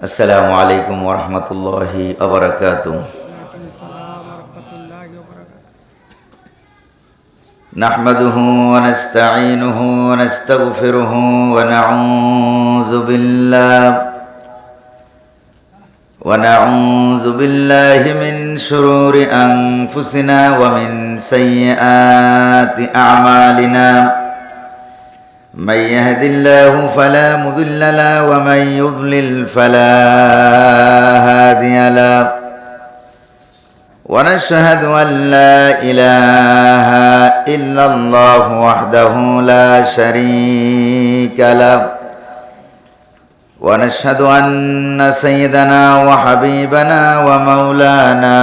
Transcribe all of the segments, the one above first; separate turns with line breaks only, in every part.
আসসালামু আলাইকুম ওয়া রাহমাতুল্লাহি ওয়া বারাকাতুহু। নাহমাদুহু ওয়া নাস্তাঈনুহু ওয়া নাস্তাগফিরুহু ওয়া নাউযু বিল্লাহি মিন শুরুরি আনফুসিনা ওয়া মিন সাইয়্যাতি আ'মালিনা। من يهد الله فلا مضل له ومن يضلل فلا هادي له ونشهد أن لا إله إلا الله وحده لا شريك له ونشهد أن سيدنا وحبيبنا ومولانا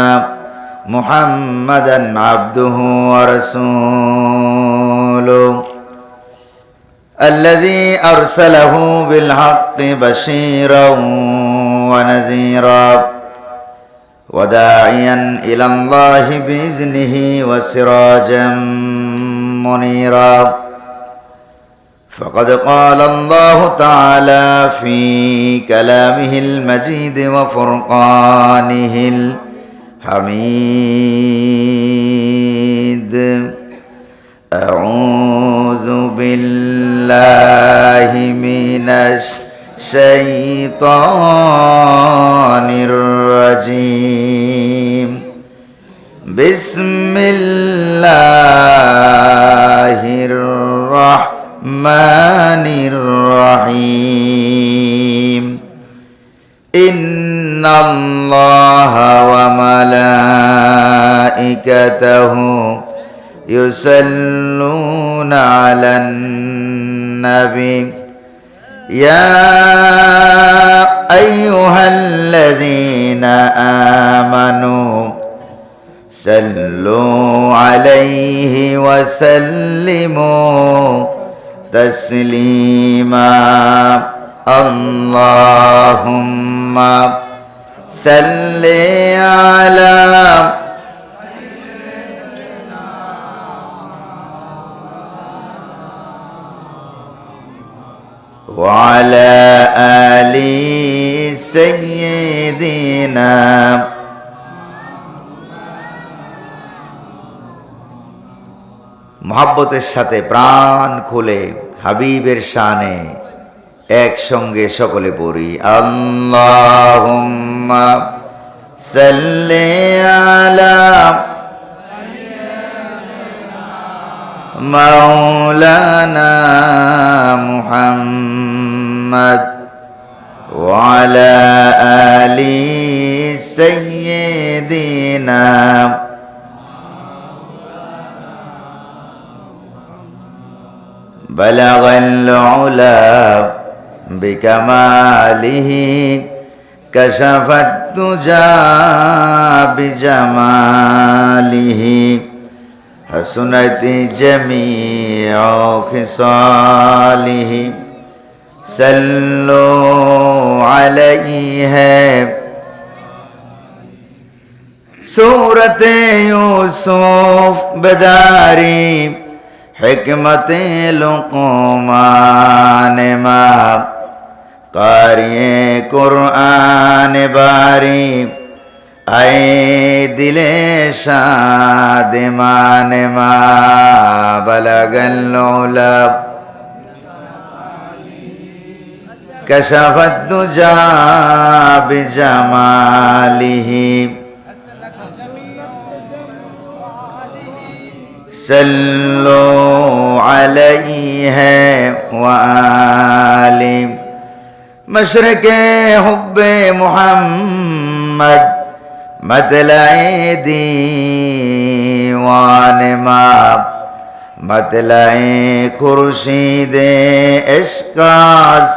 محمدا عبده ورسوله الذي أرسله بالحق بشيرا ونذيرا وداعيا إلى الله بإذنه وسراجا منيرا فقد قال الله تعالى في كلامه المجيد وفرقانه الحميد. أعوذ بالله من الشيطان الرجيم. بسم الله الرحمن الرحيم. إن الله وملائكته يصلون على النبي يا أيها الذين آمنوا صلوا عليه وسلموا تسليما. اللهم صل على وعلى آل سيدنا মুহাব্বতের সাথে প্রাণ খুলে হাবিবের শানে একসঙ্গে সকলে পড়ি আল্লাহুম্মা সাল্লি আলা মাওলানা মুহাম্মদ ওয়া আলা আলি সাইয়্যিদিনা বালাগাল উলা বিকামালিহি কাশাফাত তুজা বিজামালিহি হাসুনাতি জামিউ খিসালিহি সাল্লু আলাইহি সূরতে ইউসুফ বদারি হিকমতে লুকমান মা কারিয়ে কুরআন বারি আয়ে দিলে শাদ মানে মা বালাগাল উলা কাশাফাত দুজা বিজামালিহি সাল্লু আলাইহি ওয়া আলি মশরকে হুব্বে মুহাম্মদ मतलाए दीवान माप मतलाए खुर्शीदे इश्कास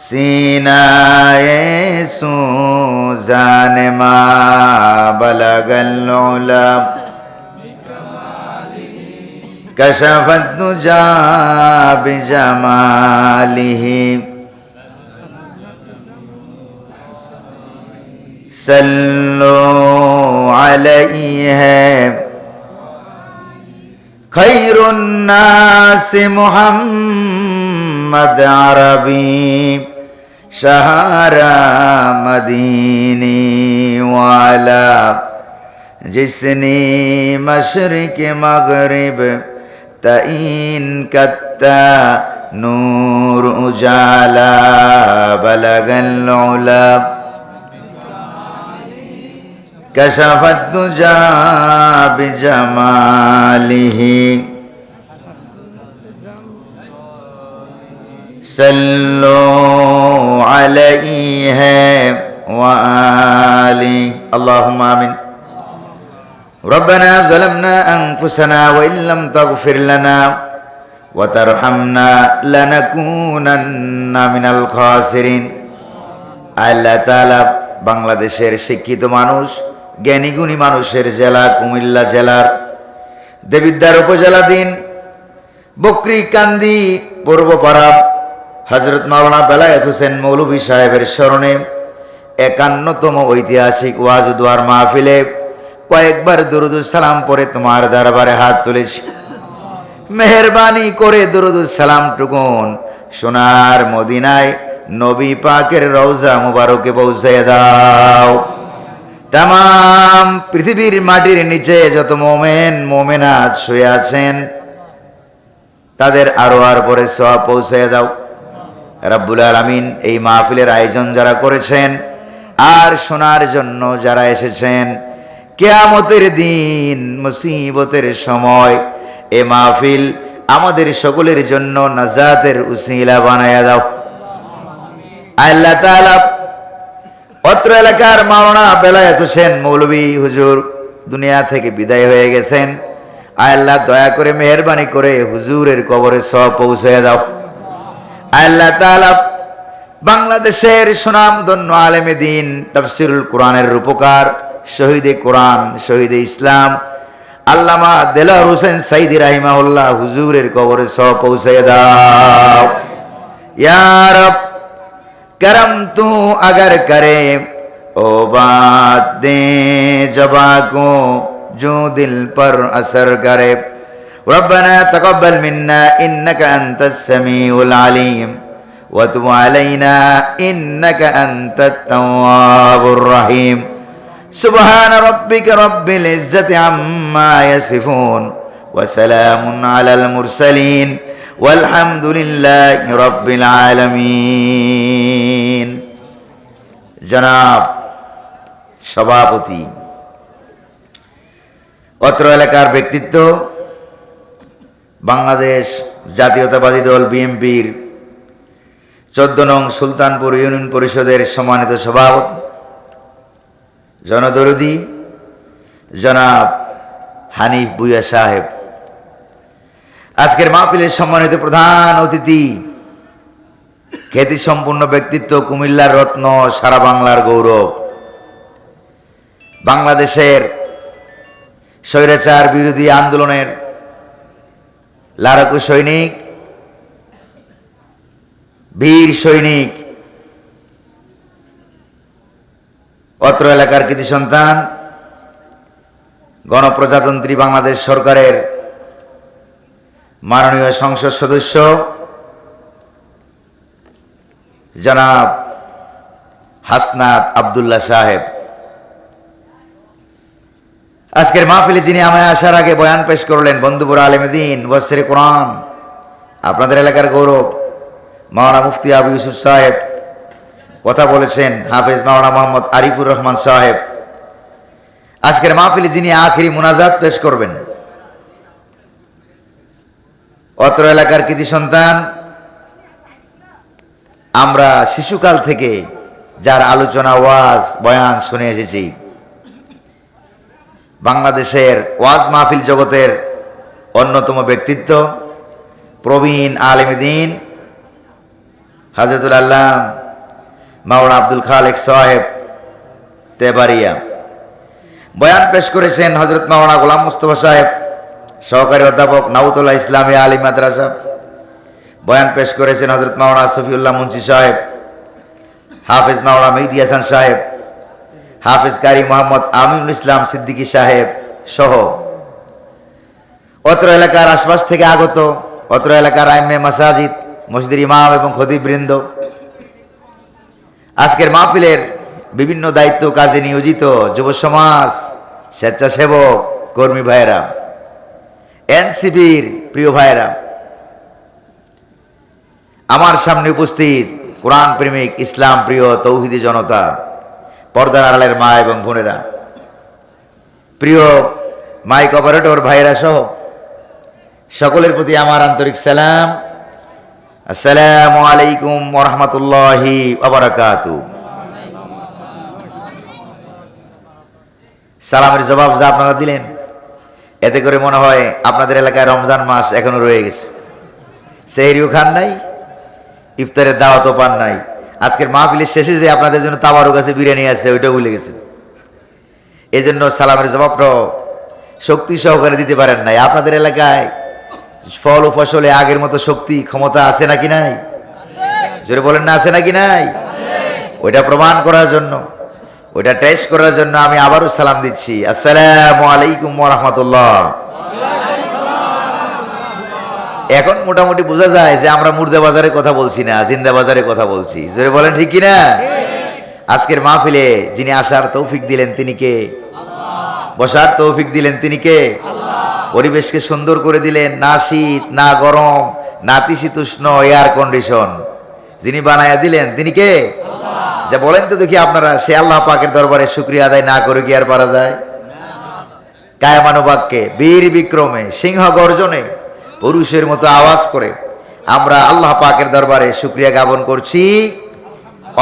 सीनाए सूजान मा बलगल उला कशफत दुजा बिजमालिही सल्लु अलैहि खैरुन नास मुहम्मद अरबी शहरा मदीनी वाला जिसने मशरिक मगरिब तईन कत्ता नूर उजाला बलगल उला कशफत दुजा बिजमालिही सल्लो अलैहि व आलि अल्लाहुम्मा आमीन। रब्बना ज़लमना अनफुसना व इन लम तगफिर लना व तरहमना लनकुनन्ना मिनाल खासिरिन। আল্লাহ তাআলা বাংলাদেশের শিক্ষিত মানুষ, জ্ঞানী গুণী মানুষের জেলা কুমিল্লা জেলার দেবিদ্বার উপজেলাধীন বকরিকান্দি পূর্বপাড়া হযরত মাওলানা বেলায়েত হোসেন মৌলভী সাহেবের স্মরণে ৫১তম ঐতিহাসিক ওয়াজ ও দোয়ার মাহফিলে কয়েকবার দুরূদ সালাম পড়ে তোমার দরবারে হাত তুলেছি। মেহেরবানি করে দুরূদ সালাম টুকুন সোনার মদিনায় নবী পাকের রওজা মুবারকে পৌঁছে দাও। তামাম পৃথিবীর মাটির নিচে যত মোমেন মোমেনাত শুয়ে আছেন তাদের আরোয়ার পরে সওয়াব পৌঁছে দাও রব্বুল আলামিন। এই মাহফিলের আয়োজন যারা করেছেন আর শোনার জন্য যারা এসেছেন, কিয়ামতের দিন মুসিবতের সময় এ মাহফিল আমাদের সকলের জন্য নাজাতের উসিলা বানায়া দাও আল্লাহ তাআলা। অত্র এলাকার মাওলানা বেলায়েত হোসেন মৌলভী হুজুর দুনিয়া থেকে বিদায় হয়ে গেছেন। আল্লাহ দয়া করে মেহেরবানি করে হুজুরের কবরে সওয়াব পৌঁছে দাও আল্লাহ তাআলা। বাংলাদেশের সুনামধন্য আলেমে দ্বীন, তাফসীরুল কোরআনের রূপকার, শহীদে কোরআন, শহীদে ইসলাম আল্লামা দেলোয়ার হোসেন সাইদি রাহিমাহুল্লাহ হুজুরের কবরে সওয়াব পৌঁছে দাও ইয়া রব। करम तू अगर करे ओ बात दे जबा को जो दिल पर असर करे। रब्बना तकब्बल मिन्ना इन्नका अंतस समीउल अलीम व तुब अलैना इन्नका अंतत तव्वाबुर रहीम। सुबहान रब्बिका रब्बिल इज्जति अम्मा यसिफून व सलामुन अलल मुरसलीन वल्हम्दुलिल्लाहि रब्बिल आलामीन। जनाब सभापति, অত্র এলাকার ব্যক্তিত্ব, বাংলাদেশ জাতীয়তাবাদী দল বিএনপির ১৪ নং সুলতানপুর ইউনিয়ন পরিষদের সম্মানিত সভাপতি জনদরদী জনাব হানিফ ভূঁইয়া সাহেব, আজকের মাহফিলের সম্মানিত প্রধান অতিথি, খ্যাতি সম্পূর্ণ ব্যক্তিত্ব, কুমিল্লার রত্ন, সারা বাংলার গৌরব, বাংলাদেশের স্বৈরাচার বিরোধী আন্দোলনের লাড়াকু সৈনিক, বীর সৈনিক, অত্র এলাকার কৃতি সন্তান, গণপ্রজাতন্ত্রী বাংলাদেশ সরকারের মাননীয় সংসদ সদস্য জনাব হাসনাত আব্দুল্লাহ সাহেব, আজকের মাহফিলে যিনি আমায় আসার আগে বয়ান পেশ করলেন, বন্ধুপুর আলেমে দ্বীন ওয়াসির কোরআন, আপনাদের এলাকার গৌরব মাওলানা মুফতি আবু ইউসুফ সাহেব কথা বলেছেন, হাফেজ মাওলানা মোহাম্মদ আরিফুর রহমান সাহেব, আজকের মাহফিলে যিনি আখিরি মুনাজাত পেশ করবেন, অত্র এলাকার কৃতি সন্তান, আমরা শিশুকাল থেকে যার আলোচনা ওয়াজ বয়ান শুনে এসেছি, বাংলাদেশের ওয়াজ মাহফিল জগতের অন্যতম ব্যক্তিত্ব, প্রবীণ আলেমে দ্বীন হাজরতুল আল্লাম মাওলানা আব্দুল খালেক সাহেব তেবারিয়া, বয়ান পেশ করেছেন হযরত মাওলানা গোলাম মুস্তফা সাহেব, সহকারী অধ্যাপক নাউতুল্লাহ ইসলামী আলী মাদ্রাসা, বয়ান পেশ করেছেন হযরত মাওলানা সফিউল্লাহ মুন্সি সাহেব, হাফেজ মাওলানা মেহদি হাসান সাহেব, হাফেজ কারি মোহাম্মদ আমিনুল ইসলাম সিদ্দিকী সাহেব সহ অত্র এলাকার আশপাশ থেকে আগত অত্র এলাকার আইম্মে মাসাজিদ, মসজিদের ইমাম এবং খতিববৃন্দ, আজকের মাহফিলের বিভিন্ন দায়িত্ব কাজে নিয়োজিত যুব সমাজ, স্বেচ্ছাসেবক কর্মী ভাইয়েরা, এনসিপির প্রিয় ভাইয়েরা, আমার সামনে উপস্থিত কোরআন প্রেমিক ইসলাম প্রিয় তৌহিদি জনতা, পর্দার আড়ালের মা এবং বোনেরা, প্রিয় মাইক অপারেটর ভাইয়েরা সহ সকলের প্রতি আমার আন্তরিক সালাম। আসসালামু আলাইকুম ওয়া রাহমাতুল্লাহি ওয়া বারাকাতুহু। সালামের জবাব যা আপনারা দিলেন, এতে করে মনে হয় আপনাদের এলাকায় রমজান মাস এখনো রয়ে গেছে। সেহরিও খান নাই, ইফতারের দাওয়াতও পান নাই। আজকের মাহফিলের শেষে যে আপনাদের জন্য তাবারুক আছে, বিরিয়ানি আছে, ওইটা ভুলে গেছেন। এই জন্য সালামের জবাবটাও শক্তি সহকারে দিতে পারেন নাই। আপনাদের এলাকায় ফল ও ফসলে আগের মতো শক্তি ক্ষমতা আছে নাকি নাই? জোরে বলেন না, আছে নাকি নাই? ওইটা প্রমাণ করার জন্য, ওইটা টেস্ট করার জন্য আমি আবারও সালাম দিচ্ছি। আসসালামু আলাইকুম ওয়া রাহমাতুল্লাহ। এখন মোটামুটি বোঝা যায় যে আমরা মুর্দা বাজারের কথা বলছি না, জিন্দা বাজারের কথা বলছি। জোরে বলেন ঠিক কিনা? আজকের মাহফিলে যিনি আসার তৌফিক দিলেন তিনি কে? বসার তৌফিক দিলেন তিনি কে? পরিবেশকে সুন্দর করে দিলেন, না শীত না গরম না নাতিশীতোষ্ণ এয়ার কন্ডিশন যিনি বানায়া দিলেন তিনি কে? যা বলেন তো দেখি আপনারা, সে আল্লাহ পাকের দরবারে শুকরিয়া আদায় না করে কি আর পারা যায়? কায়মানুবাক্যে, বীর বিক্রমে, সিংহ গর্জনে, পুরুষের মতো আওয়াজ করে আমরা আল্লাহ পাকের দরবারে শুকরিয়া জ্ঞাপন করছি।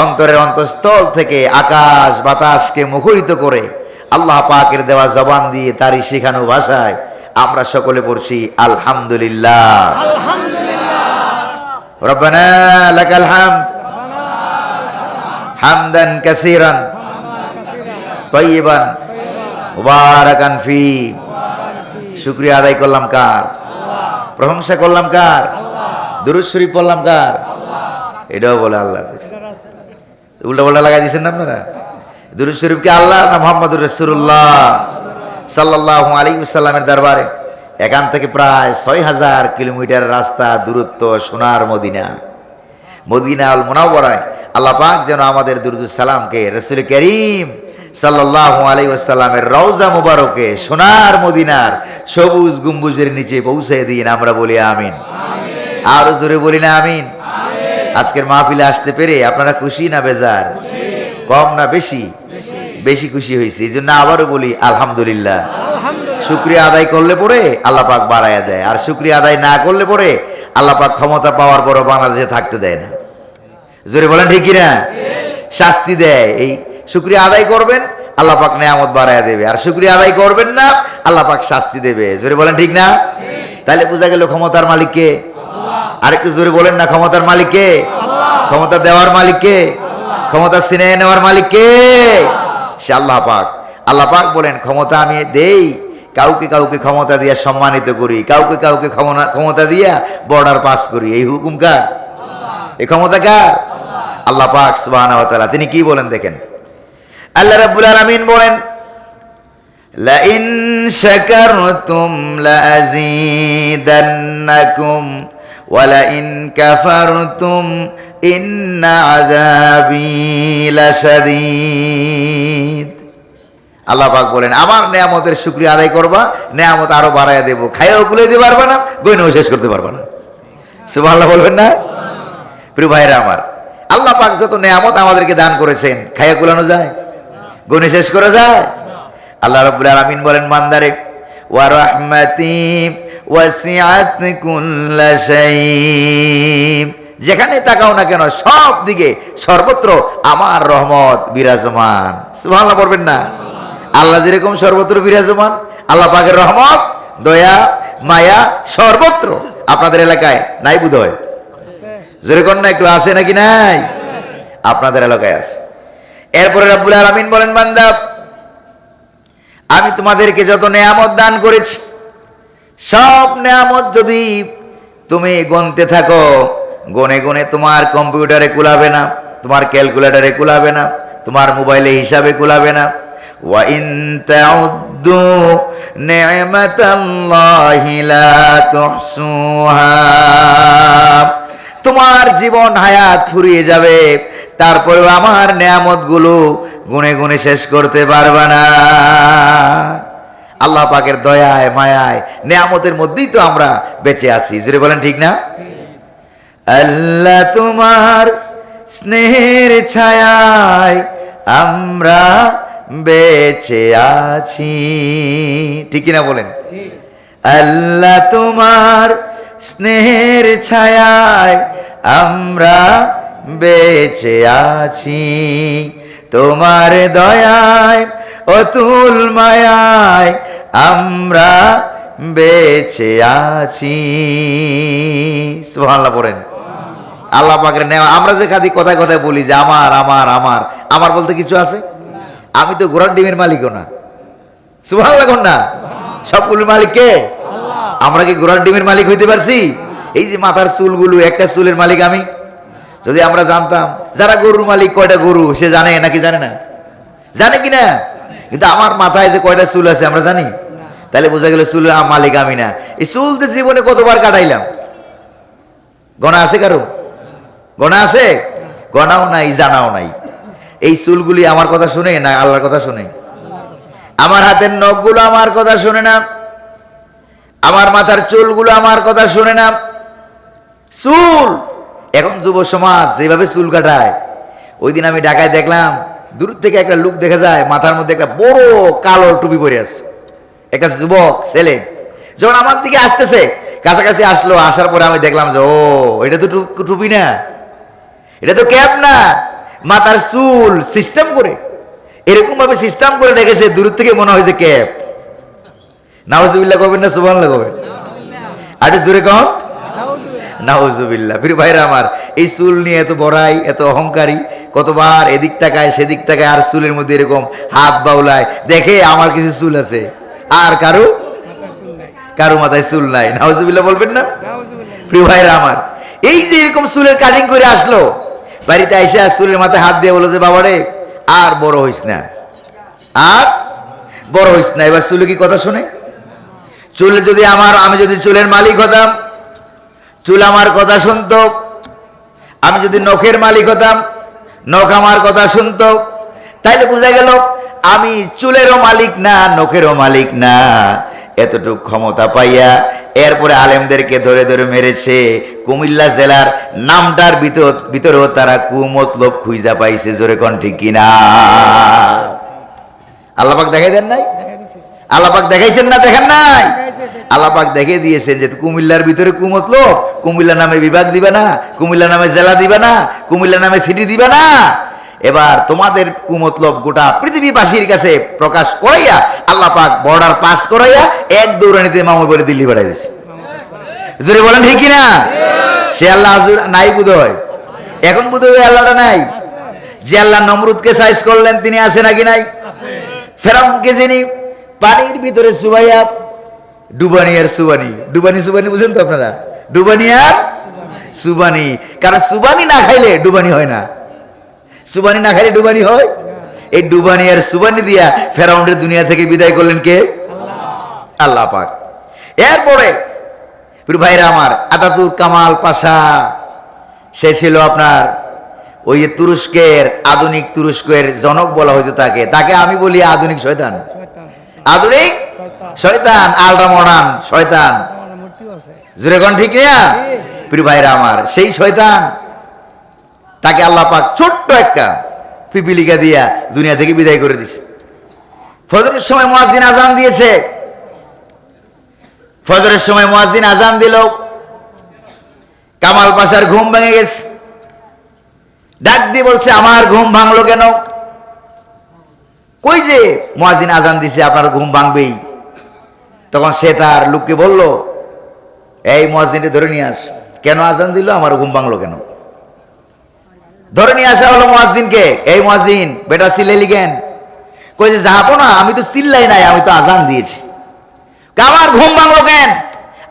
অন্তরের অন্তঃস্থল থেকে আকাশ বাতাসকে মুখরিত করে আল্লাহ পাকের দেওয়া জবান দিয়ে তারই শেখানো ভাষায় আমরা সকলে পড়ছি আলহামদুলিল্লাহ। রব্বানা লাকাল হামদ হামদান কাসীরান তাইয়িবান মুবারাকান ফি। শুকরিয়া আদায় করলাম কার? প্রশংসা করলাম কার? দুরূদ শরীফ পড়লাম কার? এটাও বলে আল্লাহ। উল্টা পাল্টা লাগাই দিয়েছেন না আপনারা? দুরূদ শরীফকে আল্লাহ না মুহাম্মদুর রাসূলুল্লাহ সাল্লাল্লাহু আলাইহি ওয়াসাল্লামের দরবারে এখান থেকে প্রায় ৬০০০ কিলোমিটার রাস্তা দূরত্ব সোনার মদিনা, মদিনাল মুনাওয়ারায় আল্লাহ পাক যেন আমাদের দুরূদ সালামকে রাসূল করিম সাল্লাল্লাহু আলাইহি ওয়াসাল্লামের রওজা মুবারকে সোনার মদিনার সবুজ গম্বুজের নিচে পৌঁছে দিন। আমরা বলি আমিন। আর জোরে বলি না আমিন। আজকের মাহফিলে আসতে পেরে আপনারা খুশি না বেজার? কম না বেশি? বেশি খুশি হয়েছি। এই জন্য আবারও বলি আলহামদুলিল্লাহ। শুকরিয়া আদায় করলে পরে আল্লাহ পাক বাড়াইয়া দেয়, আর শুকরিয়া আদায় না করলে পরে আল্লাহ পাক ক্ষমতা পাওয়ার পরও বাংলাদেশে থাকতে দেয় না। জোরে বলেন ঠিক কিনা? শাস্তি দেয়। এই শুকরিয়া আদায় করবেন আল্লাহ পাক নেয়ামত বাড়াইয়া দেবে, আর শুকরিয়া আদায় করবেন না আল্লাহ পাক শাস্তি দেবে। জোরে বলেন ঠিক না? তাহলে বোঝা গেল ক্ষমতার মালিক কে? আরেকটু জোরে বলেন না, ক্ষমতার মালিক কে? ক্ষমতা দেওয়ার মালিক কে? ক্ষমতা ছিনিয়ে নেওয়ার মালিক কে? সে আল্লাহ পাক। আল্লাহ পাক বলেন ক্ষমতা আমি দেই, কাউকে কাউকে ক্ষমতা দিয়া সম্মানিত করি, কাউকে কাউকে ক্ষমতা দিয়া বর্ডার পাস করি। এই হুকুম কার? এই ক্ষমতা কার? আল্লাহ পাক সুবহানাহু ওয়া তাআলা। তিনি কি বলেন দেখেন, আল্লাহ রাব্বুল আলামিন বলেন লা ইন শাকারতুম লা আযীদান্নাকুম ওয়া লা ইন কাফারতুম ইন্না আযাবি লাশাদীদ। আল্লাহ পাক বলেন আমার নেয়ামতের শুকরিয়া আদায় করবা, নেয়ামত আরো বাড়াইয়া দেব। খাইয়াও কুলে দিতে পারবা না, গইনাও শেষ করতে পারবা না। সুবহানাল্লাহ বলবেন না? প্রিয় ভাইরা আমার, আল্লাহ পাক যত নেয়ামত আমাদেরকে দান করেছেন খাইয়া কুলানো যায়? গুণে শেষ করা যায়? আল্লাহ রাব্বুল আলামিন বলেন বান্দারে ওয়া রাহমাতি ওয়াসিআত কুল্লা শাই। যেখানে তাকাও না কেন সব দিকে সর্বত্র আমার রহমত বিরাজমান। সুবহানাল্লাহ বলবেন না? আল্লাহ যেরকম সর্বত্র বিরাজমান, আল্লাহ পাকের রহমত দয়া মায়া সর্বত্র। আপনাদের এলাকায় নাই বোধ হয়? যেরকম না একটু আছে নাকি নাই? আপনাদের এলাকায় আছে। এরপরে রাব্বুল আলামিন বলেন বান্দা আমি তোমাদেরকে যত নেয়ামত দান করেছি সব নেয়ামত যদি তুমি গুনতে থাকো, গুনে গুনে তোমার কম্পিউটারে কুলাবে না, তোমার ক্যালকুলেটরে কুলাবে না, তোমার মোবাইলে হিসাবে কুলাবে না। ওয়া ইন তাউদ্দু নি'মাতাল্লাহি লা তুহসুহা। তোমার জীবন হায়াত ফুরিয়ে যাবে, তারপরেও আমার নেয়ামতগুলো গুনে গুনে শেষ করতে পারবা না। আল্লাহ পাকের দয়ায় মায়ায় নেয়ামতের মধ্যেই তো আমরা বেঁচে আছি, জোরে বলেন ঠিক না? আল্লাহ তোমার স্নেহের ছায়ায় আমরা বেঁচে আছি, ঠিক কিনা বলেন? আল্লাহ তোমার স্নেহের ছায়ায় আমরা বেঁচে আছি, তোমার দয়ায় অতুল মায়ায় আমরা বেঁচে আছি। সুবহানাল্লাহ পড়েন। আল্লাহ পাকের নেওয়া। আমরা যে খাদি কথায় কথায় বলি যে আমার আমার আমার আমার বলতে কিছু আছে? আমি তো ঘোড়ার ডিমের মালিকও না। সুবহানাল্লাহ কোন না? সবগুলোর মালিক কে? আমরা কি ঘোড়ার ডিমের মালিক হইতে পারছি? এই যে মাথার চুলগুলো, একটা চুলের মালিক আমি। যদি আমরা জানতাম যারা গরুর মালিক কয়টা গরু সে জানে নাকি জানে না? জানে কিনা? কিন্তু আমার মাথায় যে কয়টা চুল আছে আমরা জানি? তাহলে বোঝা গেল চুলের মালিক আমি না। এই চুল তো জীবনে কতবার কাটাইলাম, গণা আছে কারো? গণা আছে? গণাও নাই, জানাও নাই। এই চুলগুলি আমার কথা শুনে না আল্লাহর কথা শুনে? আমার হাতের নখগুলো আমার কথা শুনে না, আমার মাথার চুলগুলো আমার কথা শুনে না। চুল এখন যুব সমাজ যেভাবে চুল কাটায়, ওই দিন আমি ঢাকায় দেখলাম দূর থেকে একটা লোক দেখা যায় মাথার মধ্যে একটা বড় কালো টুপি পরে আছে, একটা যুবক ছেলে। যখন আমার দিকে আসতেছে, কাছাকাছি আসলো, আসার পরে আমি দেখলাম যে ও এটা তো টুপি না, এটা তো ক্যাপ না, মাথার চুল সিস্টেম করে এরকম ভাবে সিস্টেম করে রেখেছে, দূর থেকে মনে হয় যে ক্যাপ। নাউজুবিল্লাহ কবেন না সুবহানাল্লাহ কবেন? আরে জোরে কন নাউজুবিল্লাহ। প্রিয় ভাইরা আমার, এই চুল নিয়ে এত বড়াই, এত অহংকারী, কতবার এদিক তাকায় সেদিক তাকায়, আর চুলের মধ্যে এরকম হাত বাউলায়, দেখে আমার কিছু চুল আছে আর কারো মাথায় চুল নাই। নাউজুবিল্লাহ বলবেন না? প্রিয় ভাইরা আমার, এই যে এরকম চুলের কাটিং করে আসলো, বাড়িতে এসে চুলের মাথায় হাত দিয়ে বলো যে বাবারে আর বড় হইস না, আর বড় হইস না। এবার চুলে কি কথা শুনে? চুল যদি আমি যদি চুলের মালিক হতাম, চুল আমার কথা শুনতো। আমি যদি নখের মালিক হতাম, নখ আমার কথা শুনতো। তাইলে বোঝা গেল আমি চুলেরও মালিক না, নখেরও মালিক না। এতটুকু ক্ষমতা পাইয়া এরপরে আলেমদেরকে ধরে ধরে মেরেছে। কুমিল্লা জেলার নামটার ভিতরেও তারা কুমতলব খুঁজা পাইছে, জোরে কোন ঠিক কিনা? আল্লাহ পাক দেখাই দেন নাই? আল্লাহ পাক দেখাইছেন না? দেখেন নাই? আল্লাহ পাক দেখিয়ে দিয়েছেন যে কুমিল্লার ভিতরে কুমতলব, কুমিল্লা নামে বিভাগ দিবে না, কুমিল্লা নামে জেলা দিবে না, কুমিল্লা নামে সিটি দিবে না। এবার তোমাদের কুমতলব গোটা পৃথিবীবাসীর কাছে প্রকাশ করাইয়া আল্লাহ পাক বর্ডার পাস করাইয়া এক দৌড়ানিতে মামুর বাড়ি দিল্লি পাঠাই দিয়েছে। জোরে বলেন ঠিক কিনা? সে আল্লাহ আজুর নাই বোধহয়, এখন বোধহয় আল্লাহটা নাই। যে আল্লাহ নমরুদকে সাইজ করলেন তিনি আছে নাকি নাই? ফেরাউনকে যিনি পানির ভিতরে চুবাইয়া ডুবানি আর সুবানি, ডুবানি সুবানি বুঝেন তো আপনারা? ডুবানি আর সুবানি, কারণ সুবানি না খাইলে ডুবানি হয় না। সুবানি না খাইলে ডুবানি হয়? এই ডুবানি আর সুবানি দিয়া ফেরাউনের দুনিয়া থেকে বিদায় করলেন কে? আল্লাহ পাক। এরপরে ভাইরা আমার, আতাতুর কামাল পাশা, সে ছিল আপনার ওই তুরস্কের, আধুনিক তুরস্কের জনক বলা হইতো তাকে। তাকে আমি বলি আধুনিক শয়তান, আধুনিক শয়তান, আলট্রা মডার্ন শয়তান। জোরে কোন ঠিক না? প্রিয় ভাইরা আমার, সেই শয়তান তাকে আল্লাহ পাক ছোট্ট একটা পিপিলিকা দিয়া দুনিয়া থেকে বিদায় করে দিছে। ফজরের সময় মুয়াজ্জিন আজান দিয়েছে, ফজরের সময় মুয়াজ্জিন আজান দিল, কামাল পাশার ঘুম ভেঙে গেছে। ডাক দিয়ে বলছে আমার ঘুম ভাঙলো কেন? কই যে মুয়াজ্জিন আজান দিছে, আপনার ঘুম ভাঙবেই। তখন সে তার লোককে বলল, এই মুয়াজ্জিনকে ধরে নিয়ে আস। কেন আজান দিল? আমার ঘুম ভাঙলো কেন? ধরে নিয়ে আসা হলো মুয়াজ্জিনকে। এই মুয়াজ্জিন বেটা চিল্লাইলি কেন? কই যে যাবো না, আমি তো চিল্লাই নাই, আমি তো আজান দিয়েছি। আমার ঘুম ভাঙলো কেন?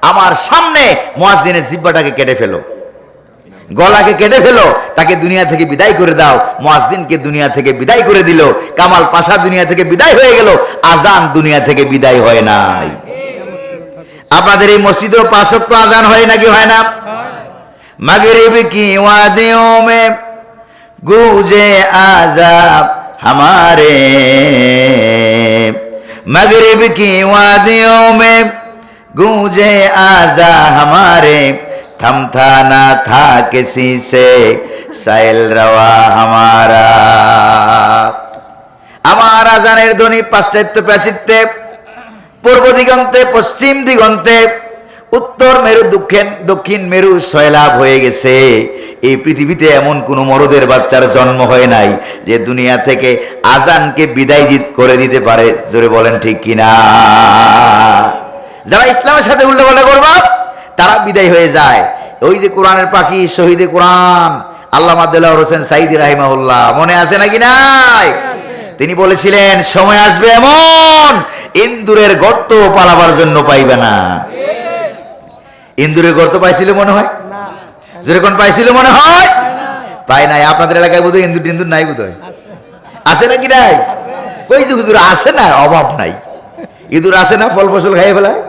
আমার সামনে মুয়াজ্জিনের জিহ্বাটাকে কেটে ফেলো, গলাকে কেটে ফেলো, তাকে দুনিয়া থেকে বিদায় করে দাও। মুয়াজ্জিনকে দুনিয়া থেকে বিদায় করে দিল। কামাল পাশা দুনিয়া থেকে বিদায় হয়ে গেল, আজান দুনিয়া থেকে বিদায় হয় নাই। আপনাদের এই মসজিদেও 5 ওয়াক্ত আজান হয় নাকি হয় না? মাগরিব কি ওয়াদিও মে गूंजे आजाब हमारे, मगरिब की वादियों में गूंजे आजा हमारे, थमथा ना था किसी से साइल रवा हमारा। আমার আজানের ধ্বনি পাশ্চাত্য প্রাচীত্যে, পূর্ব দিগন্তে, পশ্চিম দিগন্তে, উত্তর মেরু দক্ষিণ মেরু সয়লাভ হয়ে গেছে। এই পৃথিবীতে এমন কোন মরদের বাচ্চার জন্ম হয় নাই যে দুনিয়া থেকে আজানকে বিদায় করে দিতে পারে। জোরে বলেন ঠিক কিনা? যারা ইসলামের সাথে উল্টাপাল্টা করবা তারা বিদায় হয়ে যায়। ওই যে কোরআনের পাখি শহীদে কোরআন আল্লামা দেলাওয়ার হোসেন সাঈদী রাহিমাহুল্লাহ, মনে আছে নাকি নাই? তিনি বলেছিলেন সময় আসবে এমন ইন্দুরের গর্ত পালাবার জন্য পাইবে না। ইন্দুরের গর্ত পাইছিল মনে হয়? যেরকম পাইছিল মনে হয়? পাই নাই। আপনাদের এলাকায় বোধহয় ইন্দুর টিন্দুর নাই, বোধহয় আছে নাকি নাই? কই যে হুজুর আছে না, অভাব নাই। ইঁদুর আছে না, ফল ফসল খাইয়ে ফেলায়।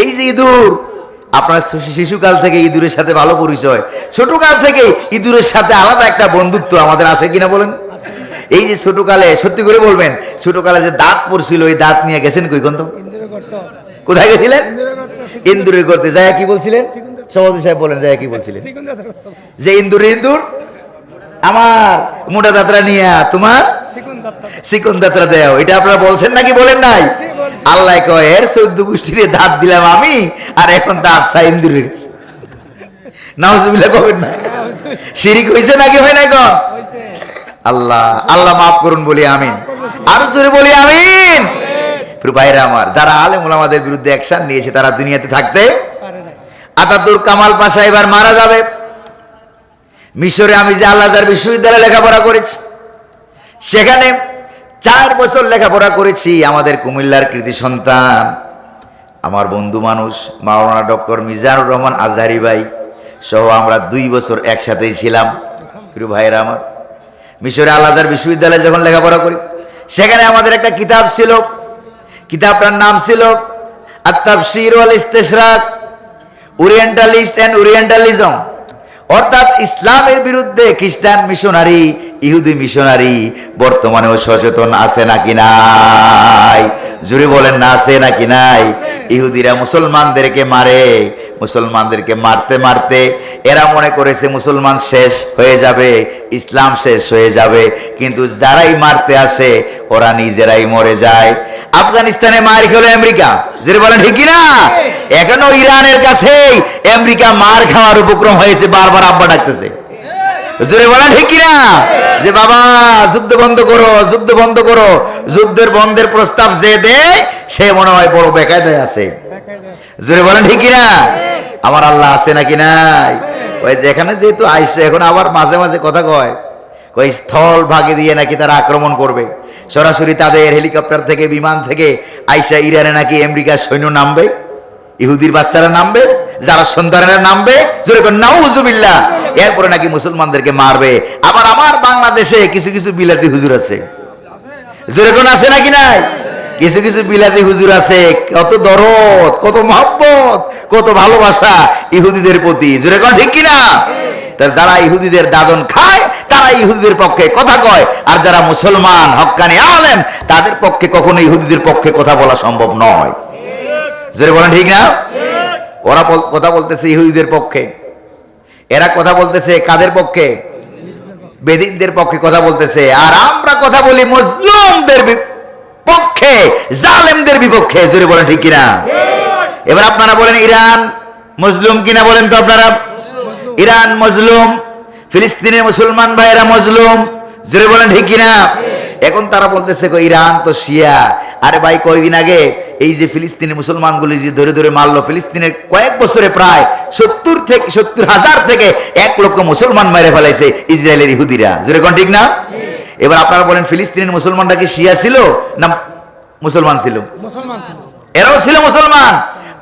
এই যে ইঁদুর, আপনার শিশুকাল থেকে ইঁদুরের সাথে ভালো পরিচয়, ছোটকাল থেকে ইঁদুরের সাথে আলাদা একটা বন্ধুত্ব আমাদের আছে কিনা বলেন? এই যে ছোটকালে, সত্যি করে বলবেন, ছোটকালে যে দাঁত পড়ছিল, ওই দাঁত নিয়ে গেছেন কই কোন? কোথায় গেছিলেন? ইন্দুরের গর্তে। যায় কি বলছিলেন? সভাপতি সাহেব বলেন, যায় কি বলছিলেন? যে ইন্দুর আমার মোটা দাঁতরা নিয়ে তোমার চিকন দাঁতরা দেও, এটা আপনারা বলছেন নাকি বলেন নাই? আল্লাহ কয় এর 14 গোষ্ঠীর দাঁত দিলাম আমি, আর এখন দাঁত চাই ইন্দুরের কাছে। নাউজুবিল্লাহ কবেন না? শিরিক হয়েছে নাকি হয় নাই? কোন আল্লাহ, আল্লাহ মাফ করুন বলি আমিন। আরো জোরে বলি আমিন। ভাইরা আমার, যারা আলেম ওলামাদের বিরুদ্ধে অ্যাকশন নিয়েছে তারা দুনিয়াতে থাকতে আতাতুর কামাল পাশা এবার মারা যাবে। মিশরে আমি যে আল আজহার বিশ্ববিদ্যালয়ে লেখাপড়া করেছি, সেখানে 4 বছর লেখাপড়া করেছি। আমাদের কুমিল্লার কৃতি সন্তান, আমার বন্ধু মানুষ মাওলানা ডক্টর মিজানুর রহমান আজহারি ভাই সহ আমরা 2 বছর একসাথেই ছিলাম। প্রিয় ভাইরা আমার, মিশরে আল আজহার বিশ্ববিদ্যালয়ে যখন লেখাপড়া করি, সেখানে আমাদের একটা কিতাব ছিল। কিতাবটার নাম ছিল আত-তাফসীর ওয়াল ইস্তিশরাক, ওরিয়েন্টালিস্ট এন্ড ওরিয়েন্টালিজম, অর্থাৎ ইসলামের বিরুদ্ধে খ্রিস্টান মিশনারি, ইহুদি মিশনারি বর্তমানেও সচেতন আছে নাকি নাই? জোরে বলেন না, আছে নাকি নাই? ইহুদিরা মুসলমানদেরকে মারে, মুসলমানদেরকে মারতে মারতে এরা মনে করেছে মুসলমান শেষ হয়ে যাবে, ইসলাম শেষ হয়ে যাবে, কিন্তু যারাই মারতে আসে ওরা নিজেরাই মরে যায়। আফগানিস্তানে মার খেলো আমেরিকা, যদি বলেন ঠিক না? এখনো ইরানের কাছে আমেরিকা মার খাওয়ার উপক্রম হয়েছে, বারবার আব্বা ডাকতেছে। জোরে বলেন ঠিক না? যে বাবা যুদ্ধ বন্ধ করো, যুদ্ধ বন্ধ করো। যুদ্ধের বন্ধের প্রস্তাব যে দেয় সে মনে হয় বড় বেকায়দায় আছে। জোরে বলেন ঠিক না? আমার আল্লাহ আছে নাকি নাই? ওই যেখানে যেহেতু আইসে, এখন আবার মাঝে মাঝে কথা কয় ওই স্থল ভাগে দিয়ে নাকি তারা আক্রমণ করবে, সরাসরি তাদের হেলিকপ্টার থেকে বিমান থেকে আইসা ইরানে নাকি আমেরিকার সৈন্য নামবে, ইহুদির বাচ্চারা নামবে, যারা সন্তানেরা নামবে, যেরকম নাউজুবিল্লাহ, এরপরে নাকি মুসলমানদেরকে মারবে। আবার আমার বাংলাদেশে কিছু কিছু বিলাতি হুজুর আছে, যেরকম আছে নাকি নাই? কিছু কিছু বিলাতি হুজুর আছে, কত দরদ, কত মহব্বত, কত ভালোবাসা ইহুদিদের প্রতি, যেরকম ঠিক কিনা? যারা ইহুদিদের দাদন খায় তারা ইহুদিদের পক্ষে কথা কয়, আর যারা মুসলমান হক্কানি আলেম তাদের পক্ষে কখনো ইহুদিদের পক্ষে কথা বলা সম্ভব নয়। যেটা বলেন ঠিক না? ওরা কথা বলতেছে ইহুদিদের পক্ষে, এরা কথা বলতেছে কাদের পক্ষে? বেদিনদের পক্ষে কথা বলতেছে, আর আমরা কথা বলি মুসলিমদের পক্ষে, জালেমদের বিপক্ষে। জোরে বলেন ঠিক কিনা? এবার আপনারা বলেন ইরান মজলুম কিনা বলেন তো আপনারা? ইরান মজলুম, ফিলিস্তিনের মুসলমান ভাইয়েরা মজলুম। জোরে বলেন ঠিক কিনা? এখন তারা বলতেছে ইরান তো শিয়া। আরে ভাই, কয়েকদিন আগে এই যে ফিলিস্তিনের মুসলমানগুলি যে ধরে ধরে মারলো, ফিলিস্তিনের কয়েক বছরে প্রায় 70,000 থেকে 1 লক্ষ মুসলমান মেরে ফেলাইছে ইসরায়েলের ইহুদিরা। জোরে কোন ঠিক না? এবার আপনারা বলেন ফিলিস্তিনের মুসলমানরা কি শিয়া ছিল না মুসলমান ছিল? মুসলমান ছিল, এরাও ছিল মুসলমান।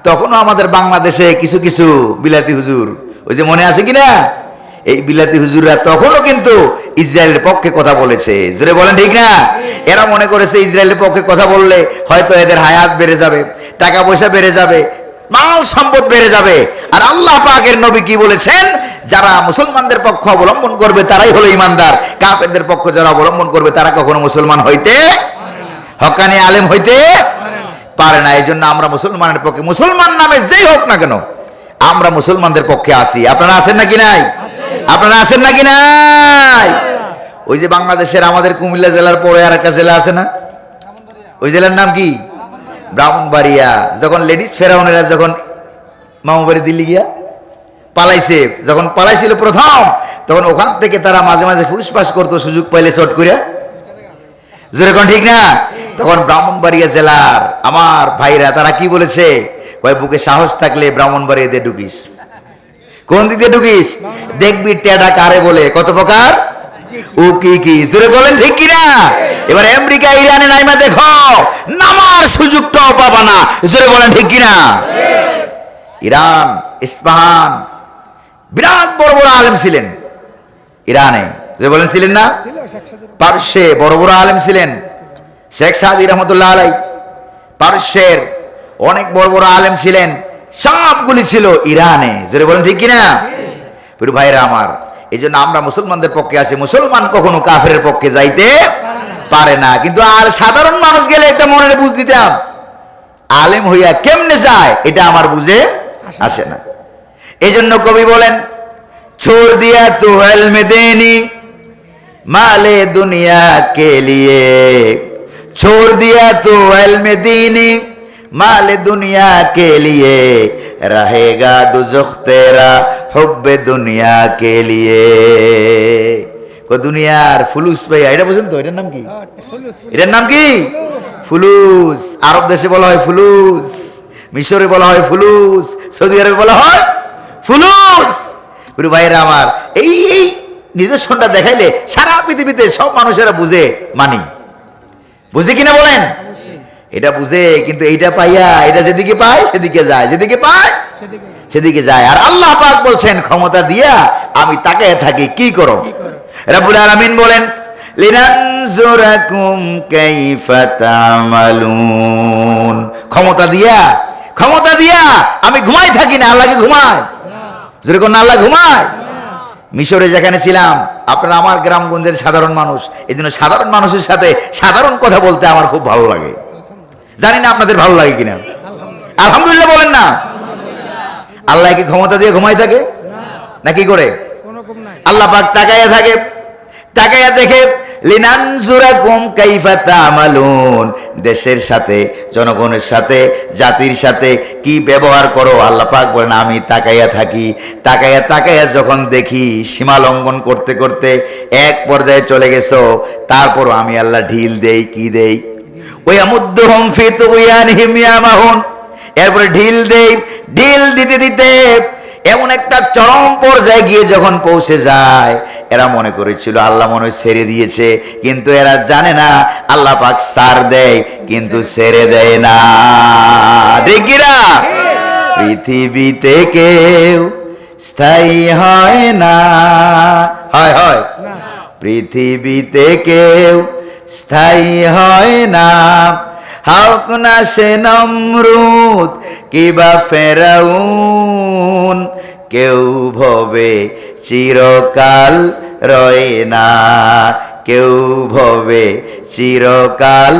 তখনও আমাদের বাংলাদেশে কিছু কিছু বিলাতি হুজুর, ওই যে মনে আছে কিনা, এই বিলাতি হুজুররা তখনও কিন্তু ইসরায়েলের পক্ষে কথা বলেছে। জোরে বলেন ঠিক না? এরা মনে করেছে ইসরায়েলের পক্ষে কথা বললে হয়তো এদের হায়াত বেড়ে যাবে, টাকা পয়সা বেড়ে যাবে, মাল সম্পদ বেড়ে যাবে। আর আল্লাহ পাকের নবী কি বলেছেন? যারা মুসলমানদের পক্ষ অবলম্বন করবে তারাই হলো ইমানদার, কাফেরদের পক্ষ যারা অবলম্বন করবে তারা কখনো মুসলমান হইতে, হক্কানি আলেম হইতে পারে না। এই জন্য আমরা মুসলমানের পক্ষে, মুসলমান নামে যেই হোক না কেন, আমরা মুসলমানদের পক্ষে আছি। আপনারা আছেন নাকি নাই? আপনারা আছেন নাকি নাই? ওই যে বাংলাদেশের আমাদের কুমিল্লা জেলার পরে আর একটা জেলা আছে না, ওই জেলার নাম কি? ব্রাহ্মণবাড়িয়া। যখন লেডিস ফেরাউনেরা যখন মামুবাড়ি দিল্লি গিয়া পালাইছে, যখন পালাইছিল প্রথম, তখন ওখান থেকে তারা মাঝে মাঝে ফুসফাস করতো সুযোগ পাইলে চট করিয়া, যেরকম ঠিক না? তখন ব্রাহ্মণবাড়িয়া জেলার আমার ভাইরা তারা কি বলেছে? কয় বুকে সাহস থাকলে ব্রাহ্মণবাড়িয়াতে ঢুকিস। কোন দিকে ঢুকিস? দেখবি টেডা কারে বলে, কত প্রকার ও কি কি, জোরে বলেন ঠিক কিনা? এবার আমেরিকা ইরানে নাইমা দেখো, নামার সুযোগটাও পাবা না, জোরে বলেন ঠিক কিনা? ইরান, ইস্পাহান, বিরাট বড় বড় আলেম ছিলেন ইরানে, জোরে বলেন ছিলেন না? পারস্যে বড় বড় আলেম ছিলেন, শেখ সাদি রহমতুল্লাহ আলাই। পারস্যের অনেক বড় বড় আলেম ছিলেন, সবগুলি ছিল ইরানে, জোরে বলেন ঠিক কিনা? প্রিয় ভাইরা আমার, এই জন্য আমরা মুসলমানদের পক্ষে আছি। মুসলমান কখনো কাফেরের পক্ষে যাইতে পারে না। কিন্তু আর সাধারণ মানুষ গেলে একটা মনের বুঝ দিতাম, আলেম হইয়া কেমনে যায় এটা আমার বুঝে আসে না। এই জন্য কবি বলেন, ছোড় দিয়া তো ইলমে দেনি মালে দুনিয়া কে লিয়ে, छोड़ दिया तो इल्म दीनी माल दुनिया के लिए, रहेगा दुज़ख तेरा हुब्बे दुनिया के लिए। को दुनियार ফুলুস ভাইয়া, এটা বুঝেন তো? এটার নাম কি? এটার নাম কি? ফুলুস। আরব দেশে বলা হয় ফুলুস, মিশরে বলা হয় ফুলুস, সৌদি আরবে বলা হয় ফুলুস। প্রিয় ভাইরা আমার, এই নিদর্শনটা দেখাইলে সারা পৃথিবীতে সব মানুষেরা বুঝে, মানি, বুঝে কিনা বলেন? এটা বুঝে, কিন্তু এইটা পাইয়া এটা যেদিকে পায় সেদিকে যায়, যেদিকে পায় সেদিকে যায়। আর আল্লাহ পাক বলছেন, ক্ষমতা দিয়া আমি তাকায় থাকি কি করো। রব্বুল আলামিন বলেন, লিনানজুরাকুম কাইফা তা'মালুন। ক্ষমতা দিয়া আমি ঘুমাই থাকি না, আল্লাহকে ঘুমায়, যেরকম আল্লাহ ঘুমায়। মিশরে যেখানে ছিলাম, আপনারা আমার গ্রামগঞ্জের সাধারণ মানুষ, এই জন্য সাধারণ মানুষের সাথে সাধারণ কথা বলতে আমার খুব ভালো লাগে। জানি না আপনাদের ভালো লাগে কিনা? আলহামদুলিল্লাহ বলেন না? আল্লাহ কি ক্ষমতা দিয়ে ঘুমাই থাকে না কি করে? আল্লাহ পাক তাকাইয়া থাকে, তাকাইয়া দেখে, লিনানজুরাকুম কাইফা তা'মালুন, দেশের সাথে, জনগণের সাথে, জাতির সাথে কি ব্যবহার করো। আল্লাহ পাক বলেন, আমি তাকাইয়া থাকি। তাকাইয়া যখন দেখি সীমা লঙ্ঘন করতে করতে এক পর্যায়ে চলে গেছো, তারপর আমি আল্লাহ ঢিল দেই, কি দেই? ওয়ামুদ্দুহুম ফি তুগয়ানিহিম ইয়ামাহুন। এরপরে ঢিল দেই, ঢিল দিতে দিতে এমন একটা চরম পর্যায়ে গিয়ে যখন পৌঁছে যায়, এরা মনে করেছিল আল্লাহ মনে হয় ছেড়ে দিয়েছে, কিন্তু এরা জানে না আল্লাহ পাক ছাড় দেয় কিন্তু ছেড়ে দেয় না। ঠিক না? পৃথিবীতে কেউ স্থায়ী হয় না, হয় পৃথিবীতে কেউ স্থায়ী হয় না। হক না সে নমরুদ কিবা ফেরাউন, কেউ ভবে চিরকাল রয় না, কেউ ভবে চিরকাল।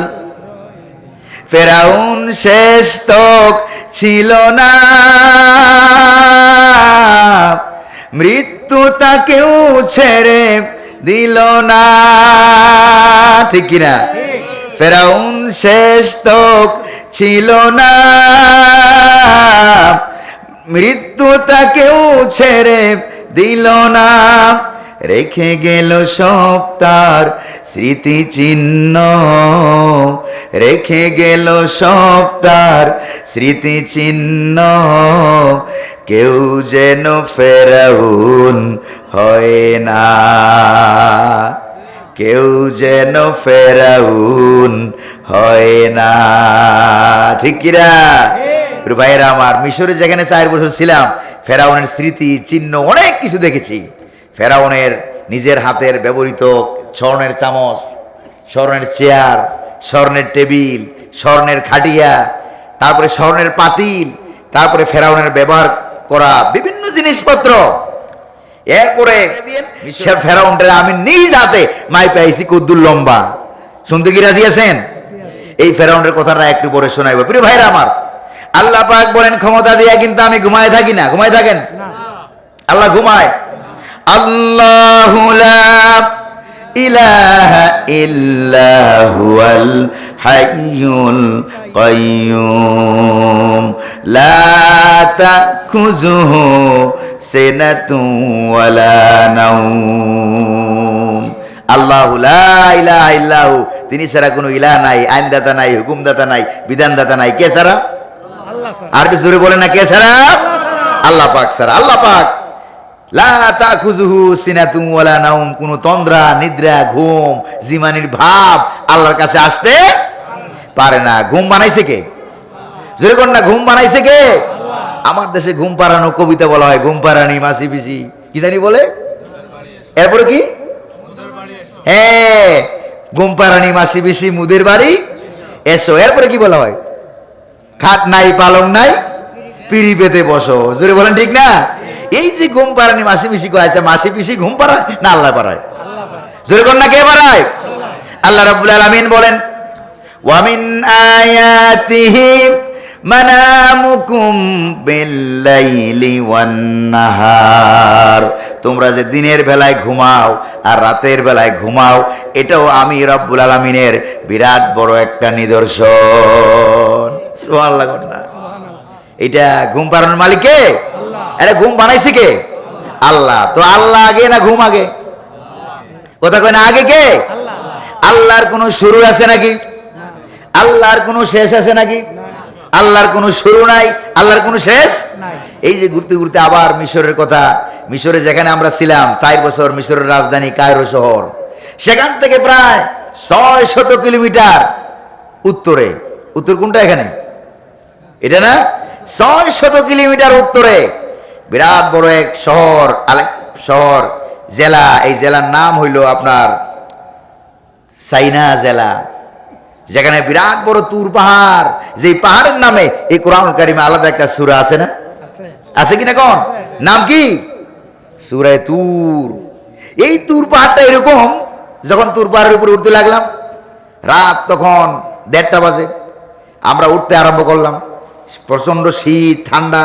ফেরাউন শেষ তক ছিল না, মৃত্যু তাকেও ছেড়ে দিল না। ঠিক কিনা? ফেরাউন শেষ তক ছিল না, মৃত্যু তাকেও ছেড়ে দিল না। রেখে গেল সব তার স্মৃতিচিহ্ন, রেখে গেল সব তার স্মৃতিচিহ্ন। কেউ যেন ফেরাউন হয় না, কেউ যেন ফেরাউন হয় না। ঠিক কিনা? ভাইয়েরা আমার, মিশরে যেখানে 4 বছর ছিলাম, ফেরাউনের স্মৃতি চিহ্ন অনেক কিছু দেখেছি। ফেরাউনের নিজের হাতের ব্যবহৃত স্বর্ণের চামচ, স্বর্ণের চেয়ার, স্বর্ণের টেবিল, স্বর্ণের খাটিয়া, তারপরে স্বর্ণের পাতিল, তারপরে ফেরাউনের ব্যবহার করা বিভিন্ন জিনিসপত্র, এরপরে সে ফেরাউনটা আমি নিজ হাতে মাই পাইছি কুদ্দুর লম্বা। শুনতে কি রাজি আছেন? এই ফেরাউনের কথাটা একটু পরে শোনাইব। প্রিয় ভাইরা আমার, আল্লাহ পাক বলেন ক্ষমতা দিয়া কিন্তু আমি ঘুমায় থাকি না। ঘুমায় থাকেন? আল্লাহ ঘুমায়। আল্লাহু লা ইলাহা ইল্লা হুয়াল হাইয়ুল কাইয়্যুম লা তাখুযুহু সিনাতুন ওয়ালা নাওম। আল্লাহু লা ইলাহা ইল্লাহু, তিনি ছাড়া কোনো ইলাহ নাই, আইনদাতা নাই, হুকুমদাতা নাই, বিধানদাতা নাই। কে ছাড়া? আল্লাহ ছাড়া। আর একটু জোরে বলেন না, কে ছাড়া? আল্লাহ পাক ছাড়া। আল্লাহ পাক লা তাখুযুহু সিনাতুন ওয়ালা নাওম, কোন তন্দ্রা, নিদ্রা, ঘুম, জিমানির ভাব আল্লাহর কাছে আসতে পারে না। ঘুম বানাইছে কে? জোরে কোন না, ঘুম বানাইছে কে? আমার দেশে ঘুম পাড়ানো কবিতা বলা হয়, ঘুম পাড়ানি মাসি পিসি কি জানি বলে, এরপরে কি? হ্যাঁ, ঘুম পাড়ানি মাসি পিসি মুদের বাড়ি এসো। এরপরে কি বলা হয়? খাট নাই পালং নাই পিড়ি পেতে বসো। জোরে বলেন ঠিক না? এই যে ঘুম পাড়ানি মাসি পিসি কয়, মাসি পিসি ঘুম পাড়ায় না আল্লাহ পাড়ায়? জোরে কোন না, কে পাড়ায়? আল্লাহ রাব্বুল আলামিন বলেন ওয়া মিন আয়াতিহি মানামুকুম বিল-লাইলি ওয়ান-নাহার, তোমরা যে দিনের বেলায় ঘুমাও আর রাতের বেলায় ঘুমাও, এটাও আমি রব্বুল আলামিনের বিরাট বড় একটা নিদর্শন। সুবহানাল্লাহ। এটা ঘুম পাড়ানোর মালিক কে? আরে ঘুম বানাইছে কে? আল্লাহ। তো আল্লাহ আগে না ঘুম আগে? কথা কয় না, আগে কে? আল্লাহর কোনো শুরু আছে নাকি? আল্লাহর কোনো শেষ আছে নাকি? আল্লাহর কোনো শুরু নাই, আল্লাহর কোনো শেষ নাই। এই যে ঘুরতে ঘুরতে আবার মিশরের কথা, মিশরে যেখানে আমরা ছিলাম 4 বছর, মিশরের রাজধানী কায়রো শহর, সেখান থেকে প্রায় 600 কিলোমিটার উত্তরে, উত্তর কোনটা এখানে? এটা না, 600 কিলোমিটার উত্তরে বিরাট বড় এক শহর, শহর জেলা। এই জেলার নাম হইল আপনার সাইনা জেলা, যেখানে বিরাট বড় তুর পাহাড়। যে পাহাড়ের নামে এই কোরআনুল কারিমে আলাদা একটা সূরা আছে না? আছে কিনা কোন? নাম কি? সূরা তুর। এই তুর পাহাড়টা এরকম, যখন তুর পাহাড়ের উপরে উঠতে লাগলাম, রাত তখন 1:30 বাজে, আমরা উঠতে আরম্ভ করলাম। প্রচন্ড শীত, ঠান্ডা।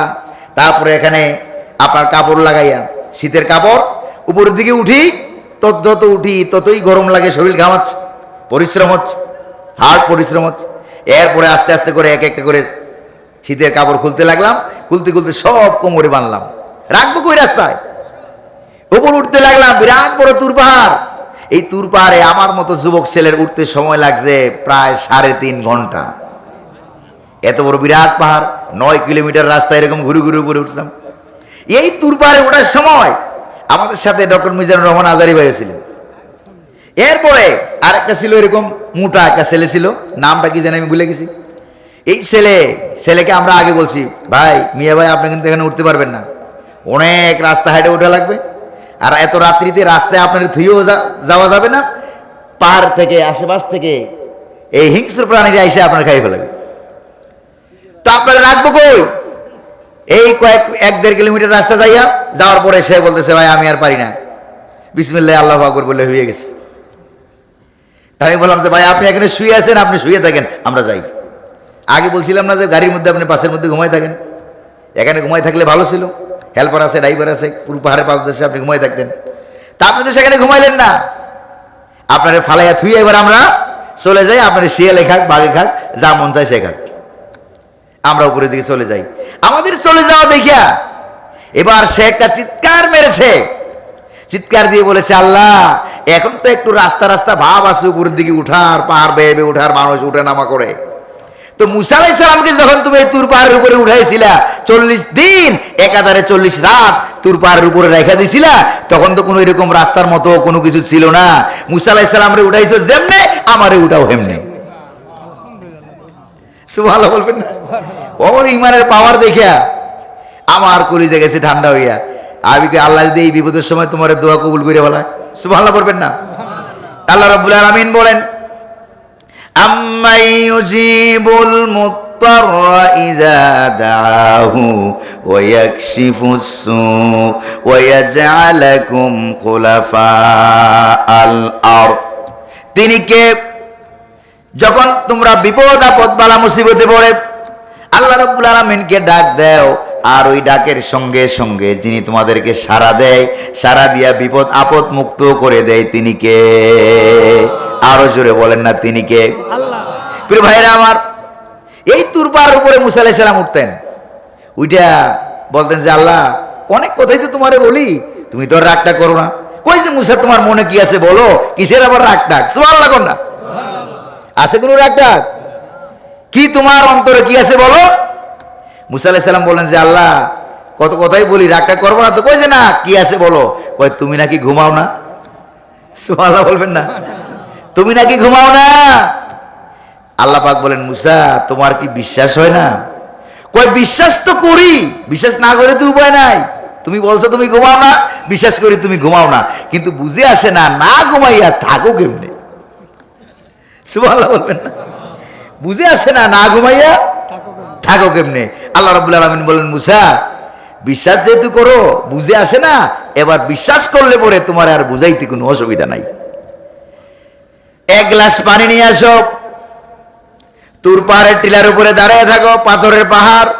তারপরে এখানে আপনার কাপড় লাগাইয়া, শীতের কাপড়, উপরের দিকে উঠি, যত উঠি ততই গরম লাগে, শরীর ঘামাচ্ছে, পরিশ্রম হচ্ছে, হার্ড পরিশ্রম হচ্ছে। এরপরে আস্তে আস্তে করে এক একটা করে শীতের কাপড় খুলতে লাগলাম। খুলতে খুলতে সব কোমরে বাঁধলাম, রাখবো কই রাস্তায়। উপর উঠতে লাগলাম, বিরাট বড় তুর পাহাড়। এই তুর পাহাড়ে আমার মতো যুবক ছেলের উঠতে সময় লাগছে প্রায় 3.5 ঘন্টা। এত বড় বিরাট পাহাড়, 9 কিলোমিটার রাস্তা এরকম ঘুরে ঘুরে উপরে উঠলাম। এই তুর পাহাড়ে ওঠার সময় আমাদের সাথে ডক্টর মিজানুর রহমান আজারি ভাই ছিলেন। এরপরে আরেকটা ছিল, এরকম মোটা একটা ছেলে ছিল, নামটা কি জানি আমি ভুলে গেছি। এই ছেলেকে আমরা আগে বলছি, ভাই মিয়া ভাই আপনি কিন্তু এখানে উঠতে পারবেন না, অনেক রাস্তা হাইটে ওঠা লাগবে, আর এত রাত্রিতে রাস্তায় আপনার ধুয়েও যাওয়া যাবে না, পাহাড় থেকে আশেপাশ থেকে এই হিংস্র প্রাণীরা এসে আপনার খাই ফেলাবে। তো আপনারা রাখবো কই? এই 1-1.5 কিলোমিটার রাস্তা যাওয়ার পরে সে বলতেছে, ভাই আমি আর পারি না, বিসমিল্লাহ আল্লাহু আকবার বলে হয়ে গেছে। আমি বললাম যে ভাই আপনি এখানে শুয়ে আছেন, আপনি শুয়ে থাকেন, আমরা যাই। আগে বলছিলাম না যে গাড়ির মধ্যে আপনি বাসের মধ্যে ঘুমাই থাকেন, এখানে ঘুমাই থাকলে ভালো ছিল, হেল্পার আছে, ড্রাইভার আছে, পুরো পাহাড়ের পাশে আপনি ঘুমাই থাকতেন। তা আপনি তো সেখানে ঘুমাইলেন না, আপনার ফালাইয়া থুই এবার আমরা চলে যাই, আপনার শিয়ালে খাক, বাঘে খাক, যা মন চায় সে খাক, আমরা উপরের দিকে চলে যাই। আমাদের চলে যাওয়া দেখিয়া এবার সে একটা চিৎকার মেরেছে, চিৎকার দিয়ে বলেছে, আল্লাহ এখন তো একটু রাস্তা রাস্তা ভাব আছে, উপরের দিকে উঠার, পাহাড় বেয়ে বেয়ে উঠার, মানুষ উঠে নামা করে। তো মুসা আলাইহিস সালামকে যখন তুমি এই তুর পাহাড়ের উপরে উঠাইছিলা, 40 দিন একাধারে 40 রাত তুর পাহাড়ের উপরে রেখা দিছিলা, তখন তো কোনো এরকম রাস্তার মতো কোনো কিছু ছিল না। মুসা আলাইহিস সালামরে উঠাইছো যেমনে, আমারে উঠাও হেমনে। সুবহানাল্লাহ বলবেন না? ওর ইমানের পাওয়ার দেখিয়া আমার কলিজা গেছে ঠান্ডা হইয়া। আমি কি আল্লাহ যদি এই বিপদের সময় তোমার দোয়া কবুল করে বলা, সুবহানাল্লাহ বলবেন না? আল্লাহ রাব্বুল আলামিন বলেন, আম্মাই ইউজিবুল الضر إذا دعاه ويكشف السوء ويجعلكم خلفاء الأرض। তিনি কে? যখন তোমরা বিপদ আপদ বালা মুসিবতে পড়ে আল্লাহ রাব্বুল আলামিনকে ডাক দাও, আর ওই ডাকের সঙ্গে সঙ্গে যিনি তোমাদেরকে সাড়া দেয়, সাড়া দিয়া বিপদ আপদ মুক্ত করে দেয়, তিনি কে? আরো জোরে বলেন না, তিনি কে? আল্লাহ। প্রিয় ভাইরা আমার, এই তুর পাহাড়ের উপরে মুসা আলাইহিস সালাম উঠতেন, ওইটা বলতেন যে আল্লাহ অনেক কথাই তো তোমারে বলি, তুমি তো রাগটা করো না। কই যে মুসা তোমার মনে কি আছে বলো, কিসের আবার রাগ টাগ? সুবহানাল্লাহ কোন না আছে কোন রাগ টাগ? কি তোমার অন্তরে কি আছে বলো? মুসা আলাইহিস সালাম বলেন যে আল্লাহ কত কথাই বলি, রাগটা করবো না তো। কই যে না, কি আছে বলো? কয় তুমি নাকি ঘুমাও না। সুবহানাল্লাহ বলবেন না, তুমি নাকি ঘুমাও না। আল্লাহ পাক বলেন মুসা তোমার কি বিশ্বাস হয় না? কয় বিশ্বাস তো করি, বিশ্বাস না করে তো উপায় নাই। তুমি বলছো তুমি ঘুমাও না, বিশ্বাস করি তুমি ঘুমাও না, কিন্তু বুঝে আসে না, না ঘুমাইয়া থাকো কেমনে? সুবহানাল্লাহ বলবেন না, বুঝে আসে না, না ঘুমাইয়া থাকো কেমনে? আল্লাহ রাব্বুল আলামিন বলেন মুসা বিশ্বাস যেহেতু করো, বুঝে আসে না, এবার বিশ্বাস করলে পরে তোমার আর বুঝাইতে কোনো অসুবিধা নাই। এক গ্লাস পানি নিয়ে আসো, তুর পাহাড়ের টিলার উপরে দাঁড়িয়ে থাকো, পাথরের পাহাড়,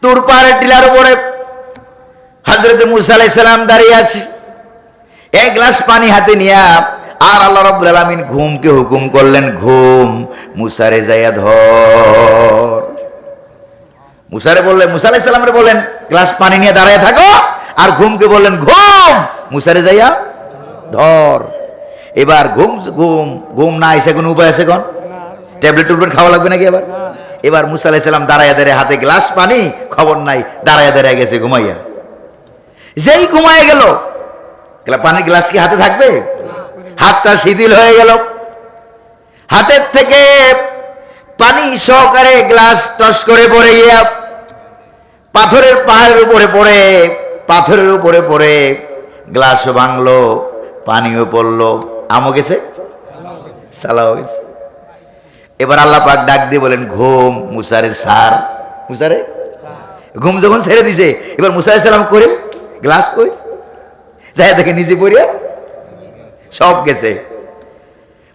তুর পাহাড়ের টিলার উপরে হযরত মুসা আলাইহিস সালাম দাঁড়িয়ে আছে, এক গ্লাস পানি হাতে নিয়া। আর আল্লাহ রাব্বুল আলামিন ঘুমকে হুকুম করলেন, ঘুম মুসারে যাইয়া ধর। মুসারে বললেন, মুসা আলাইহিস সালামরে বললেন গ্লাস পানি নিয়ে দাঁড়িয়ে থাকো, আর ঘুমকে বললেন ঘুম মুসারে যাইয়া ধর। এবার ঘুম ঘুম ঘুম না এসে কোনো উপায় আছে? কোন ট্যাবলেট টুবলেট খাওয়া লাগবে নাকি? এবার মুসা আলাইহিস সালাম দাঁড়াইয়া দাঁড়িয়ে, হাতে গ্লাস পানি, খবর নাই, দাঁড়াইয়া দাঁড়িয়ে গেছে ঘুমাইয়া। যেই ঘুমাইয়া গেল, পানির গ্লাস কি হাতে থাকবে? হাতটা শিথিল হয়ে গেল, হাতের থেকে পানি সহকারে গ্লাস টস করে পড়ে গিয়া পাথরের পাহাড়ের উপরে পড়ে, পাথরের উপরে পড়ে গ্লাসও ভাঙলো, পানিও পড়লো, আমও গেছে, সালাও গেছে। এবার আল্লাহ পাক ডাক দিয়ে বলেন ঘুম মুসারে সার। মুসারে ঘুম যখন ছেড়ে দিছে, এবার মুসা আলাইহিস সালাম করে গ্লাস কই যায় দেখে নিজে পড়িয়া সব গেছে।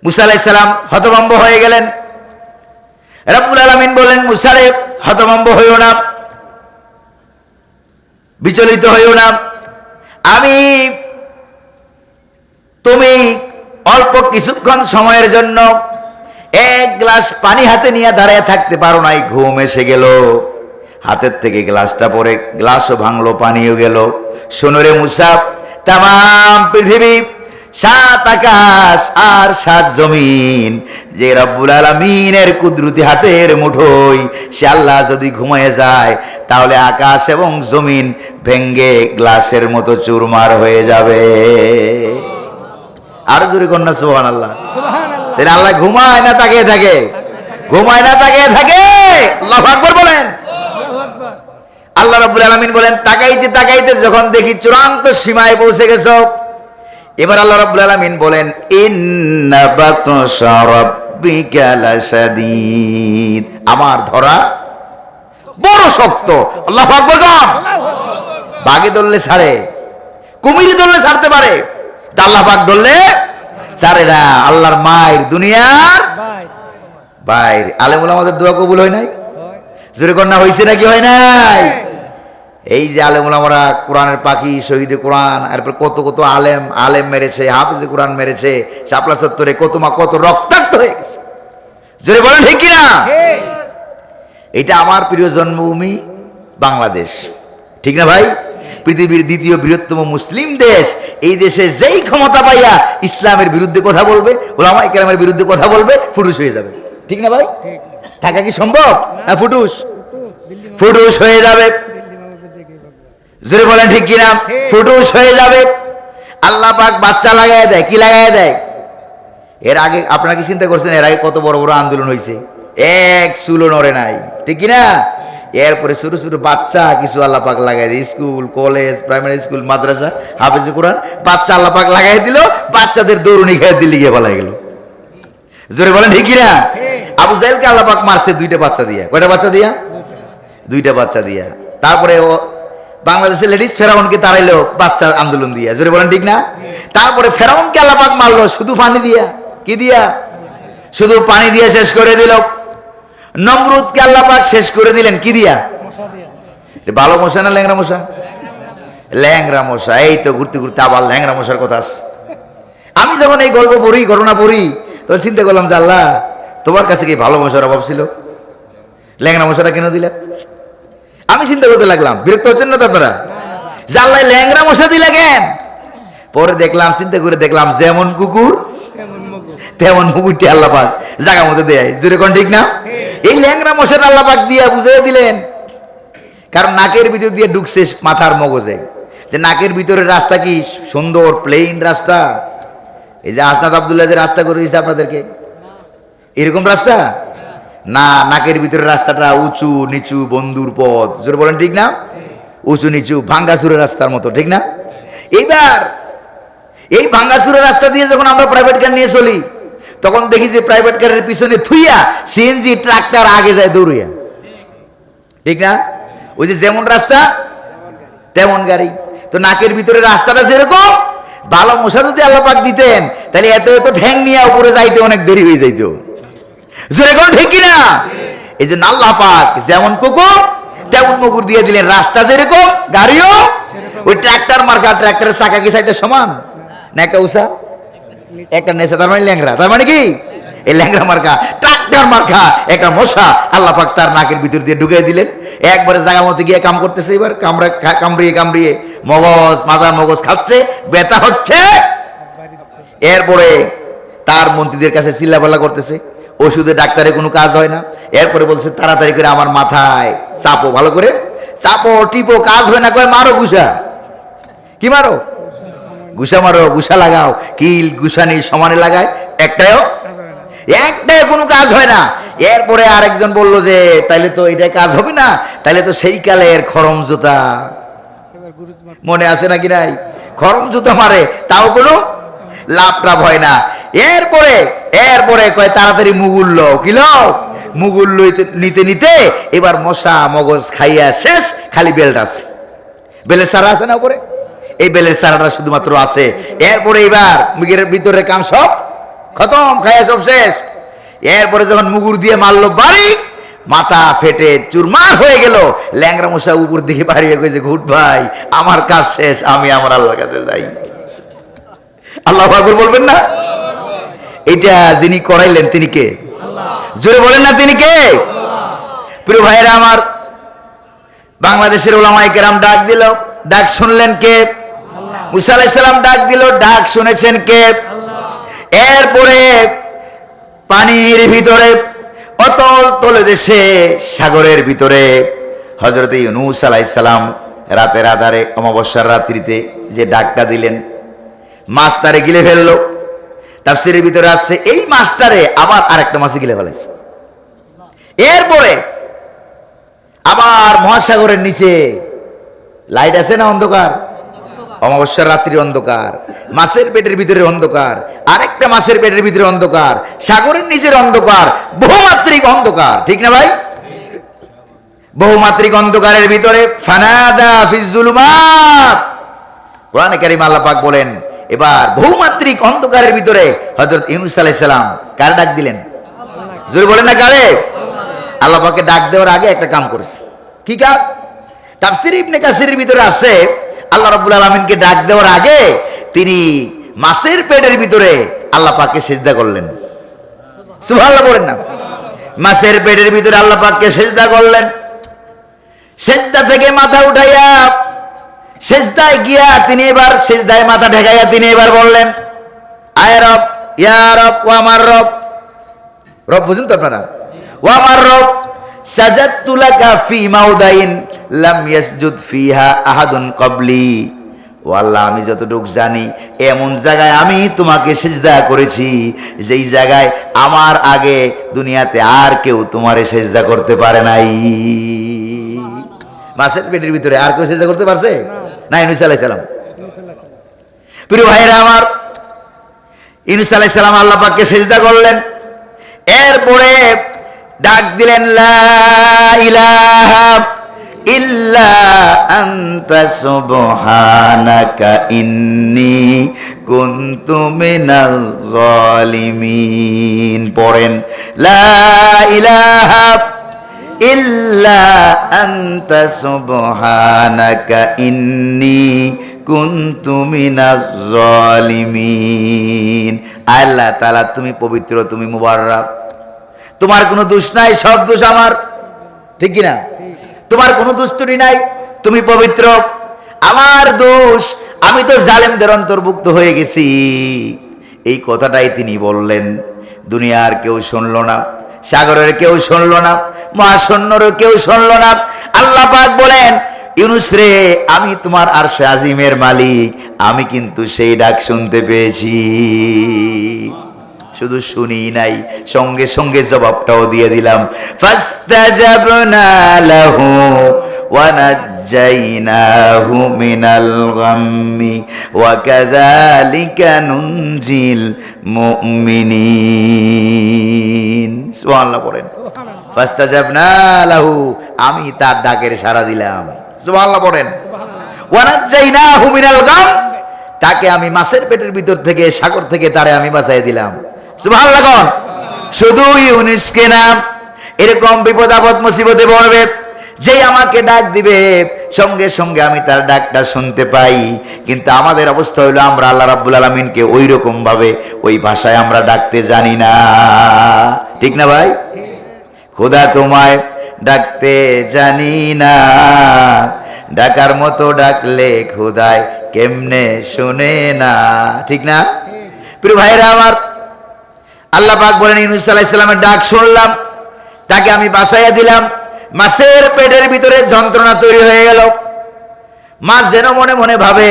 মুসা আলাইহিস সালাম হতভম্ব হয়ে গেলেন। রব্বুল আলামিন বলেন মুসারে হতভম্ব হইও না, বিচলিত হইও না, আমি তুমি অল্প কিছুক্ষণ সময়ের জন্য এক গ্লাস পানি হাতে নিয়ে দাঁড়িয়ে থাকতে পারো নাই, ঘুম এসে গেল, হাতের থেকে গ্লাসটা পড়ে গ্লাসও ভাঙলো, পানিও গেল। শোনো রে মুসা, তামাম পৃথিবী, 7 আকাশ আর 7 জমিন যে রব্বুল আলামিনের কুদরতি হাতের মুঠোয়, সে আল্লাহ যদি ঘুমিয়ে যায় তাহলে আকাশ এবং জমিন ভেঙ্গে গ্লাসের মতো চুরমার হয়ে যাবে। আর জোরে কন্যা সুবহানাল্লাহ। তাহলে আল্লাহ ঘুমায় না তাকিয়ে থাকে? ঘুমায় না তাকিয়ে থাকে? আল্লাহু আকবার বলেন। আল্লাহ রাব্বুল আলামিন বলেন তাকাইতে তাকাইতে যখন দেখি চূড়ান্ত সীমায় পৌঁছে গেছো, এবার আল্লাহ রাব্বুল আলামিন বলেন ইন্না বাতশা রাব্বিকা লাশাদীদ, আমার ধরা বড় শক্ত। আল্লাহু আকবার বলেন। বাঘে ধরলে ছাড়ে, কুমিরে ধরলে ছাড়তে পারে, আল্লাহ পাক ধরলে ছাড়ে না। আল্লাহর মায়ের দুনিয়ার বাইর। আলেম ওলামাদের দোয়া কবুল হয় নাই? জোরে কন্যা হয়েছে নাকি হয় নাই? এই যে আলেম ওলামারা কোরআনের পাখি, শহীদে কোরআন, এরপর কত কত আলেম মেরেছে, হাফেজে কোরআন মেরেছে, শাপলা চত্বরে কত মা কত রক্তাক্ত হয়ে গেছে। জোরে বলেন ঠিক কিনা? এটা আমার প্রিয় জন্মভূমি বাংলাদেশ, ঠিক না ভাই? পৃথিবীর দ্বিতীয় বৃহত্তম মুসলিম দেশ। এই দেশে যেই ক্ষমতা পাইয়া ইসলামের বিরুদ্ধে কথা বলবে, ওলামায়ে কেরামের বিরুদ্ধে কথা বলবে, ফুটুস হয়ে যাবে, ঠিক না ভাই? থাকা কি সম্ভব? না, ফুটুস হয়ে যাবে। জোরে বলেন ঠিক কিনা? ফুটুস হয়ে যাবে। আল্লাহ পাক বাচ্চা লাগাই দেয়, কি লাগাই দেয়? এর আগে আপনারা কি চিন্তা করছেন এর আগে কত বড় বড় আন্দোলন হয়েছে? এক চুলো নড়ে নাই, ঠিক কিনা? এরপরে ছোট ছোট বাচ্চা কিছু আল্লাহ পাক লাগাই দেয়, স্কুল, কলেজ, প্রাইমারি স্কুল, মাদ্রাসা, হাফেজে কোরআন, বাচ্চা আল্লাহ পাক লাগাই দিল, বাচ্চাদের দৌড়ুনি খেয়ে দিল্লি গিয়ে বলা গেল। জোরে বলেন ঠিক কিনা? আবু জাহেলকে আল্লাহ পাক মারছে দুইটা বাচ্চা দিয়া। কয়টা বাচ্চা দিয়া? দুইটা বাচ্চা দিয়া। তারপরে ও বাংলাদেশের লেডিস ফেরাউনকে তাড়াইলো বাচ্চার আন্দোলন দিয়া। জোরে বলেন ঠিক না? তারপরে ফেরাউনকে আল্লাহ পাক মারলো শুধু পানি দিয়া। কি দিয়া? শুধু পানি দিয়ে শেষ করে দিল। নমরুদকে আল্লাহ পাক শেষ করে দিলেন কি দিয়া? ভালো মশা না ল্যাংরা মশা? ল্যাংরা মশা। এই তো ঘুরতে ঘুরতে আবার ল্যাংরা মশার কথা আসছে। আমি যখন এই গল্প পড়ি, ঘটনা পড়ি, তখন চিন্তা করলাম যে আল্লাহ, তোমার কাছে কি ভালো মশার অভাব ছিল? ল্যাংরা মশাটা কেন দিলা? আমি চিন্তা করতে লাগলাম, বিরক্ত হচ্ছেন না তো আপনারা? যে আল্লাহ ল্যাংরা মশা দিলে কেন? পরে দেখলাম, চিন্তা করে দেখলাম, যেমন কুকুর তেমন মুকুরটি আল্লাহ পাক জায়গা মতো দেয়। জোরে কোন ঠিক না? এই ল্যাংরা মশাটা আল্লাহ পাক দিয়া বুঝিয়ে দিলেন, কারণ নাকের ভিতর দিয়ে ঢুকছে মাথার মগজে। যে নাকের ভিতরের রাস্তা কি সুন্দর প্লেন রাস্তা? এই যে হাসনাত আব্দুল্লাহ যে রাস্তা করে দিয়েছে আপনাদেরকে, এরকম রাস্তা না। নাকের ভিতরের রাস্তাটা উঁচু নিচু, বন্ধুর পথ। জোরে বলেন ঠিক না? উঁচু নিচু ভাঙ্গাচুরের রাস্তার মতো, ঠিক না? এইবার এই ভাঙ্গাচুরের রাস্তা দিয়ে যখন আমরা প্রাইভেট কার নিয়ে চলি, তখন দেখি যে প্রাইভেট কারের পিছনে থুইয়া সিএনজি ট্রাক্টর আগে যায় দৌড়িয়া, ঠিক না? ওই যে যেমন রাস্তা তেমন গাড়ি। তো নাকের ভিতরে রাস্তাটা যেরকম, ভালো মশা যদি আল্লাহ পাক দিতেন, তাহলে এত এত ঠ্যাং নিয়ে উপরে যাইতে অনেক দেরি হয়ে যাইত। যেরকম ঠিক কিনা? এই জন্য আল্লাহ পাক যেমন কুকুর তেমন মুকুর দিয়ে দিলেন। রাস্তা যেরকম, গাড়িও ওই ট্রাক্টর মার্কা। ট্রাক্টরের চাকা কি সাইডটা সমান না? একটা উষা একটা নেশা, তার মানে ল্যাংরা। তার মানে কি? এই ল্যাংরা মার্কা ট্রাক্টর মার্কা একটা মশা আল্লাহ পাক তার নাকের ভিতর দিয়ে ঢুকিয়ে দিলেন। একবারে জায়গা মতো গিয়ে কাম করতেছে। এবার কামড়িয়ে কামড়িয়ে মগজ, মাথার মগজ খাচ্ছে, ব্যথা হচ্ছে। এরপরে তার মন্ত্রীদের কাছে চিল্লাপাল্লা করতেছে, ওষুধে ডাক্তারে কোনো কাজ হয় না। এরপরে বলছে তাড়াতাড়ি করে আমার মাথায় চাপো, ভালো করে চাপো, টিপো, কাজ হয় না। কয় মারো ঘুষা। কি মারো? ঘুষা মারো, ঘুষা লাগাও। কিল ঘুষানি সমানে লাগায়, একটাও কোনো কাজ হয় না। এরপরে আরেকজন বলল যে তাইলে তো এটা কাজ হবে না, তাইলে তো সেই কালের খরম জুতা মনে আছে নাকি নাই? খরম জুতা মারে, তাও কোনো লাভ টাভ হয় না। এরপরে কয় তাড়াতাড়ি মুগুল লো। কি লো? মুগুল নিতে নিতে এবার মশা মগজ খাইয়া শেষ, খালি বেল্ট আছে। বেলের সারা আছে না উপরে? এই বেলের সারাটা শুধুমাত্র আছে। এরপরে এবার মুগের ভিতরে কাম সব খতম, খাইয়া সব শেষ। এরপরে যখন মুগুর দিয়ে মারলো বাড়ি, মাথা ফেটে চুরমার হয়ে গেল। ল্যাংরা মশা উপর দিকে বাড়িয়ে কইছে, ঘুট ভাই, আমার কাজ শেষ, আমি আমার আল্লাহর কাছে যাই। আল্লাহু আকবার বলবেন না? এটা যিনি করাইলেন তিনি কে? জোরে বলেন না, তিনি কে? প্রিয় ভাইরা আমার, বাংলাদেশের উলামায়ে কেরাম ডাক দিল, ডাক শুনলেন কে? মুসা আলাইহিস সালাম ডাক দিল, ডাক শুনেছেন কে? এরপরে পানির ভিতরে, অতল তলদেশে, সাগরের ভিতরে হযরত ইউনূস আলাইহিস সালাম রাতের আধারে, অমাবস্যার রাত্রিতে যে ডাকটা দিলেন, মাছ তারে গিলে ফেললো। তাফসীরের ভিতরে আসছে এই মাছটারে আবার আরেকটা মাছে গিলে ফেলেছে। এরপরে আবার মহাসাগরের নিচে লাইট আছে না? অন্ধকার। অমাবস্যার রাত্রি অন্ধকার, মাছের পেটের ভিতরে অন্ধকার, আরেকটা মাছের পেটের ভিতরে অন্ধকার, সাগরের নিচের অন্ধকার, বহুমাত্রিক অন্ধকার, ঠিক না ভাই? বহুমাত্রিক অন্ধকারের ভিতরে ফানাদা ফিজ জুলুমাত, কোরআনে কারীমে আল্লাহ পাক বলেন, এবার বহুমাত্রিক অন্ধকারের ভিতরে হযরত ইউনূস আলাইহিস সালাম কার ডাক দিলেন? জোরে বলেন না, কারে? আল্লাহ পাকে ডাক দেওয়ার আগে একটা কাম করেছে। কি কাজ? তাফসীর ইবনে কাসিরের ভিতরে আছে, আল্লাহ রাব্বুল আলামিনকে ডাক দেওয়ার আগে তিনি মাছের পেটের ভিতরে আল্লাহ পাককে সিজদা করলেন। সুবহানাল্লাহ বলেন না? মাছের পেটের ভিতরে আল্লাহ পাককে সিজদা করলেন। সিজদা থেকে মাথা উঠাইয়া সিজদায় গিয়া তিনি এবার সিজদায় মাথা ঠেকাইয়া তিনি এবার বললেন, আয় রব, ইয়া রব, ও আমার রব। রব বুঝুন তো আপনারা? ও আমার রব, সাজাদতু লাকা ফি মাউদাইন লাম ইয়াসজুদ ফিহা আহাদুন ক্বাবলি। ও আল্লাহ, আমি যতটুকু জানি এমন জায়গায় আমি তোমাকে সিজদা করেছি যেই জায়গায় আমার আগে দুনিয়াতে আর কেউ তোমারে সিজদা করতে পারে নাই। মাছের পেটের ভিতরে আর কেউ সিজদা করতে পারছে না? ইউনূস আলাইহিস সালাম। প্রিয় ভাইরা আমার, ইউনূস আলাইহিস সালাম আল্লাহ পাককে সিজদা করলেন। এরপরে ডাক দিলেন, লা ইলাহা ইল্লা আনতা সুবহানাকা ইন্নী কুনতু মিনাল যালিমিন। পড়েন, লা ইলাহা ইল্লা আনতা সুবহানাকা ইন্নী কুনতু মিনাজ জালিমিন। আল্লাহ তাআলা তুমি পবিত্র, তুমি মুবাররক, তোমার কোনো দোষ নাই, সব দোষ আমার, ঠিক কি না? তোমার কোনো দোষ ত্রুটি নাই, তুমি পবিত্র, আমার দোষ, আমি তো জালেমদের অন্তর্ভুক্ত হয়ে গেছি। এই কথাটাই তিনি বললেন। দুনিয়ার কেউ শুনলো না, সাগরের কেউ শুনলো না, মহাশূন্যেরও কেউ শুনলো না। আল্লাহ পাক বলেন, ইউনুস রে, আমি তোমার আরশে আজিমের মালিক, আমি কিন্তু সেই ডাক শুনতে পেয়েছি। শুধু শুনি নাই, সঙ্গে সঙ্গে জবাবটাও দিয়ে দিলাম। ফাস্তাজাবনা লাহু ওয়া নাজ্জাইনাহু মিনাল গাম্মি ওয়া কাযালিকা নুনজিল মুমিনিন। সুবহানাল্লাহ পড়েন, ফাস্তাজাবনা লাহু, আমি তার ডাকের সাড়া দিলাম। সুবহানাল্লাহ পড়েন, ওয়া নাজ্জাইনাহু মিনাল গাম, তাকে আমি মাছের পেটের ভিতর থেকে, সাগর থেকে তারে আমি বাঁচাই দিলাম। সুবহানাল্লাহ। শুধু ইউনুসকে না, এরকম বিপদ আপদ মুসিবতে পড়বে, যেই আমাকে ডাক দিবে সঙ্গে সঙ্গে আমি তার ডাকটা শুনতে পাই। কিন্তু আমাদের অবস্থা হইলো, আমরা আল্লাহ রাব্বুল আলামিনকে ওই রকম ভাবে, ওই ভাষায় আমরা ডাকতে জানি না, ঠিক না ভাই? খোদা তোমায় ডাকতে জানি না, ডাকার মতো ডাকলে খোদায় কেমনে শুনে না, ঠিক না? প্রিয় ভাইরা আমার, আল্লাহ পাক বলেন, ইউনুস আলাইহিস সালামের ডাক শুনলাম, তাকে আমি বাঁচাইয়া দিলাম। মাছের পেটের ভিতরে যন্ত্রণা তৈরি হয়ে গেল। মাছ যেন মনে মনে ভাবে,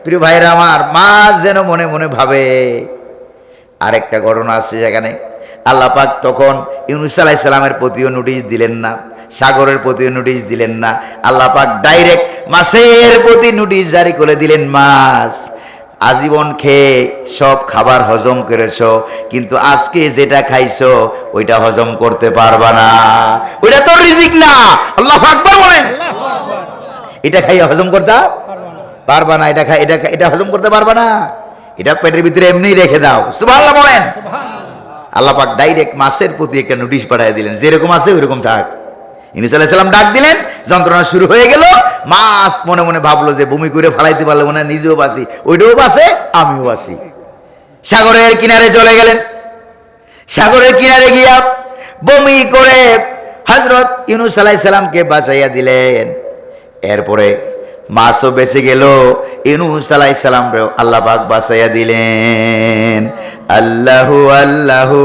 প্রিয় ভাইরা আমার, মাছ যেন মনে মনে ভাবে। আরেকটা ঘটনা আছে যেখানে আল্লাহ পাক তখন ইউনুস আলাইহিস সালামের প্রতিও নোটিশ দিলেন না, সাগরের প্রতিও নোটিশ দিলেন না। আল্লাহ পাক ডাইরেক্ট মাছের প্রতি নোটিশ জারি করে দিলেন, মাছ আজীবন খেয়ে সব খাবার হজম করেছো, কিন্তু আজকে যেটা খাইছো ওইটা হজম করতে পারবা না, ওইটা তো রিজিক না। আল্লাহু আকবার বলেন, এটা খাইয়া হজম করতে পারবা না, এটা হজম করতে পারবা না, এটা পেটের ভিতরে এমনি রেখে দাও। সুবহানাল্লাহ বলেন। আল্লাহ পাক ডাইরেক্ট মাছের প্রতি একটা নোটিশ পাঠিয়ে দিলেন, যেরকম আছে ওইরকম থাক। ইউনুস আলাইহিস সালাম ডাক দিলেন, যন্ত্রণা শুরু হয়ে গেল। মাছ মনে মনে ভাবলো যে বমি করে ফালাইতে পারলে মনে হয় নিজেও বাঁচি, ওইটাও বাঁচে, আমিও বাঁচি। সাগরের কিনারে চলে গেলেন। সাগরের কিনারে গিয়া বমি করে হযরত ইউনুস আলাইহিস সালামকে বাঁচাইয়া দিলেন। এরপরে মাছও বেঁচে গেল, ইউনুস আলাইহিস সালামকে আল্লাহ পাক বাঁচাইয়া দিলেন। আল্লাহু আল্লাহু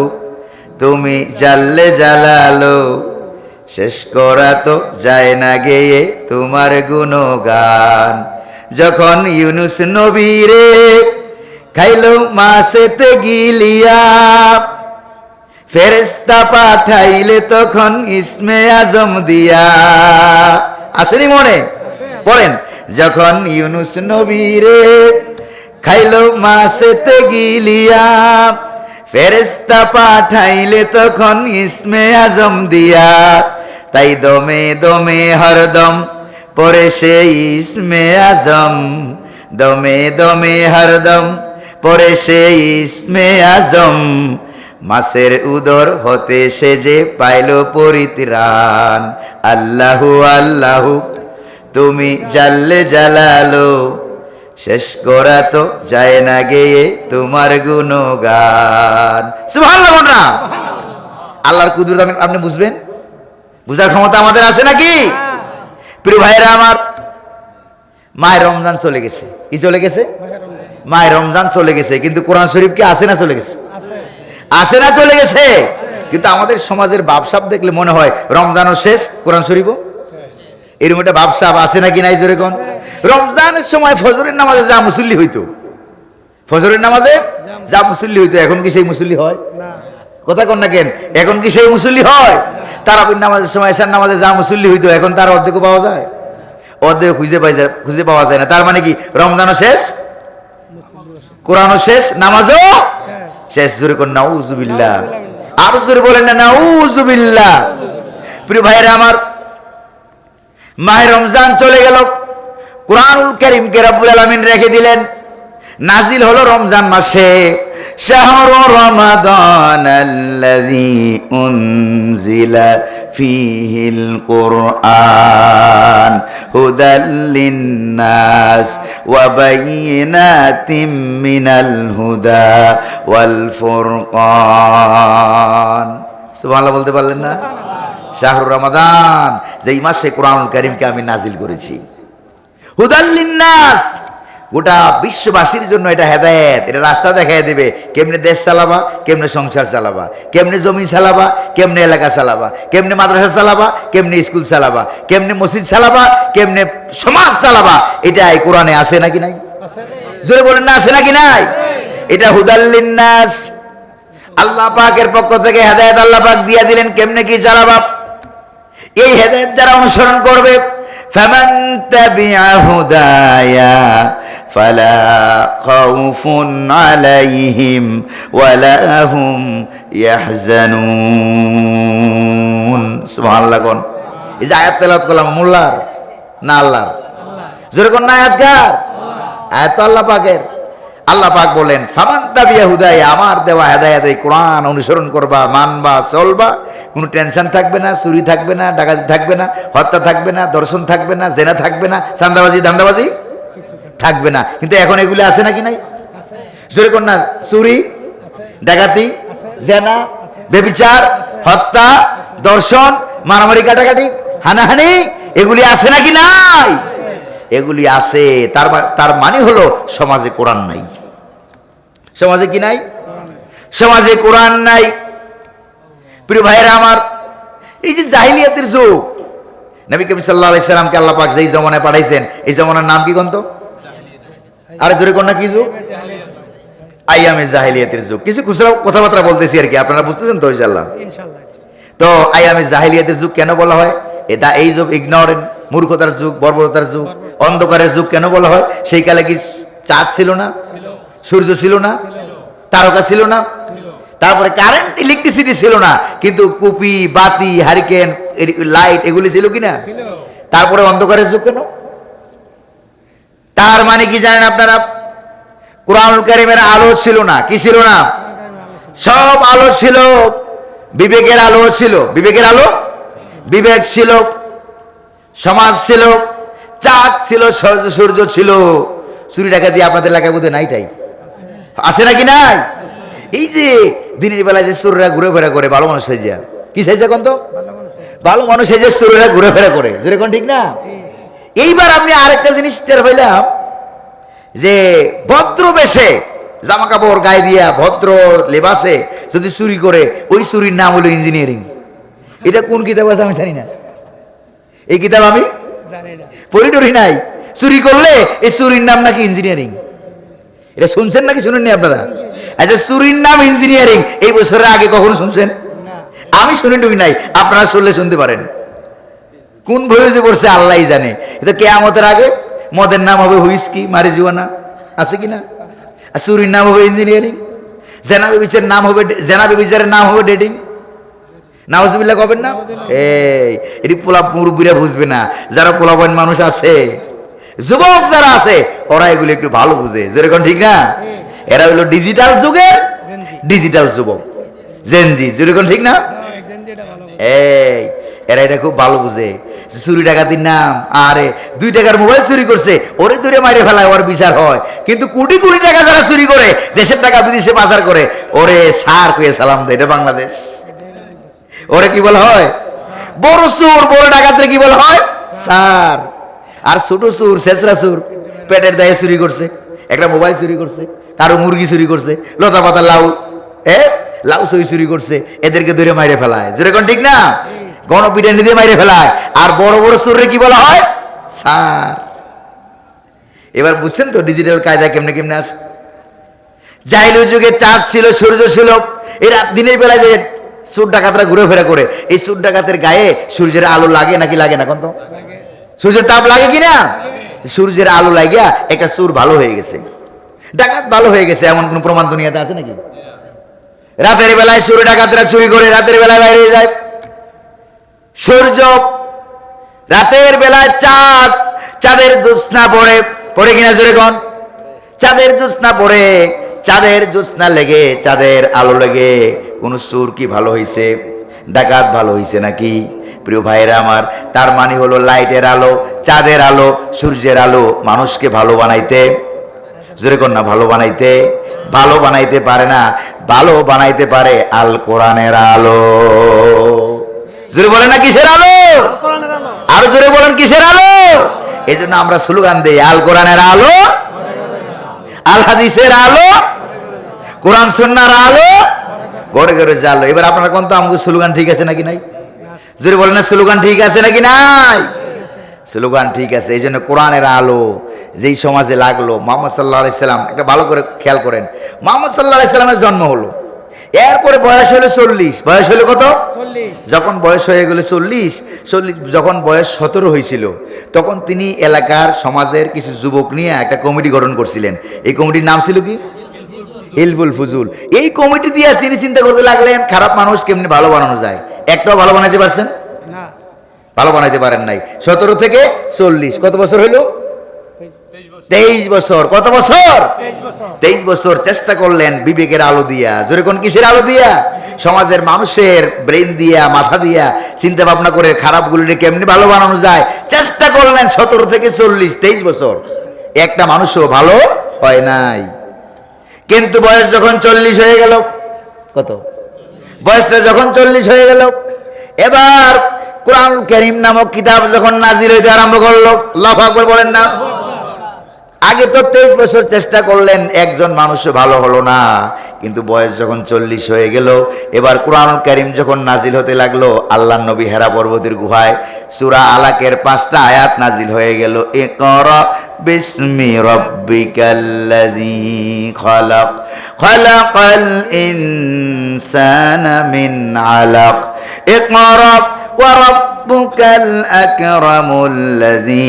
তুমি জাল্লে জালালো, শেষ করা তো যায় না গেয়ে তোমার গুণগান। যখন ইউনুস নবীরে খাইলো মাছেতে গিলিয়া, ফেরেশতা পাঠাইলে তখন ইসমে আজম দিয়া। আসেনি মনে? পড়েন, যখন ইউনুস নবীরে খাইলো মাছেতে গিলিয়া, ফেরেশতা পাঠাইলে তখন ইসমে আজম দিয়া। তাই দমে দমে হরদম পরে সে ইসমে আজম, দমে দমে হরদম পরে সে ইসমে আজম। মাছের উদর হতে সে যে পাইল পরিত্রাণ। আল্লাহু আল্লাহু তুমি জাল্লে জালালো, শেষ করা তো যায় না গেয়ে তোমার গুণগান। সুবহানাল্লাহ না? আল্লাহর কুদরত আপনি বুঝবেন, বুঝার ক্ষমতা আমাদের আছে নাকি? প্রিয় ভাইরা আমার, মাহে রমজান চলে গেছে। কি চলে গেছে? মাহে রমজান চলে গেছে, কিন্তু কোরআন শরীফ কি আছে না চলে গেছে? আছে না চলে গেছে? কিন্তু আমাদের সমাজের ভাবসাব দেখলে মনে হয় রমজানও শেষ, কোরআন শরীফও। এরকম একটা ভাবসাব আছে নাকি নাই? জোরে কোন। রমজানের সময় ফজরের নামাজে যা মুসল্লি হইতো, ফজরের নামাজে যা মুসল্লি হইতো, এখন কি সেই মুসল্লি হয়? কথা কন না কেন? এখন কি সেই মুসল্লি হয়? তারাবির নামাজের সময়, এশার নামাজে যা মুসল্লি হইতো, এখন তার অর্ধেকও পাওয়া যায়, অর্ধেক খুঁজে পাওয়া যায় না। তার মানে কি রমজানও শেষ, কোরআনও শেষ, নামাজও শেষ। জোরে কোন নাউজুবিল্লাহ। আর জোরে বলেন না নাউজুবিল্লাহ। প্রিয় ভাইরা আমার, মাহে রমজান চলে গেল, কুরআনুল কারীমকে রব্বুল আলামিন রেখে দিলেন, নাজিল হলো রমজান মাসে। শাহরু রমাদানাল্লাযী উনজিলা ফীহিল কুরআন হুদাল লিন্নাস ওয়া বাইয়িনাতিম মিনাল হুদা ওয়াল ফুরকান। সুবহানাল্লাহ বলতে পারলেন না? শাহরু রমাদান, যেই মাসে কুরআনুল কারীমকে আমি নাজিল করেছি। হুদাল লিন্নাস, গোটা বিশ্ববাসীর জন্য এটা হেদায়েত, এটা রাস্তা দেখাই দেবে কেমনে দেশ চালাবা, কেমনে সংসার চালাবা, কেমনে জমি চালাবা, কেমনে এলাকা চালাবা, কেমনে মাদ্রাসা চালাবা, কেমনে স্কুল চালাবা, কেমনে মসজিদ চালাবা, কেমনে সমাজ চালাবা। এটা এই কোরআনে আছে নাকি নাই? জোরে বলেন না আছে নাকি নাই? এটা হুদাল লিন্নাস, আল্লাহ পাকের পক্ষ থেকে হেদায়েত আল্লাহ পাক দিয়ে দিলেন কেমনে কি চালাবা। এই হেদায়েত যারা অনুসরণ করবে, ফামান তাবিআ হুদায়া ফালা খাউফুন আলাইহিম ওয়ালা হুম ইয়াহজানুন। সুবহানাল্লাহ কোন? এই যে আয়াত তেলাওয়াত করলাম মোল্লার না আল্লাহর? জোরে কোন না আয়াতকার? আয়াত তো আল্লাহ পাকের। আল্লাহ পাক বলেন ফামান তাবিআ হুদায়া, আমার দেওয়া হেদায়েত এই কোরআন অনুসরণ করবা, মানবা, চলবা, কোনো টেনশন থাকবে না, চুরি থাকবে না, ডাকাতি থাকবে না, হত্যা থাকবে না, দর্শন থাকবে না, জেনা থাকবে না, চাঁদাবাজি ধান্দাবাজি থাকবে না। কিন্তু এখন এগুলি আছে নাকি নাই? জোরে কোন না? চুরি, ডাকাতি, জেনা, ব্যভিচার, হত্যা, দর্শন, মারামারি, কাটাকাটি, হানাহানি, এগুলি আছে নাকি নাই? এগুলি আছে। তার মানে হলো সমাজে কোরআন নাই। সমাজে কি নাই? সমাজে কোরআন নাই। প্রিয় ভাইরা আমার, এই যে জাহিলিয়াতের যুগ, নবী করিম সাল্লাল্লাহু আলাইহি সাল্লামকে আল্লাহ পাক যেই জমানায় পাঠাইছেন, এই জমানার নাম কি কোন? আরে জোরে কোন না কি যুগ? আইয়ামে জাহিলিয়াতের যুগ। কিছু খুচরা কথাবার্তা বলতেছি আর কি, আপনারা বুঝতেছেন তো ইনশাআল্লাহ? তো আইয়ামে জাহিলিয়াতের যুগ কেন বলা হয়? এটা এই যুগ ইগনোরেন্ট, মূর্খতার যুগ, বর্বরতার যুগ, অন্ধকারের যুগ কেন বলা হয়? সেই কালে কি চাঁদ ছিল না, সূর্য ছিল না, তারকা ছিল না, তারপরে কারেন্ট ইলেকট্রিসিটি ছিল না, কিন্তু কুপি, বাতি, হারিকেন, লাইট এগুলি ছিল কিনা? তারপরে অন্ধকারের যুগ কেন? তার মানে কি জানেন আপনারা? কুরআনুল কারীমের আলো ছিল না। কি ছিল না? সব আলো ছিল, বিবেকের আলো ছিল। বিবেকের আলো, বিবেক ছিল, সমাজ ছিল, চাঁদ ছিল, সূর্য ছিল। চুরি ডাকাতি আপনাদের এলাকায় বোধহয় নাইটাই আছে নাকি নাই? এই যে দিনের বেলায় যে চোররা ঘুরে ফেরা করে, ভালো মানুষ সাইজা, কি সাইজা কোন তো? ভালো মানুষ সাইজা চোররা ঘুরে ফেরা করে, যেরকম ঠিক না? এইবার আপনি আরেকটা জিনিস টের হইলাম যে ভদ্র বেশে, জামা কাপড় গায়ে দিয়া, ভদ্র লেবাসে যদি চুরি করে, ওই চুরির নাম হলো ইঞ্জিনিয়ারিং। এটা কোন কিতাব আছে আমি জানি না, এই কিতাব আমি পড়ি টরি নাই। চুরি করলে এই চুরির নাম নাকি ইঞ্জিনিয়ারিং। এটা শুনছেন নাকি শুনেননি আপনারা? আচ্ছা, চুরির নাম ইঞ্জিনিয়ারিং এই বছরের আগে কখনো শুনছেন? আমি শুনে টুকি নাই, আপনারা শুনলে শুনতে পারেন। কোন বইয়ে যে পড়ছে আল্লাহই জানে। এটা কিয়ামতের আগে মদের নাম হবে হুইস্কি, মারিজুয়ানা, আছে কিনা? আর চুরির নাম হবে ইঞ্জিনিয়ারিং, জেনা বেবিচারের নাম হবে ডেটিং। নাউজুবিল্লাহ কবেন না? এটি পোলা মুরব্বীরা বুঝবে না, যারা পোলাপান মানুষ আছে, যুবক যারা আছে, ওরা এগুলো একটু ভালো বুঝে, যেরকম ঠিক না? এরা হলো ডিজিটাল যুগের ডিজিটাল যুবক, জেনজি, যেরকম ঠিক না? এরা এটা খুব ভালো বুঝে। চুরি ডাকাতির নাম, আরে 2 টাকার মোবাইল চুরি করছে, ওরে ধরে মাইরে ফেলায়, ওর বিচার হয়। কিন্তু কোটি কোটি টাকা যারা চুরি করে, দেশের টাকা বিদেশে পাচার করে, ওরে সার কয়ে সালাম দেয়। এটা বাংলাদেশ। ওরে কি বলা হয়? বড় চোর, বড় ডাকাতরে কি বলা হয়? স্যার। আর ছোট চোর, শেষরা চোর, পেটের দায়ে চুরি করছে, একটা মোবাইল চুরি করছে, কারো মুরগি চুরি করছে, লতা পাতা লাউ, লাউ সই চুরি করছে, এদেরকে ধরে মাইরে ফেলায়, যেরকম ঠিক না? গণপিটানি দিয়ে মাইরে ফেলায়। আর বড় বড় চোরে কি বলা হয়? স্যার। এবার বুঝছেন তো ডিজিটাল কায়দা কেমনে কেমনে আসে? জাহিলি যুগে চাঁদ ছিল, সূর্য ছিল, এরা দিনের বেলায় যে চোর ডাকাতরা ঘুরে ফেরা করে, এই চোর ডাকাতের গায়ে সূর্যের আলো লাগে নাকি লাগে না? কোন তো সূর্যের তাপ লাগে কিনা? সূর্যের আলো লাগিয়া একটা চোর ভালো হয়ে গেছে, ডাকাত ভালো হয়ে গেছে, এমন কোন প্রমাণ দুনিয়াতে আছে নাকি? রাতের বেলায় চোর ডাকাতরা চুরি করে রাতের বেলায় বাইরে যায়। সূর্য, রাতের বেলায় চাঁদ, চাঁদের জ্যোৎস্না পড়ে, পড়ে কিনা জোরে কোন? চাঁদের জ্যোৎস্না পড়ে, চাঁদের জ্যোৎস্না লেগে, চাঁদের আলো লেগে কোন চোর কি ভালো হইছে, ডাকাত ভালো হইছে নাকি? প্রিয় ভাইরা আমার, তার মানে হলো লাইটের আলো, চাঁদের আলো, সূর্যের আলো মানুষকে ভালো বানাইতে, জোরে কোন না, ভালো বানাইতে, ভালো বানাইতে পারে না, ভালো বানাইতে পারে আল কোরআনের আলো। জোরে বলেন না কিসের আলো? আরো জোরে বলেন কিসের আলো? এই জন্য আমরা স্লোগান দেই, আল কোরআনের আলো, আল হাদিসের আলো, কোরআন সুন্নাহর আলো, ঘরে ঘরে জালো। এবার আপনারা কোন তো আমাকে স্লোগান ঠিক আছে নাকি নাই? জোরে বলেন না, স্লোগান ঠিক আছে নাকি নাই? স্লোগান ঠিক আছে। এই জন্য কোরআনের আলো যেই সমাজে লাগলো, মুহাম্মদ সাল্লাল্লাহু আলাইহি সাল্লাম, একটা ভালো করে খেয়াল করেন, মুহাম্মদ সাল্লাল্লাহু আলাইহি সাল্লামের জন্ম হলো, এরপরে বয়স হলো 40। বয়স হলো কত? 40। যখন বয়স হয়ে গেল 40, যখন বয়স 17 হয়েছিল, তখন তিনি এলাকার সমাজের কিছু যুবক নিয়ে একটা কমিটি গঠন করছিলেন। এই কমিটির নাম ছিল কি? হিলফুল ফুজুল। এই কমিটি দিয়ে তিনি চিন্তা করতে লাগলেন, খারাপ মানুষ কেমনি ভালো বানানো যায়। একটাও ভালো বানাইতে পারছেন না? ভালো বানাইতে পারেন নাই। 17 থেকে 40 কত বছর হইল? 23 বছর। কত বছর? 23 বছর চেষ্টা করলেন বিবেকের আলো দিয়া। জোরে কোন কিসের আলো দিয়া? সমাজের মানুষের ব্রেন দিয়া, মাথা দিয়া চিন্তা ভাবনা করে খারাপগুলিকে কেমনি ভালো বানানো যায় চেষ্টা করলেন। 17 থেকে 40, 23 বছর একটা মানুষও ভালো হয় নাই। কিন্তু বয়স যখন 40 হয়ে গেল, কত বয়সটা যখন 40 হয়ে গেল, এবার কোরআন কারীম নামক কিতাব যখন নাজিল হইতে আরম্ভ করলো, আল্লাহু আকবার বলেন না। আগে তো 23 বছর চেষ্টা করলেন, একজন মানুষও ভালো হলো না। কিন্তু বয়স যখন 40 হয়ে গেল, এবার কোরআন কারীম যখন নাজিল হতে লাগলো, আল্লাহর নবী হেরা পর্বতের গুহায় সূরা আলাকের 5টা আয়াত নাজিল হয়ে গেল। ইকরা বিসমি রাব্বিকাল্লাযী খালাক, খালাকাল ইনসানা মিন আলাক, ইকরা ওয়া রাব্বুকাল আকরামুল্লাযী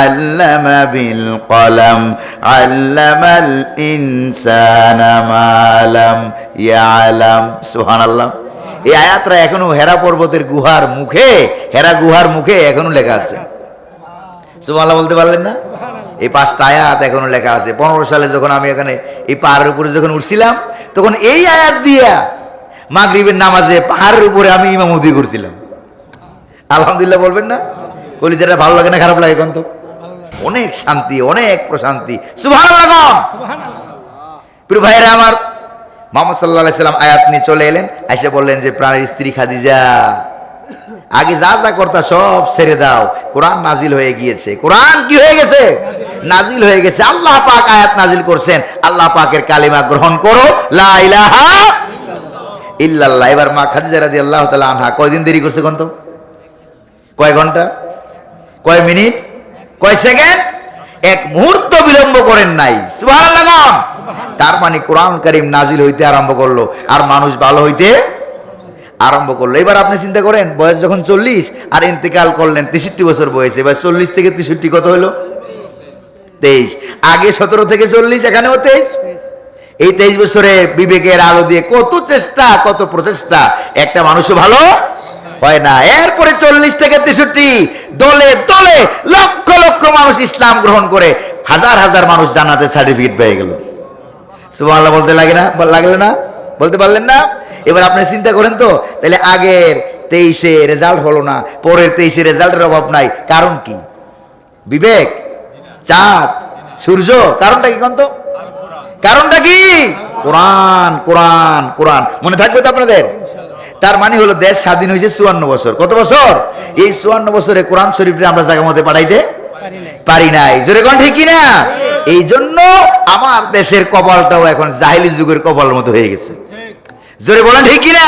আল্লামা বিল কলম, আল্লামাল ইনসানা মা লাম ইয়ালাম। সুবহানাল্লাহ। এই আয়াতটা এখনো হেরা পর্বতের গুহার মুখে, হেরা গুহার মুখে এখনো লেখা আছে। সুবহানাল্লাহ বলতে পারলেন না? এই 5টা আয়াত এখনো লেখা আছে। 15 সালে যখন আমি এখানে এই পাহাড়ের উপরে যখন উঠছিলাম, তখন এই আয়াত দিয়া মাগরিবের নামাজে পাহাড়ের উপরে আমি ইমামতি করছিলাম। আলহামদুলিল্লাহ বলবেন না? বলি যেটা ভালো লাগে না খারাপ লাগে কোন তো? অনেক শান্তি, অনেক প্রশান্তি। সুবহানাল্লাহ। প্রিয় ভাইরা আমার, মুহাম্মদ সাল্লাল্লাহু আলাইহি সাল্লাম আয়াত নিয়ে চলে এলেন, এসে বললেন যে প্রাণের স্ত্রী খাদিজা, আগে যা যা করতা সব ছেড়ে দাও, কোরআন নাজিল হয়ে গিয়েছে। কোরআন কি হয়ে গেছে? নাজিল হয়ে গেছে। আল্লাহ পাক আয়াত নাজিল করছেন, আল্লাহ পাকের কালিমা গ্রহণ করো, লা ইলাহা ইল্লাল্লাহ। এবার মা খাদিজা রাদিয়াল্লাহু তাআলা আনহা কয়দিন দেরি করছে কোন তো? কয় ঘন্টা, কয় মিনিট, কয় সেকেন্ড, এক মুহূর্ত বিলম্ব করেন নাই। সুবহানাল্লাহ। তার মানে কোরআন কারীম নাজিল হইতে আরম্ভ করলো, আর মানুষ ভালো হইতে আরম্ভ করলো। এবার আপনি চিন্তা করেন, বয়স যখন 40 আর ইন্তেকাল করলেন 63 বছর বয়সে, এবার 40 থেকে 63 কত হলো? 23। আগে 17 থেকে 40, এখানেও 23। এই 23 বছরে বিবেকের আলো দিয়ে কত চেষ্টা, কত প্রচেষ্টা, একটা মানুষও ভালো হয় না। এরপরে 40 থেকে 63 দলে দলে লক্ষ লক্ষ মানুষ ইসলাম গ্রহণ করে, হাজার হাজার মানুষ জান্নাতের সার্টিফিকেট পেয়ে গেল। সুবহানাল্লাহ বলতে লাগে না? লাগলো না? বলতে পারলেন না? এবার আপনি চিন্তা করেন তো, তাহলে আগের 23-এ রেজাল্ট হলো না, পরের 23-এ রেজাল্টের অভাব নাই, কারণ কি? বিবেক, চাঁদ, সূর্য? কারণটা কি কোন তো? কারণটা কি? কোরআন, কোরআন, কোরআন। মনে থাকবে তো আপনাদের? তার মানে হলো দেশ স্বাধীন হয়েছে 54 বছর। কত বছর? এই 54 বছরে কোরআন শরীফে আমরা জায়গা মতো পাঠাইতে পারি নাই। জোরে কোন ঠিক কিনা? এই জন্য আমার দেশের কপালটাও এখন জাহেলি যুগের কপালের মতো হয়ে গেছে। জোরে বলেন ঠিক কিনা?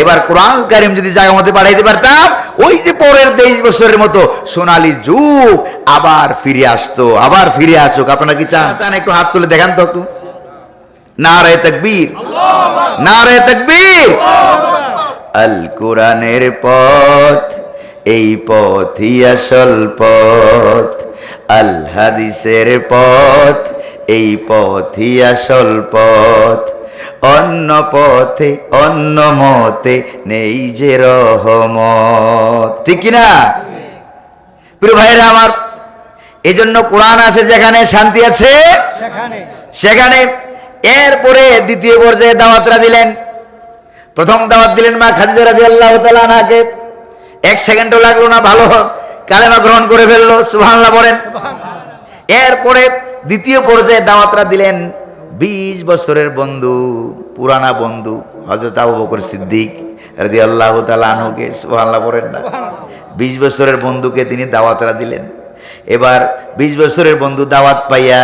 এবার কোরআন কারীম যদি জায়গা মতো পাঠাইতে পারতাম, ওই যে পরের 23 বছরের মতো সোনালী যুগ আবার ফিরে আসতো, আবার ফিরে আসুক। আপনারা কি চান? একটু হাত তুলে দেখান তো একটু। নারে তাকবীর, নারে তাকবীর। আল কোরআনের পথ, এই পথই আসল পথ। আল হাদিসের পথ, এই পথই আসল পথ। অন্য পথে অন্য মতে নেই যে রহমত, ঠিক কিনা? প্রিয় ভাইরা আমার, এই জন্য কোরআন আছে যেখানে শান্তি আছে সেখানে। এরপরে দ্বিতীয় পর্যায়ে দাওয়াতরা দিলেন। প্রথম দাওয়াত দিলেন মা খাদিজা রাদিয়াল্লাহু তাআলা আনহাকে। 1 সেকেন্ডও লাগলো না, ভালো কালেমা গ্রহণ করে ফেললো, সুবহানাল্লাহ বলেন। এরপরে দ্বিতীয় পর্যায়ে দাওয়াতরা দিলেন 20 বছরের বন্ধু, পুরানা বন্ধু হযরত আবু বকর সিদ্দিক রাদিয়াল্লাহু তাআলা আনহুকে, সুবহানাল্লাহ বলেন না। 20 বছরের বন্ধুকে তিনি দাওয়াতরা দিলেন। এবার 20 বছরের বন্ধু দাওয়াত পাইয়া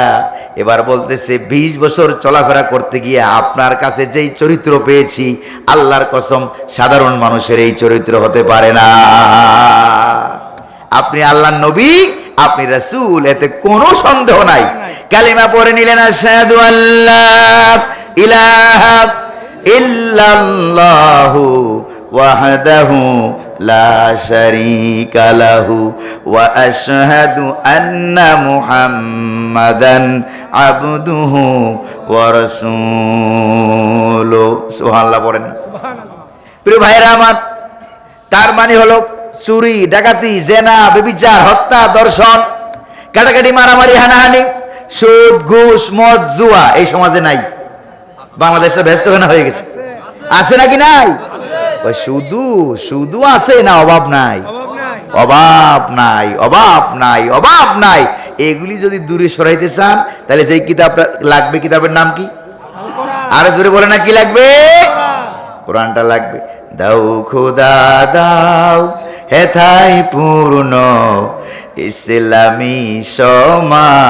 এবার বলতেছে, 20 বছর চলাফেরা করতে গিয়ে আপনার কাছে যেই চরিত্র পেয়েছি, আল্লাহর কসম সাধারণ মানুষের এই চরিত্র হতে পারে না। আপনি আল্লাহর নবী, আপনি রাসূল, এতে কোনো সন্দেহ নাই। কালিমা পড়ে নিলেন, আশহাদু আল্লা ইলাহা ইল্লাল্লাহু ওয়াহদাহু লা শারীকা লাহু ওয়া আশহাদু আন্না মুহাম্মাদান আবদুহু ওয়া রাসূলুহু। সুবহানাল্লাহ পড়েন। প্রিয় ভাইরা আমার, তার মানে হলো চুরি, ডাকাতি, জেনা, ব্যভিচার, হত্যা, ধর্ষণ, কাটাকাটি, মারামারি, হানাহানি, সুদ, ঘুষ, মদ, জুয়া এই সমাজে নাই। বাংলাদেশটা ব্যস্তখানা হয়ে গেছে, আছে নাকি নাই? শুধু শুধু আছে না অভাব নাই? অভাব নাই, অভাব নাই, অভাব নাই। এগুলি যদি দূরে সরাইতে চান তাহলে যেই কিতাব লাগবে, কিতাবের নাম কি? আরো জোরে বলে না, কি লাগবে? কোরআনটা লাগবে। দাও খোদা দাও হেথাই পূর্ণ ইসলামী সমাজ,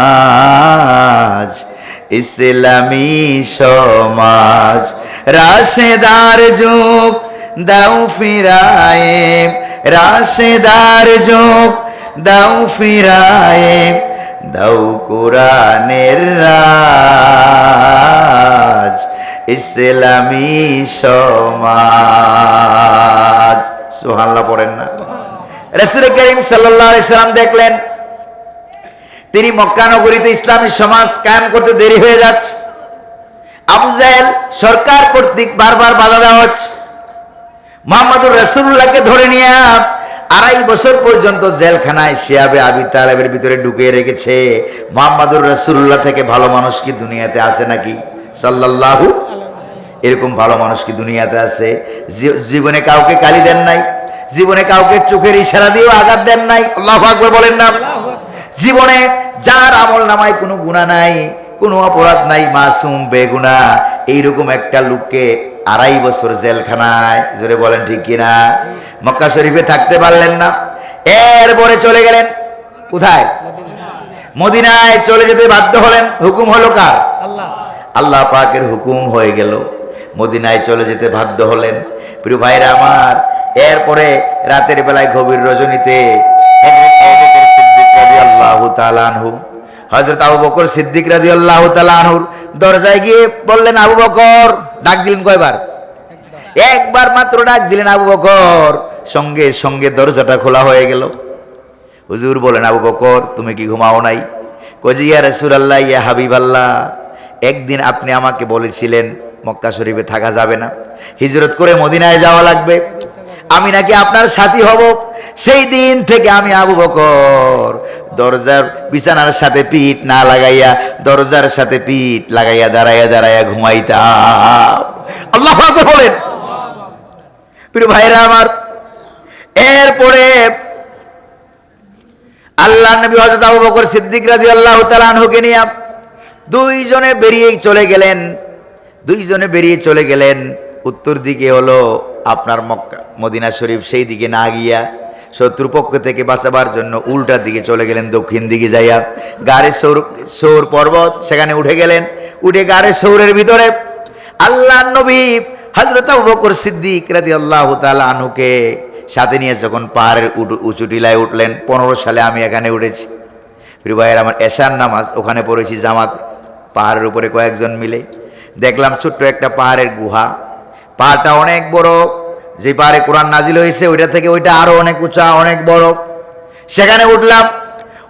ইসলামী সমাজ, রাশেদার যুগ দাও ফিরায়ে, রাশেদার যুগ দাও ফিরায়ে, দাও কোরআনের রাজ, ইসলামী সমাজ। সুবহানাল্লাহ পড়েন না। রাসূল করিম সাল্লাল্লাহু আলাইহি সাল্লাম দেখলেন তিনি মক্কা নগরীতে ইসলামী সমাজ কায়েম করতে দেরি হয়ে যাচ্ছে। আবু জাহেল সরকার কর্তৃক বারবার বাধা দেওয়া হচ্ছে। মুহাম্মদুর রাসূলুল্লাহকে ধরে নিয়ে 2.5 বছর পর্যন্ত জেলখানায় শিয়াবে আবি তালেবের ভিতরে ঢুকিয়ে রেখেছে। মুহাম্মদুর রাসূলুল্লাহ থেকে ভালো মানুষ কি দুনিয়াতে আছে নাকি? সাল্লাল্লাহু, এরকম ভালো মানুষ কি দুনিয়াতে আছে? জীবনে কাউকে গালি দেন নাই, জীবনে কাউকে চোখের ইশারা দিয়েও আঘাত দেন নাই। আল্লাহু আকবার বলেন না। জীবনে যার আমল নামায় কোনো গুনাহ নাই, কোনো অপরাধ নাই, মাসুম বেগুনা, এইরকম একটা লোককে 2.5 বছর জেলখানায়, জোরে বলেন ঠিক কিনা? মক্কা শরীফে থাকতে পারলেন না। এরপরে চলে গেলেন কোথায়? মদিনায় চলে যেতে বাধ্য হলেন। হুকুম হলো কার? আল্লাহ পাকের হুকুম হয়ে গেল, মদিনায় চলে যেতে বাধ্য হলেন। প্রিয় ভাইরা আমার, এরপরে রাতের বেলায় গভীর রজনীতে হযরত আবু বকর সিদ্দিক রাদিয়াল্লাহু তাআলা আনহুর দরজায় গিয়ে বললেন, আবু বকর। ডাক দিলেন কয়বার? একবার মাত্র ডাক দিলেন আবু বকর, সঙ্গে সঙ্গে দরজাটা খোলা হয়ে গেল। হুজুর বলেন, আবু বকর তুমি কি ঘুমাও নাই? কজি ইয়া রাসূলুল্লাহ, ইয়া হাবিবাল্লাহ, একদিন আপনি আমাকে বলেছিলেন মক্কা শরীফে থাকা যাবে না, হিজরত করে মদিনায় যাওয়া লাগবে, আমি নাকি আপনার সাথী হব। সেই দিন থেকে আমি আবু বকর দরজার বিছানার সাথে পিঠ না লাগাইয়া দরজার সাথে পিঠ লাগাইয়া দাঁড়াইয়া দাঁড়াইয়া ঘুমাইতাম। আল্লাহু আকবার বলেন। প্রিয় ভাইরা আমার, এরপরে আল্লাহর নবী হযরত আবু বকর সিদ্দিক রাদিয়াল্লাহু তাআলা আনহুকে নিয়ে দুইজনে বেরিয়ে চলে গেলেন উত্তর দিকে, হলো আপনার মক্কা মদিনা শরীফ, সেই দিকে না গিয়া শত্রুপক্ষ থেকে বাঁচাবার জন্য উল্টা দিকে চলে গেলেন, দক্ষিণ দিকে যাইয়া গারে সৌর পর্বত, সেখানে উঠে গেলেন। উঠে গারে সৌরের ভিতরে আল্লাহর নবী হযরত আবু বকর সিদ্দিক রাদিয়াল্লাহু তাআলা আনহুকে সাথে নিয়ে যখন পাহাড়ের উঁচু টিলায় উঠলেন, 15 সালে আমি এখানে উঠেছি। প্রিয় ভাইয়ের আমার, এশার নামাজ ওখানে পড়েছি জামাত, পাহাড়ের উপরে কয়েকজন মিলে। দেখলাম ছোট্ট একটা পাহাড়ের গুহা, পাহাড়টা অনেক বড়, যে পাহাড়ে কোরআন নাজিল হয়েছে ওইটা থেকে ওইটা আরো অনেক উঁচা, অনেক বড়। সেখানে উঠলাম।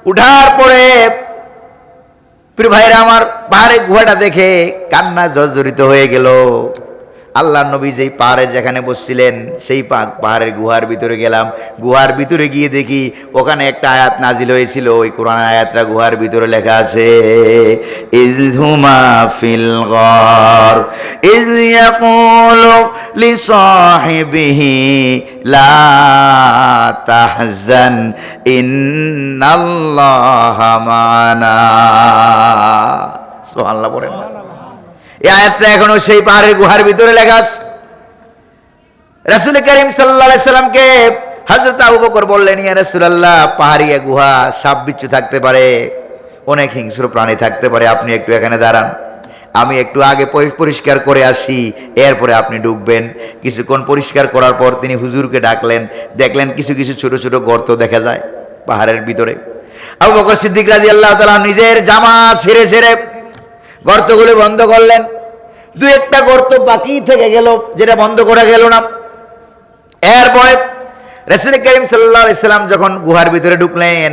উঠার পরে প্রিয় ভাইরা আমার, পাহাড়ের গুহাটা দেখে কান্না জর্জরিত হয়ে গেল। আল্লাহ নবী যেই পাহাড়ে যেখানে বসছিলেন সেই পাহাড়ের গুহার ভিতরে গেলাম। গুহার ভিতরে গিয়ে দেখি ওখানে একটা আয়াত নাজিল হয়েছিল। ওই কোরআন আয়াতটা গুহার ভিতরে লেখা আছে, ইযহুমা ফিল গার ইয ইয়াকুলু লিসাহিবিহি লা তাহজান ইন্নাল্লাহা মা'ানা। সুবহানাল্লাহ বলেন না? এই আয়াতটা এখনো সেই পাহাড়ের গুহার ভিতরে লেখা আছে। রাসূল করিম সাল্লাল্লাহু আলাইহি সাল্লামকে হযরত আবু বকর বললেন, ইয়া রাসূলুল্লাহ, পাহাড়ি গুহা, সাপ বিচ্ছু থাকতে পারে, অনেক হিংস্র প্রাণী থাকতে পারে, আপনি একটু এখানে দাঁড়ান, আমি একটু আগে পরিষ্কার করে আসি, এরপরে আপনি ঢুকবেন। কিছুক্ষণ পরিষ্কার করার পর তিনি হুজুরকে ডাকলেন। দেখলেন কিছু কিছু ছোট ছোট গর্ত দেখা যায় পাহাড়ের ভিতরে। আবু বকর সিদ্দিক রাদিয়াল্লাহু তাআলা নিজের জামা ছেড়ে ছেড়ে গর্তগুলো বন্ধ করলেন। দু একটা গর্ত বাকি থেকে গেল, যেটা বন্ধ করা গেল না। এরপরে রাসূল করিম সাল্লাল্লাহু আলাইহি সাল্লাম যখন গুহার ভিতরে ঢুকলেন,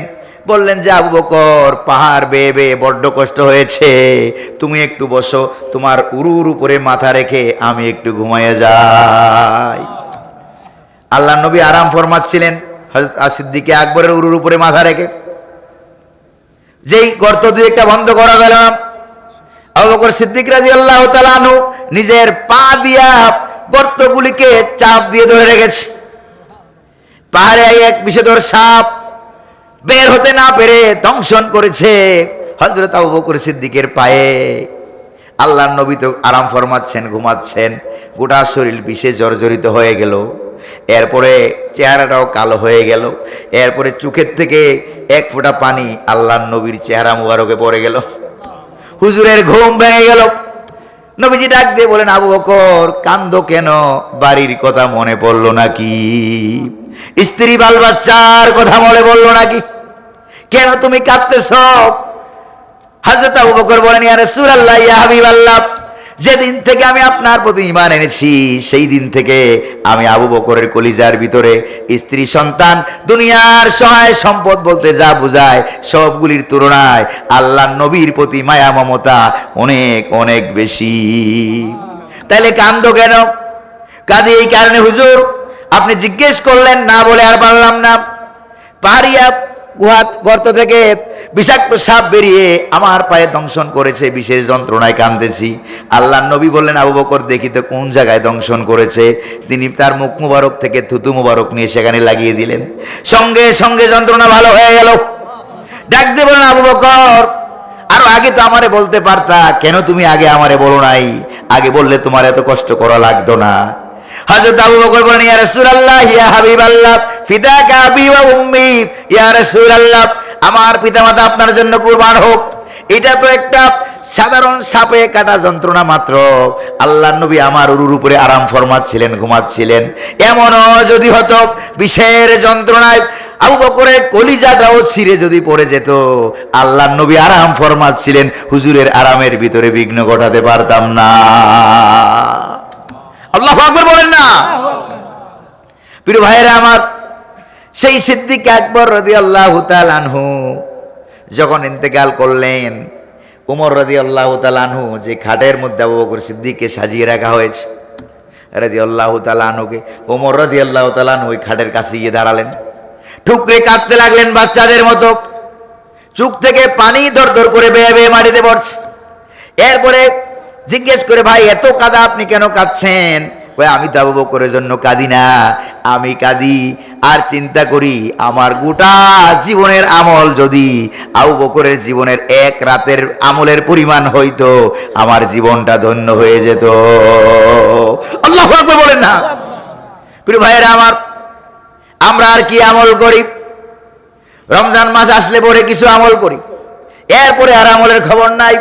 বললেন যে আবু বকর, পাহাড় বেয়ে বেয়ে বড্ড কষ্ট হয়েছে, তুমি একটু বসো, তোমার উরুর উপরে মাথা রেখে আমি একটু ঘুমাইয়া যাই। আল্লাহ নবী আরাম ফরমাচ্ছিলেন হযরত সিদ্দিক আকবরের উরুর উপরে মাথা রেখে। যেই গর্ত দুই একটা বন্ধ করা গেল না, আবু বকর সিদ্দিক রাদিয়াল্লাহু তাআলা আনহু নিজের পা দিয়া গর্তগুলিকে চাপ দিয়ে ধরে রেখেছে। পাহাড়ে এক বিষধর সাপ বের হতে না পেরে দংশন করেছে হযরত আবু বকর সিদ্দিকের পায়ে। আল্লাহর নবী তো আরাম ফরমাচ্ছেন, ঘুমাচ্ছেন, গোটা শরীর বিষে জর্জরিত হয়ে গেল। এরপরে চেহারাটাও কালো হয়ে গেল। এরপরে চোখের থেকে এক ফোঁটা পানি আল্লাহর নবীর চেহারা মুবারকে পড়ে গেল। হুজুরের ঘুম ভেঙে গেল। নবীজি ডাক দিয়ে বলেন, আবু বকর, কান্দো কেন? বাড়ির কথা মনে পড়লো নাকি? স্ত্রী বাল বাচ্চার কথা মনে পড়লো নাকি? কেন তুমি কাঁদতেছ? হযরত আবু বকর বলেন, ইয়া রাসূলুল্লাহ, ইয়া হাবিবাল্লাহ, যেদিন থেকে আমি আপনার প্রতি ঈমান এনেছি সেই দিন থেকে আমি আবু বকরের কলিজার ভিতরে স্ত্রী, সন্তান, দুনিয়ার সহায় সম্পদ বলতে যা বোঝায় সবগুলির তুলনায় আল্লাহর নবীর প্রতি মায়া মমতা অনেক অনেক বেশি। তাইলে কান্দো কেন? কাঁদি এই কারণে হুজুর, আপনি জিজ্ঞেস করলেন না বলে আর পারলাম না। পাহাড়িয়া গুহা গর্ত থেকে বিষাক্ত সাপ বেরিয়ে আমার পায়ে দংশন করেছে, বিশেষ যন্ত্রণায় কাঁদতেছি। আল্লাহর নবী বললেন, আবু বকর, দেখি তো কোন জায়গায় দংশন করেছে। তিনি তার মুখ মুবারক থেকে থুতু মুবারক নিয়ে সেখানে লাগিয়ে দিলেন। সঙ্গে সঙ্গে যন্ত্রণা ভালো হয়ে গেল। ডাক দিয়ে বলেন, আবু বকর, আরো আগে তো আমারে বলতে পারতা, কেন তুমি আগে আমারে বলো নাই? আগে বললে তোমার এত কষ্ট করা লাগতো না। হযরত আবু বকর বলেন, ইয়া রাসূলুল্লাহ, ইয়া হাবিবাল্লাহ, ফিদাকা আবি ওয়া উম্মি, ইয়া রাসূলুল্লাহ, আমার পিতামাতা আপনার জন্য কুরবান হোক। এটা তো একটা সাধারণ সাপে কাটা যন্ত্রণা মাত্র। আল্লাহর নবী আমার উরুর উপরে আরাম ফরমাচ্ছিলেন, ঘুমাচ্ছিলেন। এমনও যদি হতো বিষের যন্ত্রণায় আবু বকরের কলিজাটাও ছিঁড়ে যদি পড়ে যেত, আল্লাহর নবী আরাম ফরমাচ্ছিলেন, হুজুরের আরামের ভিতরে বিঘ্ন ঘটাতে পারতাম না। আল্লাহু আকবার বলেন না? প্রিয় ভাইরা আমার, সেই সিদ্দিক আকবর রাদিয়াল্লাহু তাআলা আনহু যখন ইন্তেকাল করলেন, উমর রাদিয়াল্লাহু তাআলা আনহু যে খাটের মধ্যে আবু বকর সিদ্দিককে সাজিয়ে রাখা হয়েছে রাদিয়াল্লাহু তাআলা আনহুকে, উমর রাদিয়াল্লাহু তাআলা আনহু ওই খাটের কাছে গিয়ে দাঁড়ালেন। ঠুকরে কাঁদতে লাগলেন বাচ্চাদের মতো। চোখ থেকে পানি দর দর করে বেয়ে বেয়ে মাটিতে পড়ছে। এরপরে জিজ্ঞেস করে, ভাই, এত কাঁদা, আপনি কেন কাঁদছেন? আমি তো আবু বকরের জন্য কাঁদি না, আমি কাঁদি আর চিন্তা করি আমার গোটা জীবনের আমল যদি আবু বকরের জীবনের এক রাতের আমলের পরিমাণ হইতো, আমার জীবনটা ধন্য হয়ে যেত। আল্লাহু আকবার বলেন না? প্রিয় ভাইয়েরা আমার, আমরা আর কি আমল করি? রমজান মাস আসলে পরে কিছু আমল করি, এরপরে আর আমলের খবর নাই।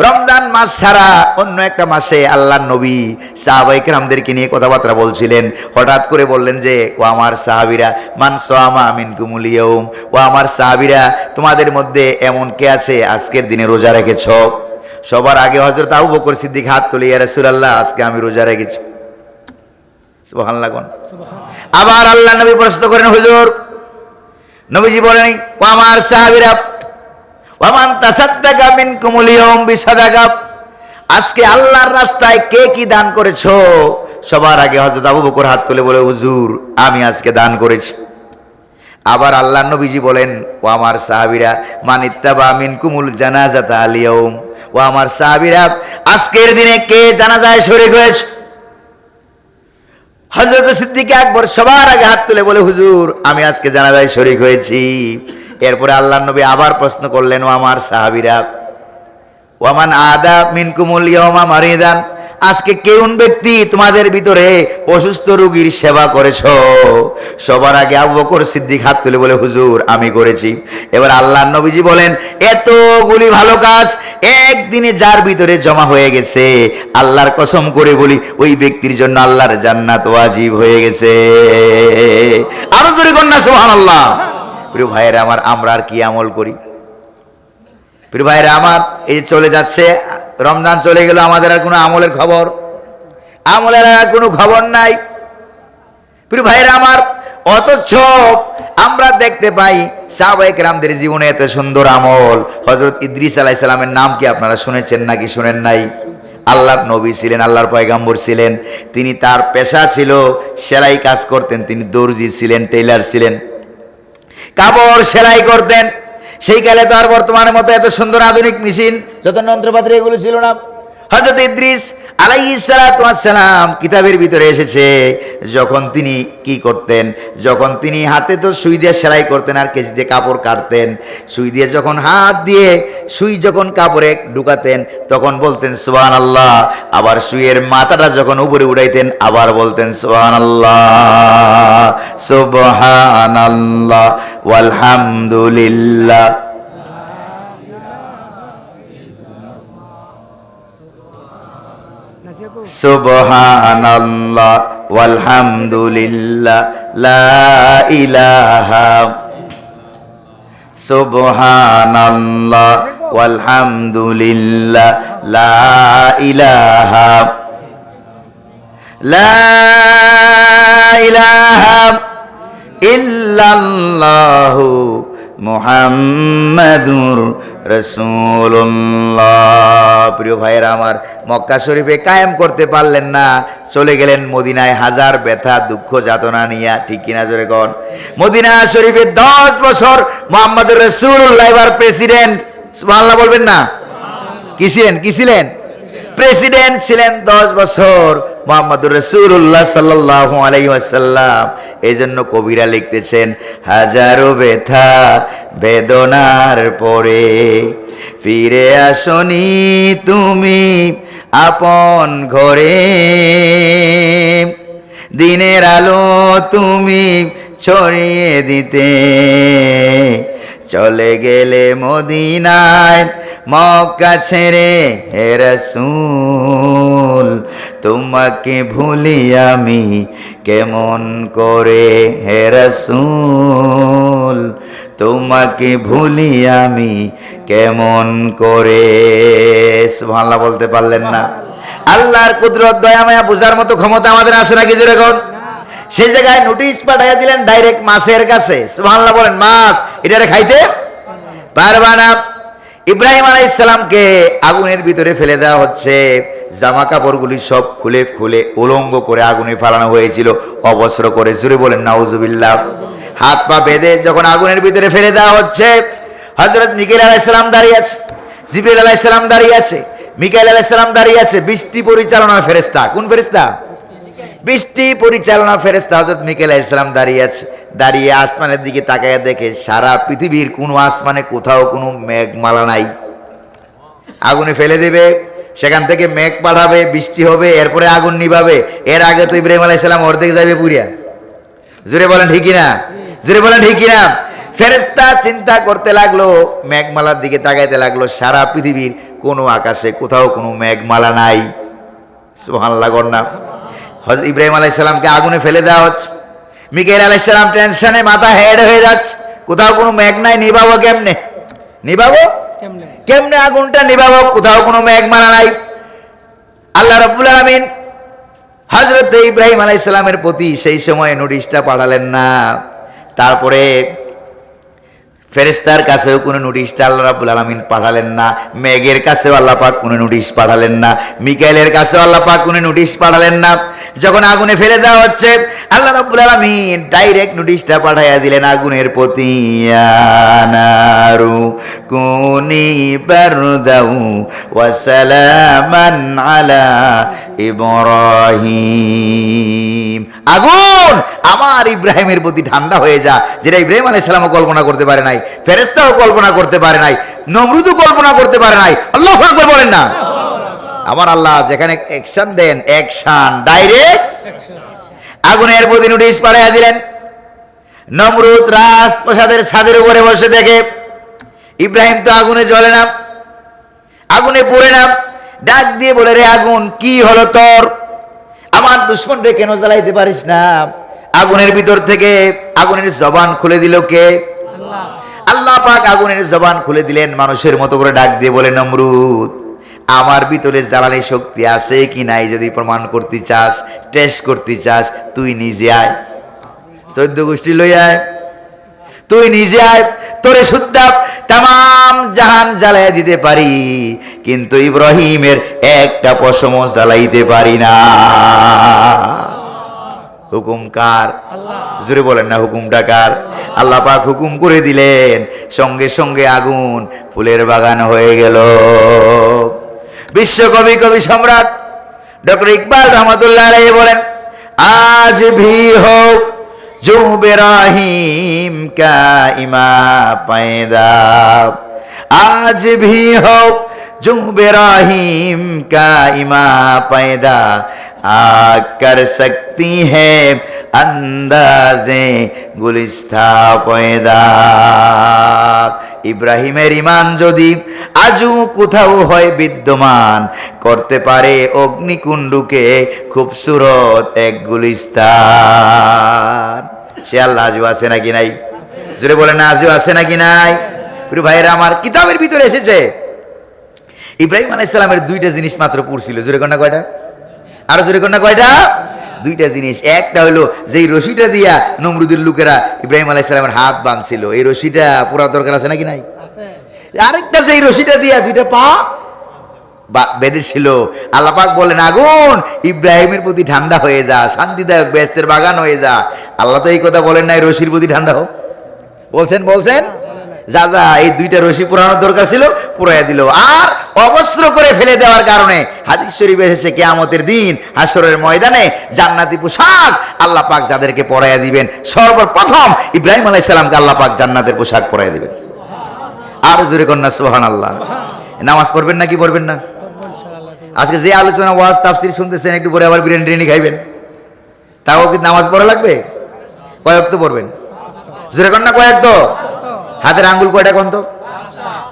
রমজান মাস ছাড়া অন্য একটা মাসে আল্লাহর নবী সাহাবায়ে কেরামদেরকে নিয়ে কথাবার্তা বলছিলেন। হঠাৎ করে বললেন যে, ও আমার সাহাবীরা, মান সামা মিনকুমুল ইয়াউম, ও আমার সাহাবীরা, তোমাদের মধ্যে এমন কে আছে আজকের দিনে রোজা রেখেছ? সবার আগে হযরত আবু বকর সিদ্দিক হাত তুলে, ইয়া রাসূলুল্লাহ, আজকে আমি রোজা রেখেছি। সুবহানাল্লাহ। আবার আল্লাহ নবী প্রশ্ন করেন, হুজুর? নবীজি বলেন, ও আমার সাহাবীরা, ওয়া মান তাসাদ্দাকা মিনকুমুল ইয়াওম বিসাদাকা, আজকে আল্লাহর রাস্তায় কে কি দান করেছো? সবার আগে হযরত আবু বকর হাত তুলে বলে, হুজুর আমি আজকে দান করেছি। আবার আল্লাহর নবীজি বলেন, ও আমার সাহাবীরা, মান ইত্তাবা মিনকুমুল জানাজাতা আল ইয়াওম, ও আমার সাহাবীরা, আজকের দিনে কে জানাজায় শরীক হয়েছে? হযরত সিদ্দিক আকবর সবার আগে হাত তুলে বলে, হুজুর আমি আজকে জানাজায় শরীক হয়েছি। এরপরে আল্লাহর নবী আবার প্রশ্ন করলেন, ও আমার সাহাবীরা, ওয়ামান আদা মিনকুমুল ইয়াওমা মারিদান, আজকে কোন ব্যক্তি তোমাদের ভিতরে অসুস্থ রোগীর সেবা করেছো? সবার আগে আবু বকর সিদ্দিক হাত তুলে বলে, হুজুর আমি করেছি। এবার আল্লাহর নবীজি বলেন, এতগুলি ভালো কাজ একদিনে যার ভিতরে জমা হয়ে গেছে, আল্লাহর কসম করে বলি ওই ব্যক্তির জন্য আল্লাহর জান্নাত ওয়াজিব হয়ে গেছে। আরো জোরে কন্যা সুবহানাল্লাহ। প্রিয় ভাইয়েরা আমার, আমরা আর কি আমল করি? প্রিয় ভাইরা আমার, এই চলে যাচ্ছে রমজান, চলে গেল, আমাদের আর কোনো আমলের খবর, আমলের আর কোনো খবর নাই। প্রিয় ভাইরা আমার, অথচ আমরা দেখতে পাই সাহাবায়ে কেরামদের জীবনে এত সুন্দর আমল। হযরত ইদ্রিস আলাইহিস সালামের নাম কি আপনারা শুনেছেন নাকি শুনেন নাই? আল্লাহর নবী ছিলেন, আল্লাহর পয়গম্বর ছিলেন। তিনি, তার পেশা ছিল সেলাই কাজ করতেন, তিনি দর্জি ছিলেন, টেইলার ছিলেন, কাপড় সেলাই করতেন। সেই কালে তো আর বর্তমানের মতো এত সুন্দর আধুনিক মেশিন, যত যন্ত্রপাতি এগুলো ছিল না। হযরত ইদ্রিস আলাইহিস সালাতু ওয়াস সালাম কিতাবের ভিতরে এসেছে, যখন তিনি কি করতেন, যখন তিনি হাতে তো সুই দিয়ে সেলাই করতেন আর কেচি দিয়ে কাপড় কাটতেন, সুই দিয়ে যখন হাত দিয়ে সুই যখন কাপড়ে ঢুকাতেন তখন বলতেন সুবহানাল্লাহ, আবার সুইয়ের মাথাটা যখন উপরে উঠাইতেন আবার বলতেন সুবহানাল্লাহ, সুবহানাল্লাহ ওয়ালহামদুলিল্লাহ। সুবহানাল্লাহ ওয়ালহামদুলিল্লাহ লা ইলাহা, সুবহানাল্লাহ ওয়ালহামদুলিল্লাহ লা ইলাহা, লা ইলাহা ইল্লাল্লাহু মুহাম্মাদুর রাসূলুল্লাহ। প্রিয় ভাইয়েরা আমার, মক্কা শরীফে কায়েম করতে পারলেন না, চলে গেলেন মদিনায় হাজার ব্যথা দুঃখ যাতনা নিয়া, ঠিক কিনা জোরে কোন? মদিনা শরীফে 10 বছর মুহাম্মদুর রাসূলুল্লাহ এবার প্রেসিডেন্ট, সুবহানাল্লাহ বলবেন না? কি ছিলেন? কি ছিলেন? প্রেসিডেন্ট ছিলেন 10 বছর মুহাম্মদুর রাসূলুল্লাহ সাল্লাল্লাহু আলাইহি ওয়াসাল্লাম। এই জন্য কবিরা লিখতেছেন, হাজারো ব্যথা বেদনার পরে ফিরে আসনি তুমি আপন ঘরে, দিনের আলো তুমি ছড়িয়ে দিতে, চলে গেলে মদিনায় মক্কা ছেড়ে হে রাসূল, তোমাকে ভুলি আমি কেমন করে হে রাসূল, তোমাকে ভুলি আমি কেমন করে। সুবহানাল্লাহ বলতে পারলেন না? আল্লাহর কুদরত দয়া মায়া বুঝার মতো ক্ষমতা আমাদের আছে নাকি জোরে কোন? সেই জায়গায় নোটিশ পাঠাইয়া দিলেন ডাইরেক্ট মাছের কাছে। সুবহানাল্লাহ বলেন, মাছ এটারে খাইতে পারবা না। ইব্রাহিম আলাইহিস সালামকে আগুনের ভিতরে ফেলে দেওয়া হচ্ছে, জামা কাপড়গুলি সব খুলে খুলে উলঙ্গ করে আগুনে ফেলানো হয়েছিল, অবস্ত্র করে। জোরে বলেন নাউজুবিল্লাহ। হাত পা বেঁধে যখন আগুনের ভিতরে ফেলে দেওয়া হচ্ছে, হযরত মিকাইল আলাইহিস সালাম দাঁড়িয়ে আছে, জিবরাইল আলাইহিস সালাম দাঁড়িয়ে আছে, মিকাইল আলাইহিস সালাম দাঁড়িয়ে আছে। বৃষ্টি পরিচালনার ফেরেশতা, কোন ফেরেশতা? বৃষ্টি পরিচালনা ফেরেশতা হযরত মিকাইল আলাইহিস সালাম দাঁড়িয়ে আছে। দাঁড়িয়ে আসমানের দিকে তাকায় দেখে সারা পৃথিবীর কোনো আসমানে কোথাও কোনো মেঘমালা নাই। আগুনে ফেলে দেবে, সেখান থেকে মেঘ পাঠাবে, বৃষ্টি হবে, এরপরে আগুন নিভাবে। এর আগে তো ইব্রাহিম আলাইহিস সালাম অর্ধেক যাবে পুরিয়া। জোরে বলেন ঠিক কিনা? জোরে বলেন ঠিক কিনা? ফেরেশতা চিন্তা করতে লাগলো, মেঘমালার দিকে তাকাইতে লাগলো, সারা পৃথিবীর কোনো আকাশে কোথাও কোনো মেঘমালা নাই। সুবহানাল্লাহ গন্না। হযরত ইব্রাহিম আলাইহিস সালামকে আগুনে ফেলে দেওয়া হচ্ছে, মিকাইল আলাইহিস সালাম টেনশনে মাথা হেড হয়ে যাচ্ছে, কোথাও কোনো মেঘ নাই, নিভাবো কেমনে? নিভাবো কেমনে? আগুনটা নিভাবো, কোথাও কোনো মেঘমালা নাই। আল্লাহ রাব্বুল আলামিন হযরত ইব্রাহিম আলাইহিস সালামের প্রতি সেই সময় নোটিশটা পাঠালেন না। তারপরে ফেরেশতার কাছেও কোনো নোটিশটা আল্লাহ রাব্বুল আলামিন পাঠালেন না, মেঘের কাছেও আল্লাহ পাক কোনো নোটিশ পাঠালেন না, মিকাইলের কাছেও আল্লাহ পাক কোনো নোটিশ পাঠালেন না। যখন আগুনে ফেলে দেওয়া হচ্ছে আল্লাহ রাব্বুল আলামিন ডাইরেক্ট নোটিশটা পাঠাইয়া দিলেন আগুনের প্রতি, নারু কুনি বারদাউ ওয়া সালামান আলা ইব্রাহিম। আগুন আমার ইব্রাহিমের প্রতি ঠান্ডা হয়ে যা, যেটা ইব্রাহিম আলাইহিস সালামও কল্পনা করতে পারে নাই, ফেরেশতাও কল্পনা করতে পারে নাই, নমরুদও কল্পনা করতে পারে নাই। আল্লাহু আকবার বলেন না। আমার আল্লাহ যেখানে অ্যাকশন দেন, অ্যাকশন ডাইরেক্ট আগুনের প্রতি নোটিশ পাঠিয়ে দিলেন। নমরুদ রাজপ্রাসাদের ছাদের উপরে বসে দেখে ইব্রাহিম তো আগুনে জ্বলে না, আগুনে পড়ে না, ডাক দিয়ে বলে, রে আগুন কি হলো তোর? আমার দুশমন রে কেন জ্বালাইতে পারিস না? আগুনের ভিতর থেকে আগুনের জবান খুলে দিল কে? আল্লাহ পাক আগুনের জবান খুলে দিলেন, মানুষের মতো করে ডাক দিয়ে বলে, নমরুদ আমার ভিতরে জ্বালানি শক্তি আছে কি নাই যদি প্রমাণ করতে চাস, টেস্ট করতে চাস, তুই নিজে আয়, 14 গোষ্ঠী লই আয়, তুই নিজে আয়, তোরে শুদ্ধা তাম জাহান জ্বালাই দিতে পারি, কিন্তু ইব্রাহিমের একটা পশম জ্বালাইতে পারি না। হুকুম কার? জোরে বলেন না, হুকুমটা কার? আল্লাহ পাক হুকুম করে দিলেন, সঙ্গে সঙ্গে আগুন ফুলের বাগান হয়ে গেল। বিশ্বকবি কবি সম্রাট ডক্টর ইকবাল রহমতুল্লাহ আলাইহি বলেন, আজ ভি হো जो इब्राहिम का इमा पैदा, आज भी हो जो इब्राहिम का इमा पैदा, आग कर सकती है अंदाजे गुलिस्ता पैदा। ইব্রাহিমের ইমান যদি আজও কোথাও হয় বিদ্যমান, করতে পারে অগ্নিকুণ্ডকে খুবসুরত এক গুলিস্তান। সে আল্লাহ আজও আছে নাকি নাই? জোরে বলেন না, আজও আছে নাকি নাই? প্রিয় ভাইয়েরা আমার, কিতাবের ভিতরে এসেছে ইব্রাহিম আলাইহিস সালামের 2টা জিনিস মাত্র পড়ছিল। জোরে কন্যা কয়টা? আরো জোরে কন্যা কয়টা? 2টা জিনিস। একটা হলো যে রশিটা দিয়া নমরুদের লোকেরা ইব্রাহিম আলাইহিস সালামের হাত বাঁধছিল, এই রশিটা পুরা দরকার আছে নাকি নাই? আরেকটা যে রশিটা দিয়া 2টা পা বেঁধেছিল। আল্লাহ পাক বলেন, আগুন ইব্রাহিমের প্রতি ঠান্ডা হয়ে যা, শান্তিদায়ক বেহেশতের বাগান হয়ে যা। আল্লাহ তো এই কথা বলেন নাই রশির প্রতি ঠান্ডা হোক, বলছেন যা যা, এই 2টা রশি পুরানোর দরকার ছিল, পুরাইয়া দিল। আর অবস্ত্র করে ফেলে দেওয়ার কারণে হাদিস শরীফে এসেছে কিয়ামতের দিন হাশরের ময়দানে জান্নাতি পোশাক আল্লাহ পাক যাদেরকে পরাইয়া দিবেন, সর্বপ্রথম ইব্রাহিম আলাইহিস সালামকে আল্লাহ পাক জান্নাতের পোশাক পরাইয়া দিবেন। আর জোরে কন্যা সুবহানাল্লাহ। নামাজ পড়বেন না কি পড়বেন না? আজকে যে আলোচনা ওয়াজ তাফসীর শুনতেছেন, একটু পরে আবার বিরিয়ানি খাইবেন, তাও কি নামাজ পড়া লাগবে? কয় ওয়াক্ত পড়বেন? জোরে কন্যা কয় ওয়াক্ত? হাতের আঙ্গুল কয়টা কোন তো?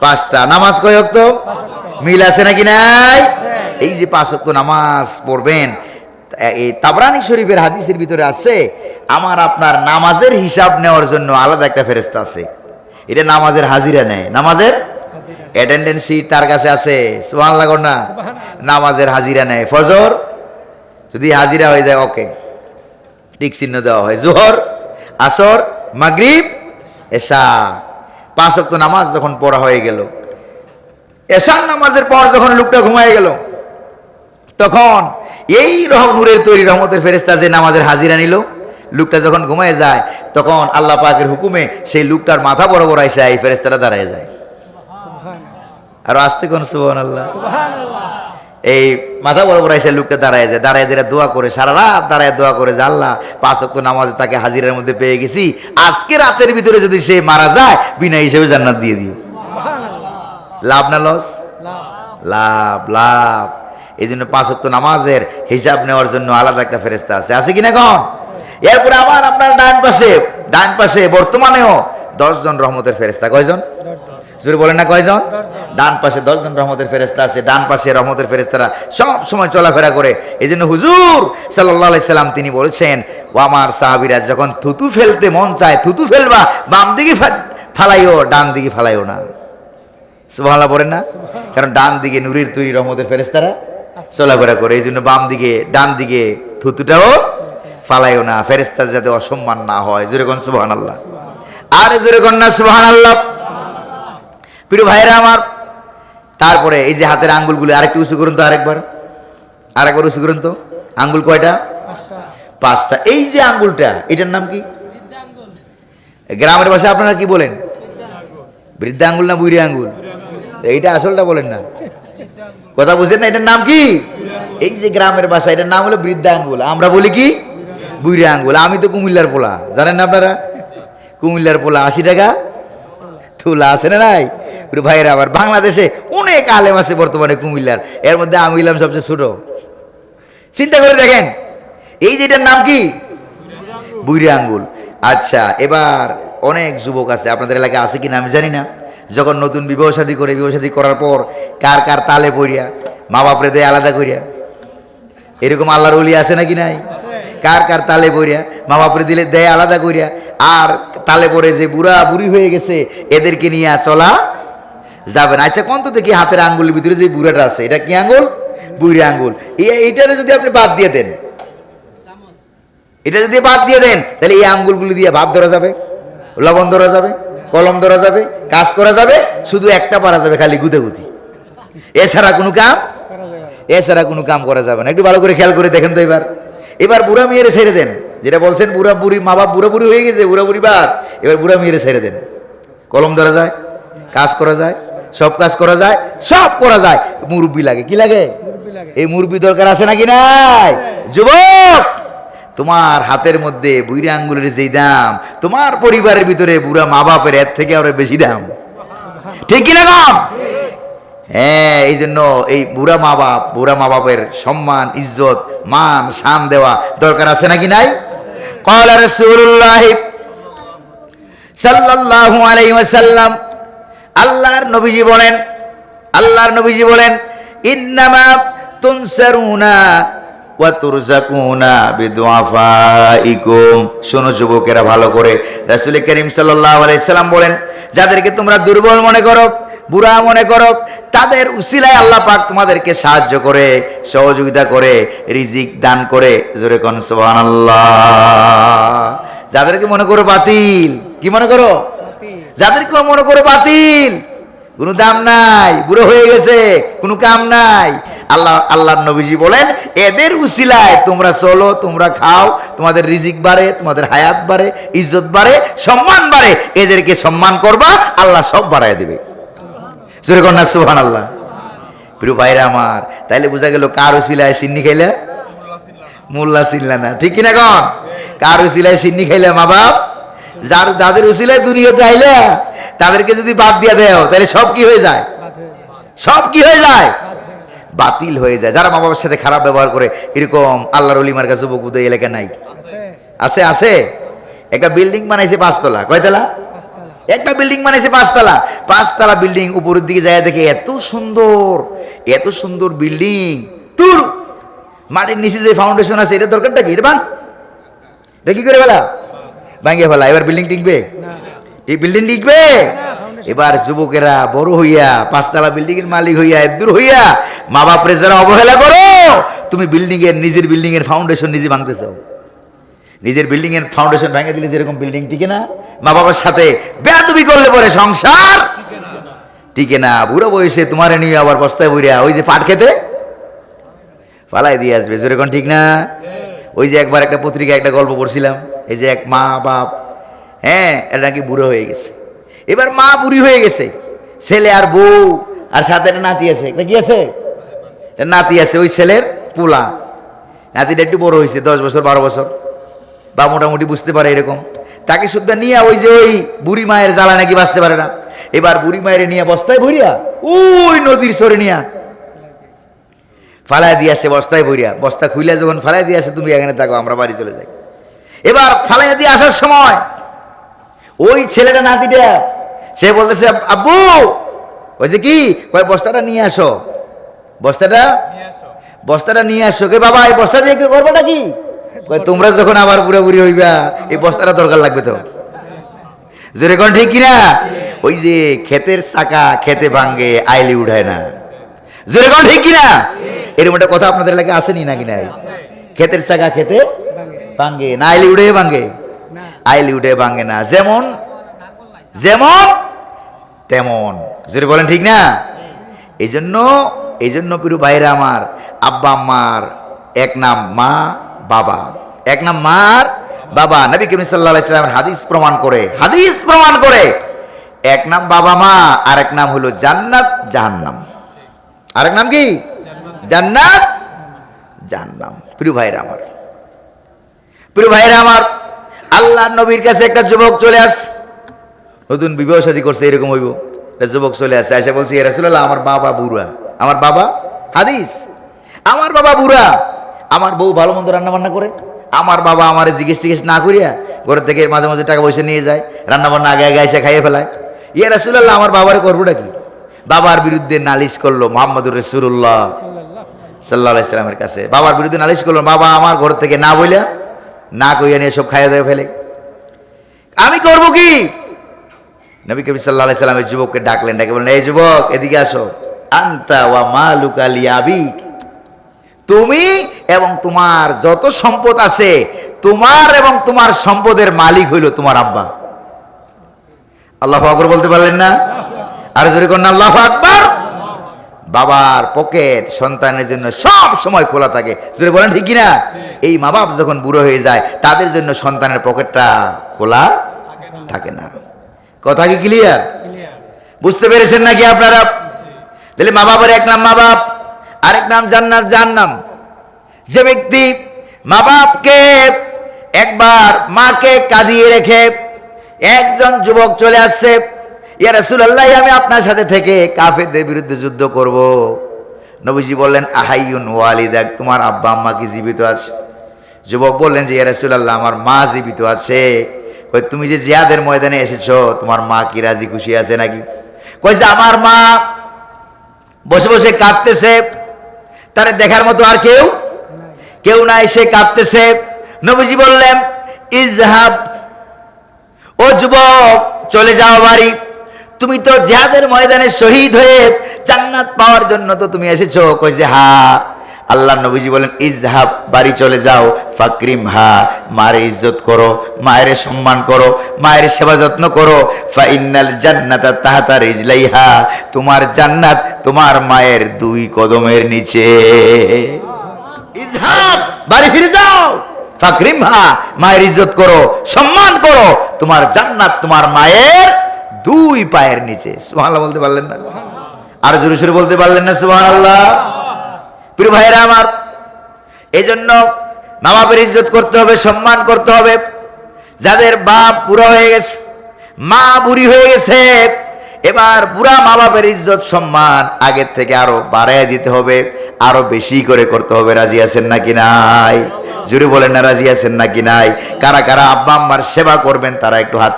5টা। নামাজ কয় ওয়াক্ত? মিল আছে নাকি নাই? এই যে 5 ওয়াক্ত নামাজ পড়বেন, এই তাবরানী শরীফের হাদিসের ভিতরে আছে, আমার আপনার নামাজের হিসাব নেওয়ার জন্য আলাদা একটা ফেরেশতা আছে। এটা নামাজের হাজিরা নেয়, নামাজের অ্যাটেন্ডেন্স শিট তার কাছে আছে। সুবহানাল্লাহ না? নামাজের হাজিরা নেয়। ফজর যদি হাজিরা হয়ে যায়, ওকে, টিক চিহ্ন দেওয়া হয়। জোহর, আসর, মাগরিব, এশা, 5 ওয়াক্ত নামাজ যখন পড়া হয়ে গেল, এশার নামাজের পর যখন লোকটা ঘুমায় গেল, তখন এই নূরের তৈরি রহমতের ফেরেশতা যে নামাজের হাজিরা নিল, লোকটা যখন ঘুমায় যায়, তখন আল্লাহ পাকের হুকুমে সেই লোকটার মাথা বরাবর আইসা এই ফেরেশতাটা দাঁড়ায় যায়। আর আস্তে কোন সুবহানাল্লাহ। এই মাথা বরাবর আইসা লোকটা দাঁড়ায় যায়, দাঁড়ায় দোয়া করে, সারা রাত দাঁড়ায় দোয়া করে যে আল্লাহ 5 ওয়াক্ত নামাজে তাকে হাজিরার মধ্যে পেয়ে গেছি, আজকে রাতের ভিতরে যদি সে মারা যায় বিনা হিসেবে জান্নাত দিয়ে দিও। লাভ না লস? লাভ, লাভ। এই জন্য 5 ওয়াক্ত নামাজের হিসাব নেওয়ার জন্য আলাদা একটা ফেরেশতা আছে কিনা কোন? এরপরে আবার আপনার ডান পাশে বর্তমানেও 10 জন রহমতের ফেরেশতা। কয়জন? জোরে বলেন না, কয়জন? ডান পাশে 10 জন রহমতের ফেরেশতা আছে। ডান পাশে রহমতের ফেরেশতারা সব সময় চলাফেরা করে। এই জন্য হুজুর সাল্লাল্লাহু আলাইহি সাল্লাম তিনি বলেছেন, ও আমার সাহাবীরা, যখন থুতু ফেলতে মন চায়, থুতু ফেলবা, বাম দিকে ফালাইও, ডান দিকে ফালাইও না। সুবহানাল্লাহ বলেন না? কারণ ডান দিকে নূরের তৈরি রহমতের ফেরেশতারা চলাফেরা করে, এই জন্য বাম দিকে ডান দিকে থুতুটাও ফালাইও না, ফেরেশতা যাতে অসম্মান না হয়। জোরে কোন সুবহানাল্লাহ। আর জোরে কোন না সুবহানাল্লাহ। প্রিয় ভাইরা আমার, তারপরে এই যে হাতের আঙ্গুলগুলো আরেকটু উঁচু করুন তো, আরেকবার উঁচু করুন তো। আঙ্গুল কয়টা? 5টা। এই যে আঙ্গুলটা, এটার নাম কি? গ্রামের ভাষায় আপনারা কি বলেন? বৃদ্ধা আঙ্গুল না বুড়ি আঙ্গুল? এইটা আসলটা বলেন না, কথা বুঝেন না? এটার নাম কি? এই যে গ্রামের ভাষা, এটার নাম হলো বৃদ্ধা আঙ্গুল, আমরা বলি কি? বুড়ি আঙ্গুল। আমি তো কুমিল্লার পোলা, জানেন না আপনারা? কুমিল্লার পোলা 80 টাকা তুলা, আছে না নাই? ভাইয়েরা আবার বাংলাদেশে অনেক আলেম আছে বর্তমানে কুমিল্লার, এর মধ্যে আমি হইলাম সবচেয়ে ছোট। চিন্তা করে দেখেন, এই যে এটার নাম কি? বুড়ি আঙ্গুল। আচ্ছা, এবার অনেক যুবক আছে, আপনাদের এলাকায় আছে কিনা আমি জানি না, যখন নতুন বিবাহ শাদী করে, বিবাহ শাদী করার পর কার কার তালে পড়িয়া মা বাপরে দেয় আলাদা করিয়া, এরকম আল্লাহর ওলি আছে নাকি নাই? কার কার তালে পড়িয়া মা বাপরে দিলে দেয় আলাদা করিয়া, আর তালে পড়ে যে বুড়া বুড়ি হয়ে গেছে এদেরকে নিয়ে চলা যাবে না। আচ্ছা, কোন তো দেখি হাতের আঙ্গুলের ভিতরে যে বুড়াটা আছে, এটা কি আঙ্গুল? বুড়ি আঙ্গুল। এইটারে যদি আপনি বাদ দিয়ে দেন, এটা যদি বাদ দিয়ে দেন, তাহলে এই আঙ্গুলগুলি দিয়ে ভাত ধরা যাবে, লবণ ধরা যাবে, কলম ধরা যাবে, কাজ করা যাবে, শুধু একটা পারা যাবে খালি গুতেগুতি, এছাড়া কোনো কাম করা যাবে না। একটু ভালো করে খেয়াল করে দেখেন তো। এবার বুড়া মেয়ের ছেড়ে দেন, যেটা বলছেন বুড়া বুড়ি মা বাপ বুড়া বুড়ি হয়ে গেছে, বুড়া বুড়ি বাদ, এবার বুড়া মেয়ের ছেড়ে দেন। কলম ধরা যায়, কাজ করা যায়, সব কাজ করা যায়, সব করা যায়। মুরব্বি লাগে, কি লাগে? এই মুরব্বি দরকার আছে নাকি নাই? যুবক, তোমার হাতের মধ্যে বুড়ি আঙ্গুলের যেই দাম, তোমার পরিবারের ভিতরে বুড়া মা বাপের এর থেকে আরো বেশি দাম, ঠিক কিনা কম? হ্যাঁ, এই জন্য এই বুড়া মা বাপের সম্মান, ইজ্জত, মান, শান দেওয়া দরকার আছে নাকি নাই? ক্বালা রাসূলুল্লাহ সাল্লাল্লাহু আলাইহি ওয়াসাল্লাম, আল্লাহর নবীজি বলেন ইন্নামা তুনসারুনা ওয়া তুরজাকুনা বিদুআফাইকুম। শোনো যুবকেরা ভালো করে, রাসূল করিম সাল্লাল্লাহু আলাইহি সাল্লাম বলেন, যাদেরকে তোমরা দুর্বল মনে করো, বুড়া মনে করো, তাদের উসিলায় আল্লাহ পাক তোমাদেরকে সাহায্য করে, সহযোগিতা করে, রিজিক দান করে। জোরে কোন সুবহানাল্লাহ। যাদেরকে মনে করো বাতিল, কি মনে করো? যাদেরকে মনে করো বাতিল, কোনো দাম নাই, বুড়ো হয়ে গেছে, কোনো কাম নাই, আল্লাহর নবীজি বলেন এদের উসিলায় তোমরা চলো, তোমরা খাও, তোমাদের রিজিক বাড়ে, তোমাদের হায়াত বাড়ে, ইজ্জত বাড়ে, সম্মান বাড়ে। এদেরকে সম্মান করবা, আল্লাহ সব বাড়ায় দেবে। জোরে কন্যা সুবহানাল্লাহ। প্রিয় ভাইরা আমার, তাইলে বোঝা গেল কার উসিলায় সিন্নি খাইলে মোল্লা চিনলা না, ঠিক কিনা কন? কার উসিলায় সিন্নি খাইলে মা বাপ, যাদের উসিলায় দুনিয়াতে আইলে তাদেরকে যদি বাদ দিয়ে দেও, তাহলে সব কি হয়ে যায়? সব কি হয়ে যায়? বাতিল হয়ে যায়। যারা মা বাবার সাথে খারাপ ব্যবহার করে, এরকম আল্লাহর ওলিমার কাছে যুবক উদয় এলাকা নাই? আছে। একটা বিল্ডিং বানাইছে 5 তলা, কয়তলা? একটা বিল্ডিং বানাইছে 5 তলা। 5 তলা বিল্ডিং, উপরের দিকে যায় দেখে এত সুন্দর বিল্ডিং, তোর মাটির নিচে যে ফাউন্ডেশন আছে, এটা দরকারটা কি? এটা কি করে ফেলা? ভাঙিয়ে ফেলা। এবার বিল্ডিং টিকবে? এই বিল্ডিং টিকবে? এবার যুবকেরা বড় হইয়া 5 তলা বিল্ডিং এর মালিক হইয়া, দূর হইয়া মা বাপরে যারা অবহেলা করো, তুমি নিজের বিল্ডিং এর ফাউন্ডেশন নিজে ভাঙতে চাও। নিজের বিল্ডিং এর ফাউন্ডেশন ভেঙে দিলে যেরকম বিল্ডিং টিকে না, মা বাবার সাথে বেয়াদবি করলে পরে সংসার টিকে না। বুড়ো বয়সে তোমারে নিয়ে আবার বস্তায় বইরা ওই যে পাট খেতে ফালাই দিয়ে আসবে। যেরকম ঠিক না? ওই যে একবার একটা পত্রিকায় একটা গল্প পড়ছিলাম, এই যে এক মা বাপ, হ্যাঁ, এটা নাকি বুড়ো হয়ে গেছে। এবার মা বুড়ি হয়ে গেছে, ছেলে আর বউ আর সাথে একটা নাতি আছে। একটা কি আছে? নাতি আছে, ওই ছেলের পোলা। নাতিটা একটু বড় হয়েছে, 10 বছর 12 বছর, বা মোটামুটি বুঝতে পারে এরকম। তাকে শুদ্ধা নিয়ে ওই যে ওই বুড়ি মায়ের জ্বালা নাকি বাঁচতে পারে না, এবার বুড়ি মায়ের নিয়ে বস্তায় ভরিয়া ওই নদীর সরে নিয়া ফালাই দিয়ে আসে। বস্তায় ভরিয়া, বস্তা খুইলা যখন ফালাই দিয়ে আসে, তুমি এখানে থাকো, আমরা বাড়ি চলে যাই। এবার ফালাইয়া দিয়ে আসার সময় ওই ছেলেটা, নাতিটা, সে বলতেছে, আব্বু, ওই যে কি কয়, বস্তাটা নিয়ে আসো, বস্তাটা নিয়ে আসো। কে বাবা, এই বস্তা দিয়ে কি করবোটা কি? তোমরা যখন আবার পুরোপুরি হইবা, এই বস্তাটা দরকার লাগবে তো। যেরকম ঠিক কিনা? ওই যে ক্ষেতের চাকা খেতে ভাঙ্গে, আইলি উঠায় না। যেরকম ঠিক কিনা? এরকম একটা কথা আপনাদের এলাকায় আসেনি নাকি নাই? ক্ষেতের চাকা খেতে ভাঙ্গে না, আইলি উঠে ভাঙ্গে না। যেমন তেমন। যদি বলেন ঠিক না? এই জন্য প্রিয় ভাইরা আমার, আব্বা আম্মার এক নাম মা বাবা, এক নাম মার বাবা। নবী করিম সাল্লাল্লাহু আলাইহি ওয়াসাল্লামের হাদিস প্রমাণ করে এক নাম বাবা মা, আরেক নাম হলো জান্নাত জাহান্নাম। আরেক নাম কি? জান্নাত জাহান্নাম। প্রিয় ভাইরা আমার, আল্লাহ নবীর কাছে একটা যুবক চলে আসে, নতুন বিবাহ শাদী করছে, এরকম হইব। একটা যুবক চলে আসে, এসে বলছে, ইয়া রাসূলুল্লাহ, আমার বাবা বুড়া, আমার বাবা বুড়া, আমার বউ ভালো মন্দ রান্না বান্না করে, আমার বাবা আমার জিজ্ঞেস না করিয়া ঘরের থেকে মাঝে মাঝে টাকা পয়সা নিয়ে যায়, রান্না বান্না আগে এসে খাইয়ে ফেলায়। ইয়া রাসূলুল্লাহ, আমার বাবার করবোটা কি? বাবার বিরুদ্ধে নালিশ করলো মুহাম্মদুর রাসূলুল্লাহ সাল্লাল্লাহু আলাইহি ওয়াসাল্লামের কাছে, বাবার বিরুদ্ধে নালিশ করলো, বাবা আমার ঘর থেকে না বইলা না কইয়া নিয়ে সব খাইয়ে দেয় ফেলে, আমি করব কি? নবী করিম সাল্লাল্লাহু আলাইহি ওয়াসাল্লাম যুবককে ডাকলেন, ডেকে বললেন, এই যুবক, এদিকে আসো। আনতা ওয়া মালুকা লিআবিক, তুমি এবং তোমার যত সম্পদ আছে, তোমার এবং তোমার সম্পদের মালিক হইল তোমার আব্বা। আল্লাহু আকবার বলতে পারলেন না? আর জোরে করুন আল্লাহু আকবার। বাবার পকেট সন্তানের জন্য সব সময় খোলা থাকে, জোরে বলেন ঠিক কিনা? এই মা বাপ যখন বুড়ো হয়ে যায়, তাদের জন্য সন্তানের পকেটটা খোলা থাকে না। কথা কি ক্লিয়ার? বুঝতে পেরেছেন নাকি আপনারা? তাহলে মা বাবার এক নাম মা বাপ, আরেক নাম জান্নাত জাহান্নাম। যে ব্যক্তি মা বাপকে একবার মাকে কাঁদিয়ে রেখে একজন যুবক চলে আসছে, ইয়া রাসূলুল্লাহ, আমি আপনার সাথে থেকে কাফেরদের বিরুদ্ধে যুদ্ধ করব। নবীজি বললেন, আহাইয়ুন ওয়ালিদাক, তোমার আব্বা আম্মা কি জীবিত আছে? যুবক বললেন যে, ইয়া রাসূলুল্লাহ, আমার মা জীবিত আছে। কই, তুমি যে জিহাদের ময়দানে এসেছো, তোমার মা কি রাজি খুশি আছে নাকি? কই যে, আমার মা বসে বসে কাঁদতেছে, তারে দেখার মতো আর কেউ নাই, সে কাঁদতেছে। নবীজি বললেন, ইজহাব, ও যুবক, চলে যাও বাড়ি। তুমি তো জিহাদের ময়দানে শহীদ হয়ে জান্নাত পাওয়ার জন্য তো তুমি এসেছো। কই যে, হ্যাঁ। আল্লাহ নবীজি বলেন, ইজহাব, বাড়ি চলে যাও। ফাকরিম হা, মায়ের ইজ্জত করো, মায়ের সম্মান করো, মায়ের সেবা যত্ন করো। ফা ইন্নাল জান্নাতা তাহতা রিজলাইহা, তোমার জান্নাত তোমার মায়ের দুই কদমের নিচে। ইজহাব, বাড়ি ফিরে যাও। ফাকরিম হা, মায়ের ইজ্জত করো, সম্মান করো, তোমার জান্নাত তোমার মায়ের দুই পায়ের নিচে। সুবহানাল্লাহ বলতে পারলেন না? আর জোরে জোরে বলতে পারলেন না সুবহানাল্লাহ? প্রিয় ভাইরা আমার, এই জন্য মা বাপের ইজ্জত করতে হবে, সম্মান করতে হবে। যাদের বাপ বুড়া হয়ে গেছে, মা বুড়ি হয়ে গেছে, এবার বুড়া মা বাপের ইজ্জত সম্মান আগের থেকে আরো বাড়াইয়া দিতে হবে, আরো বেশি করে করতে হবে। রাজি আছেন নাকি নাই? জোরে বলেন না, রাজি আছেন নাকি নাই? কারা কারা আব্বা আম্মার সেবা করবেন তারা একটু হাত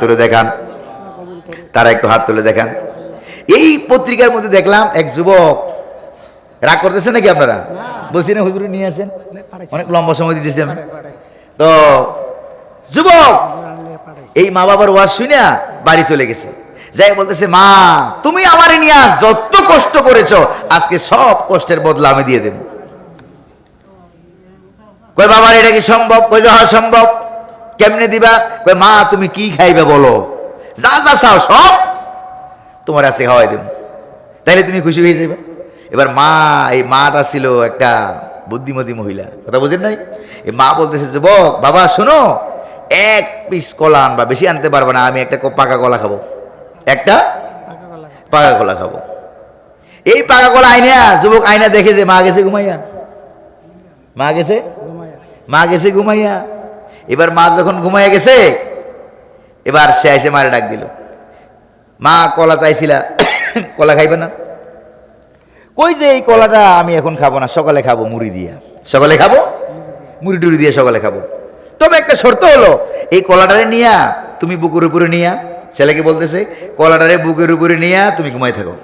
তুলে দেখান। এই পত্রিকার মধ্যে দেখলাম এক যুবক, রাগ করতেছেন নাকি আপনারা? বলছি না হুজুর নিয়ে আসেন, অনেক লম্বা সময় দিতেছি আমি। তো যুবক এই মা বাবার ওয়াজ শুনে বাড়ি চলে গেছে, যাই বলতেছে, মা তুমি আমারে নিয়ে যত কষ্ট করেছো, আজকে সব কষ্টের বদলা আমি দিয়ে দেব। কই বাবার এটা কি সম্ভব? কই যে হ্যাঁ সম্ভব। কেমনে দিবা? কই মা তুমি কি খাইবে বলো, যা যা চাও সব তোমার আছে খাওয়াই দেব, তাইলে তুমি খুশি হয়ে যাবে। এবার মা, এই মাটা ছিল একটা বুদ্ধিমতী মহিলা, কথা বুঝেন নাই? এই মা বলতেছে, যুবক বাবা শোনো, এক পিস কলা আনবা, বেশি আনতে পারবে না, আমি একটা পাকা কলা খাবো, একটা পাকা কলা খাবো। এই পাকা কলা আইনা যুবক আইনা দেখে যে মা গেছে ঘুমাইয়া। এবার মা যখন ঘুমাইয়া গেছে, এবার সে এসে মারে ডাক দিল, মা কলা চাইছিলা, কলা খাইবে না? কই যে এই কলাটা আমি এখন খাবো না, সকালে খাবো মুড়ি দিয়া, মুড়ি টুড়ি দিয়ে সকালে খাবো। তবে একটা শর্ত হলো, এই কলাটারে নিয়া তুমি বুকের উপরে নিয়া, ছেলেকে বলতেছে, কলাটারে বুকের উপরে নিয়া তুমি ঘুমাই থাকো,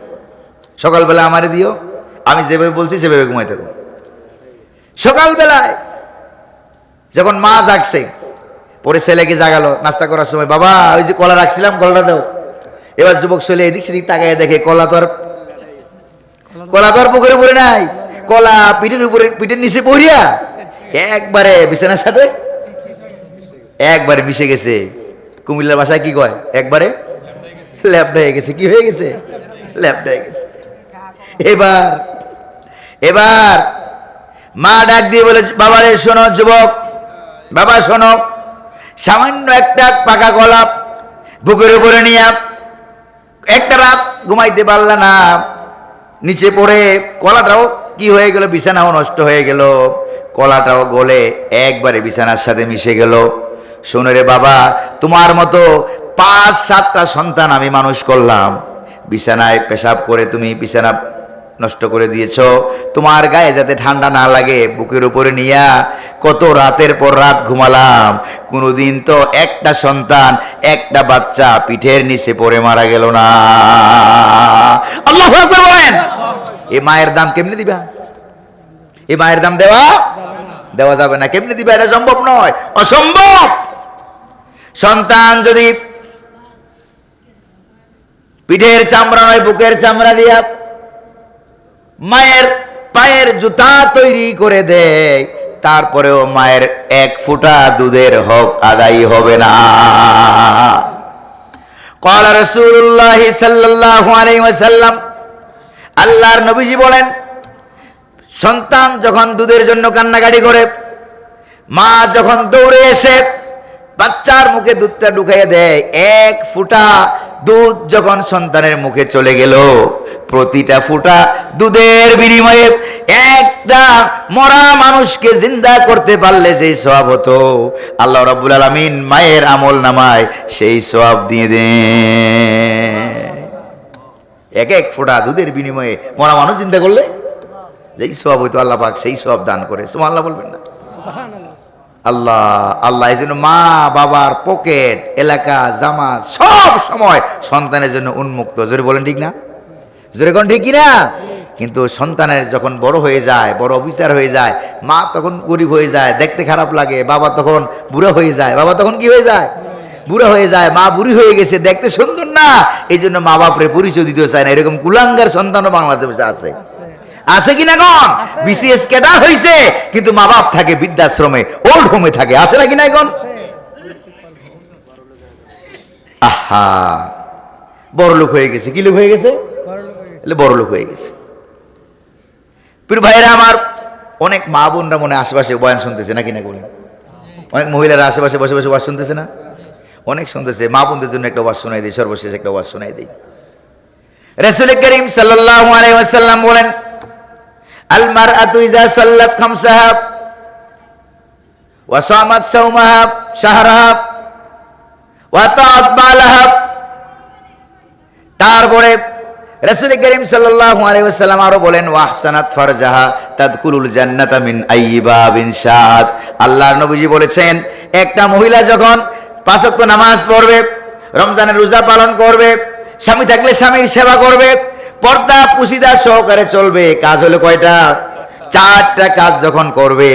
সকালবেলা আমারে দিও, আমি যেভাবে বলছি সেভাবে ঘুমাই থাকো। সকালবেলায় যখন মা জাগছে, পরে ছেলেকে জাগালো নাস্তা করার সময়, বাবা ওই যে কলা রাখছিলাম, কলাটা দাও। এবার যুবক ছেলে এদিক সেদিক তাকায় দেখে কলা তো আর বুকের উপরে নাই, কলা পিঠের নিচে পড়িয়া একবারে বিছানার সাথে একবারে মিশে গেছে। কুমিল্লার ভাষায় কি কয়? একবারে ল্যাপটা হয়ে গেছে। কি হয়ে গেছে? ল্যাপটা হয়ে গেছে। এবার মা ডাক দিয়ে বলে, বাবারে শোনো যুবক, বাবা শোনো, সামান্য একটা পাকা কলা বুকের উপরে নিয়ে একটা রাত ঘুমাইতে পারলা না, নিচে পড়ে কলাটাও কি হয়ে গেল, বিছানাও নষ্ট হয়ে গেল, কলাটাও গলে একবারে বিছানার সাথে মিশে গেল। শোনো রে বাবা, তোমার মতো 5-7টা সন্তান আমি মানুষ করলাম, বিছানায় পেশাব করে তুমি বিছানা নষ্ট করে দিয়েছ, তোমার গায়ে যাতে ঠান্ডা না লাগে বুকের উপরে নিয়া কত রাতের পর রাত ঘুমালাম, কোনোদিন তো একটা সন্তান, একটা বাচ্চা পিঠের নিচে পড়ে মারা গেল না। আল্লাহু আকবার বলেন। এই মায়ের দাম কেমনে দিবা? এই মায়ের দাম দেওয়া যাবে না। কেমনে দিবা? এটা সম্ভব নয়, অসম্ভব। সন্তান যদি পিঠের চামড়া নয় বুকের চামড়া দিয়া মায়ের পায়ের জুতা তৈরি করে দেয়, তারপরেও মায়ের 1 ফোঁটা দুধের হক আদায় হবে না। ক্বালা রাসূলুল্লাহ সাল্লাল্লাহু আলাইহি ওয়াসাল্লাম, আল্লাহর নবীজি বলেন, সন্তান যখন দুধের জন্য কান্নাকাটি করে, মা যখন দৌড়ে এসে বাচ্চার মুখে দুধটা ঢুকাইয়ে দেয়, 1 ফোঁটা দুধ যখন সন্তানের মুখে চলে গেল, প্রতিটা ফোঁটা দুধের বিনিময়ে একটা মরা মানুষকে জিন্দা করতে পারলে যেই সওয়াব হতো, আল্লাহ রাব্বুল আলামিন মায়ের আমল নামায় সেই সওয়াব দিয়ে দেন। 1 ফোঁটা দুধের বিনিময়ে মরা মানুষ জিন্দা করলে যেই সওয়াব হইতো, আল্লাহ পাক সেই সওয়াব দান করে। সুবহানাল্লাহ বলবেন না? আল্লাহ আল্লাহ। এই জন্য মা বাবার পকেট, এলাকা, জামাত সব সময় সন্তানের জন্য উন্মুক্ত। জোরে বলেন ঠিক না? জোরে কোন ঠিক কিনা? কিন্তু সন্তানের যখন বড় হয়ে যায়, বড় অফিসার হয়ে যায়, মা তখন গরিব হয়ে যায়, দেখতে খারাপ লাগে, বাবা তখন বুড়া হয়ে যায়। বাবা তখন কি হয়ে যায়? বুড়া হয়ে যায়। মা বুড়ি হয়ে গেছে, দেখতে সুন্দর না, এই জন্য মা বাপরে পরিচয় দিতে চায় না। এরকম কুলাঙ্গার সন্তানও বাংলাদেশে আছে। আছে কিনা গণ? বিসিএস ক্যাডার হয়েছে কিন্তু মা বাপ থাকে বৃদ্ধাশ্রমে, ওল্ড হোমে থাকে। আছে নাকি না গণ? আহা, বড় লোক হয়ে গেছে। কি লোক হয়ে গেছে? বড় লোক হয়ে গেছে। প্রিয় ভাইরা আমার, অনেক মা বোনরা মনে আশেপাশে বয়ান শুনতেছে নাকি না বলেন? অনেক মহিলারা আশেপাশে বসে বসে ওয়াজ শুনতেছে না? অনেক শুনতেছে। মা বোনদের জন্য একটা ওয়াজ শোনাই দিই, সর্বশেষ একটা ওয়াজ শোনাই দিই। রাসূল করিম সাল্লাল্লাহু আলাইহি ওয়াসাল্লাম বলেন, আল মারআতু ইযা সাল্লাত খামসাহা ওয়া সামাত সাওমাহা শাহরাহা ওয়া তাআত বালাহা। তারপরে রাসূল করিম সাল্লাল্লাহু আলাইহি ওয়াসাল্লাম আরো বলেন, ওয়া আহসানাত ফারজাহা তাদখুলুল জান্নাতা মিন আইয়ি বাবিন শাআত। আল্লাহর নবীজি বলেছেন, একটা মহিলা যখন 5 ওয়াক্ত নামাজ পড়বে, রমজানের রোজা পালন করবে, স্বামী থাকলে স্বামীর সেবা করবে, পর্দা পুশিদা সহকারে চলবে, কাজ হলো কয়টা? 4টা কাজ যখন করবে,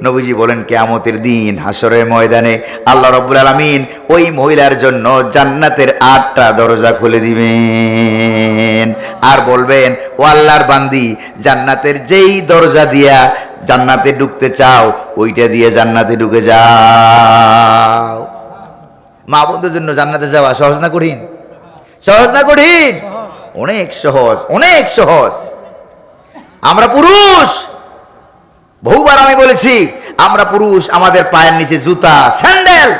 নবীজি বলেন কিয়ামতের দিন হাসরের ময়দানে আল্লাহ রাব্বুল আলামিন ওই মহিলার জন্য জান্নাতের 8টা দরজা খুলে দিবেন আর বলবেন, ও আল্লাহর বান্দি, জান্নাতের যেই দরজা দিয়া জান্নাতে ঢুকতে চাও ওইটা দিয়ে জান্নাতে ঢুকে যাও। মা বোনদের জন্য জান্নাতে যাওয়া সহজ না কঠিন? সহজ না কঠিন? অনেক সহজ, অনেক সহজ। আমরা পুরুষ, বহুবার আমি বলেছি, আমরা পুরুষ, আমাদের পায়ের নিচে জুতা, স্যান্ডেল,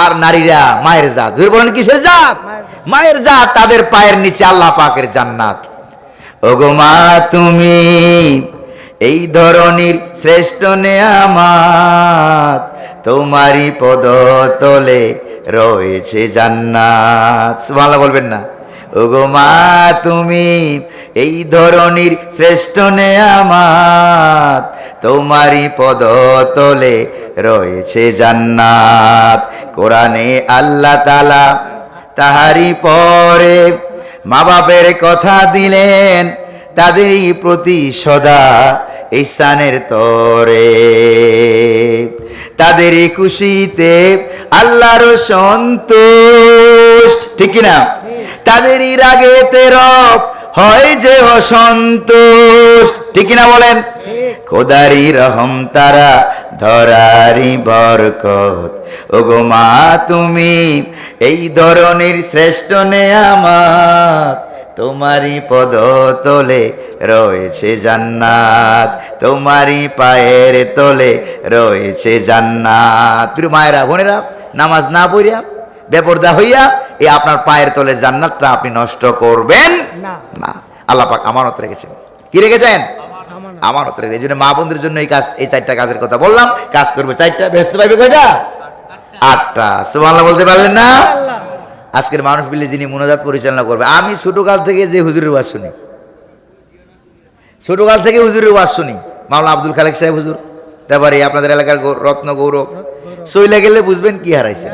আর নারীরা মায়ের জাত। বলেন কিসের জাত? মায়ের জাত। তাদের পায়ের নিচে আল্লাহ পাকের জান্নাত। ওগো মা, তুমি এই ধরনের শ্রেষ্ঠ নেয়ামত, তোমারই পদতলে রয়েছে জান্নাত। সুবহানাল্লাহ বলবেন না? ওগো মা, তুমি এই ধরনের শ্রেষ্ঠ নেয়ামত, তোমারই পদতলে রয়েছে জান্নাত। কোরআনে আল্লাহ তাআলা তাহারি পরে মা বাপের কথা দিলেন, তাদেরই প্রতি সদা ihsaনের তরে, তাদেরই খুশিতে আল্লাহর সন্তুষ্ট। ঠিক কিনা? তাদেরই রাগেতে রব হয় যে অসন্তুষ্ট। ঠিক কিনা বলেন? খোদারি রহম তারা ধরারি বরকত। ওগো মা, তুমি এই ধরনের শ্রেষ্ঠ নেয়ামত তোমারই পদতলে রয়েছে জান্নাত, তোমারই পায়ের তলে রয়েছে জান্নাত। প্রিয় মায়েরা বোনেরা, নামাজ না পড়িয়া বেপরদা হইয়া এই আপনার পায়ের তলে জান্নাতটা আপনি নষ্ট করবেন না। আল্লাহ পাক আমানত রেখেছেন। কি রেখেছেন? আমানত রেখেছেন। এই জন্য মা বোনদের জন্য এই 4টা কাজের কথা বললাম। কাজ করবে 4টা, ব্যস্ত পাইবে কয়টা? 8টা। সুবহানাল্লাহ বলতে পারলেন না? আজকের মানুষ মিলে যিনি মুনাজাত পরিচালনা করবে, আমি ছোটকাল থেকে যে হুজুরের ওয়াজ শুনি, ছোটকাল থেকে হুজুরের ওয়াজ শুনি, মাওলানা আব্দুল খালেক সাহেব হুজুর, তারপরে আপনাদের এলাকার রত্ন গৌরব, সইলে গেলে বুঝবেন কি হারাইছে।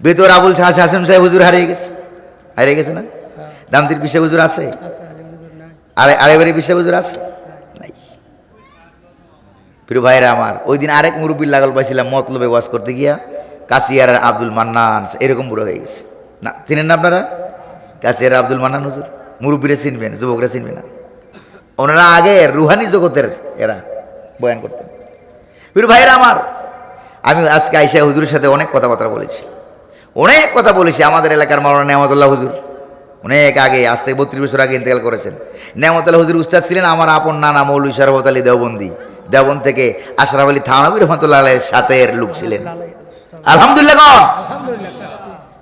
বেতর আবুল হাসেম সাহেব হুজুর হারিয়ে গেছে না? দামতির পিসা হুজুর আছে? আরেবারে পিসা হুজুর আছে? নাই। প্রিয় ভাইরা আমার, ওই দিন আরেক মুরব্বীর লাগল পাইছিলাম মতলবে ওয়াজ করতে গিয়া, কাশিয়ার আব্দুল মান্নান, এরকম বুড়ো হয়ে গেছে না। চিনেন না আপনারা কাশিয়ার আব্দুল মান্নান হুজুর? মুরব্বীরা চিনবেন, যুবকরা চিনবে না। ওনারা আগে রুহানি জগতের এরা বয়ান করতেন। প্রিয় ভাইরা আমার, আমি আজকে আইসা হুজুরের সাথে অনেক কথাবার্তা বলেছি, অনেক কথা বলেছি। আমাদের এলাকার মাওলানা নেয়ামতুল্লাহ হুজুর অনেক আগে, আজ থেকে 32 বছর আগে ইন্তেকাল করেছেন। নেয়ামতুল্লাহ হুজুর উস্তাদ ছিলেন আমার আপন নানা মৌলভী শরফত আলী দেওবন্দি। দেওবন্দ থেকে আশরাফ আলী থানভী রহমতুল্লাহ আলাইহির সাথের লোক ছিলেন। আলহামদুলিল্লাহ কোন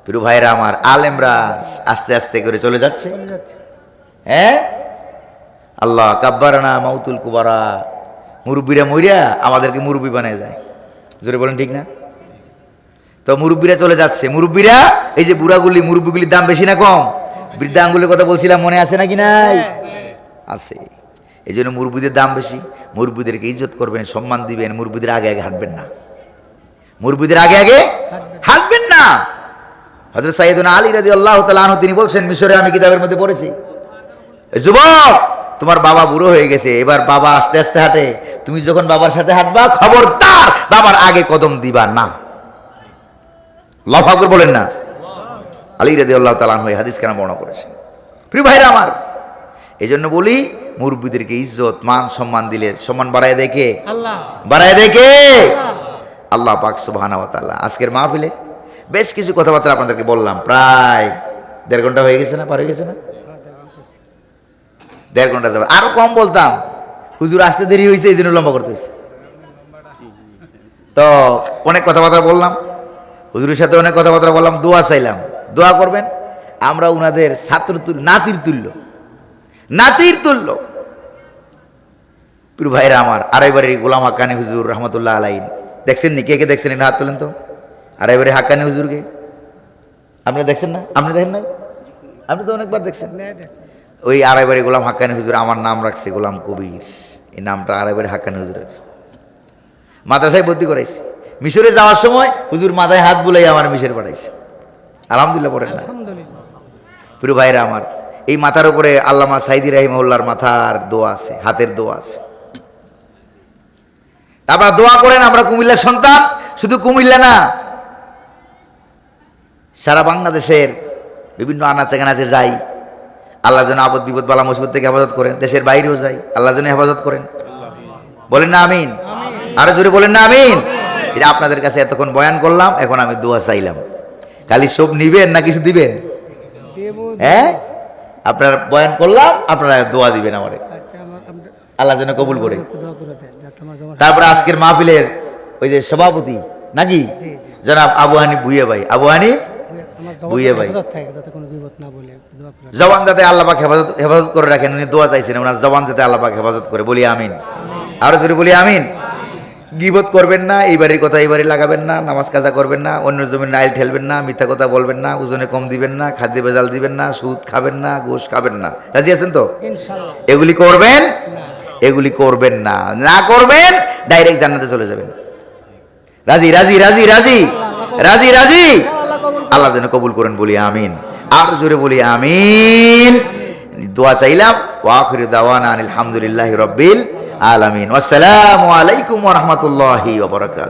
প্রিয় ভাইরা আমার, আলেমরা আস্তে আস্তে করে চলে যাচ্ছে। হ্যাঁ, আল্লাহ কাব্বারানা মাউতুল কুবারা, মুরব্বীরা মইরা আমাদেরকে মুরব্বী বানিয়ে যায়। জোরে বলেন ঠিক না? তো মুরব্বীরা চলে যাচ্ছে। মুরব্বীরা, এই যে বুড়াগুলি, মুরব্বীগুলির দাম বেশি না কম? বৃদ্ধা আঙ্গুলের কথা বলছিলাম, মনে আছে নাকি নাই? আছে। এই জন্য মুরব্বীদের দাম বেশি। মুরব্বীদেরকে ইজ্জত করবেন, সম্মান দিবেন। মুরব্বীদের আগে আগে হাঁটবেন না, মুরব্বীদের আগে আগে হাঁটবেন না। হযরত সাইয়েদুনা আলী রাদিয়াল্লাহু তাআলা আনহু তিনি বলছেন, মিশরে আমি কিতাবের মধ্যে পড়েছি, যুবক তোমার বাবা বুড়ো হয়ে গেছে, এবার বাবা আস্তে আস্তে হাঁটে, তুমি যখন বাবার সাথে হাঁটবা খবরদার বাবার আগে কদম দিবা না। আল্লাহু আকবার বলেন না? আলী রাদিয়াল্লাহু তাআলা আনহু এই হাদিস কেন বর্ণনা করেছেন? প্রিয় ভাইরা আমার, এই জন্য বলি মুরব্বীদেরকে ইজ্জত মান সম্মান দিলে সম্মান বাড়ায় দেয় কে? আল্লাহ। বাড়ায় দেয় কে? আল্লাহ পাক সুবহানাহু ওয়া তাআলা। আজকের মাহফিলে বেশ কিছু কথাবার্তা আপনাদেরকে বললাম, প্রায় 1.5 ঘন্টা হয়ে গেছে না? পার হয়ে গেছে না? 1.5 ঘন্টা যাবে, আরো কম বলতাম, হুজুর আসতে দেরি হয়েছে এই জন্য লম্বা করতে হয়েছে। তো অনেক কথাবার্তা বললাম, হুজুরের সাথে অনেক কথাবার্তা বললাম, দোয়া চাইলাম, দোয়া করবেন। আমরা উনাদের ছাত্র তুল্য, নাতির তুল্য। প্রিয় ভাইরা আমার, আড়াইবাড়ির গোলাম হাক্কানি হুজুর রহমতুল্লাহ আলাইহি দেখছেন নি? কে কে দেখছেন? এটা হাত তোলেন তো। আড়াইবাড়ির হাক্কানি হুজুরকে আপনি দেখছেন না? আপনি দেখেন নাই? আপনি তো অনেকবার দেখছেন। ওই আড়াইবাড়ি গোলাম হাক্কানি হুজুর আমার নাম রাখছে গোলাম কবির, এই নামটা আড়াইবাড়ি হাক্কানি হুজুর রাখছে। মাদ্রাসায় ভর্তি করাইছে। মিশরে যাওয়ার সময় হুজুর মাথায় হাত বুলাই আমার মিশরে পাঠাইছে। আলহামদুলিল্লাহ পড়েন না? প্রিয় ভাইরা আমার, এই মাথার উপরে আল্লামা সাইদি রাহিমাহুল্লাহর মাথার দোয়া আছে, হাতের দোয়া আছে। আপনারা দোয়া করেন। আমরা কুমিল্লার সন্তান, শুধু কুমিল্লা না, সারা বাংলাদেশের বিভিন্ন আনাচে কানাচে যাই, আল্লাহ যেন আপদ বিপদ বালা মুসিবত থেকে হেফাজত করেন। দেশের বাইরেও যাই, আল্লাহ যেন হেফাজত করেন। বলেন না আমিন? আরো জোরে বলেন না আমিন? এটা আপনাদের কাছে এতক্ষণ বয়ান করলাম, এখন আমি দোয়া চাইলাম। খালি সব নিবেন না কিছু দিবেন? হ্যাঁ, আপনারা বয়ান করলাম, আপনারা দোয়া দিবেন আমারে, আল্লাহ যেন কবুল করে। তারপরে আজকের মাহফিলের ওই যে সভাপতি নাকি জনাব আবু হানিফ ভুইয়া ভাই, আবু হানিফ ভুইয়া ভাই, জবান যাতে আল্লাহ পাক হেফাজত করে রাখেন, উনি দোয়া চাইছেন ওনার জবান যাতে আল্লাহ পাক হেফাজত করে। বলি আমিন। আরো জোরে বলি আমিন। গীবত করবেন না, এই বাড়ির কথা এই বাড়ি লাগাবেন না, নামাজ কাজা করবেন না, অন্য জমির আইল ঠেলবেন না, মিথ্যা কথা বলবেন না, ওজনে কম দিবেন না, খাদ্য ভেজাল দিবেন না, সুদ খাবেন না, ঘুষ খাবেন না। রাজি আছেন তো? এগুলি করবেন, এগুলি করবেন না, না করবেন ডাইরেক্ট জান্নাতে চলে যাবেন। রাজি রাজি রাজি রাজি রাজি রাজি আল্লাহ যেন কবুল করেন। বলি আমিন। আর জোরে বলি আমিন। দোয়া চাইলাম। ওয়া আখিরু দাওয়ানা আলহামদুলিল্লাহি রাব্বিল আলামিন। আসসালামু আলাইকুম ওয়া রাহমাতুল্লাহি ওয়া বারাকাতুহু।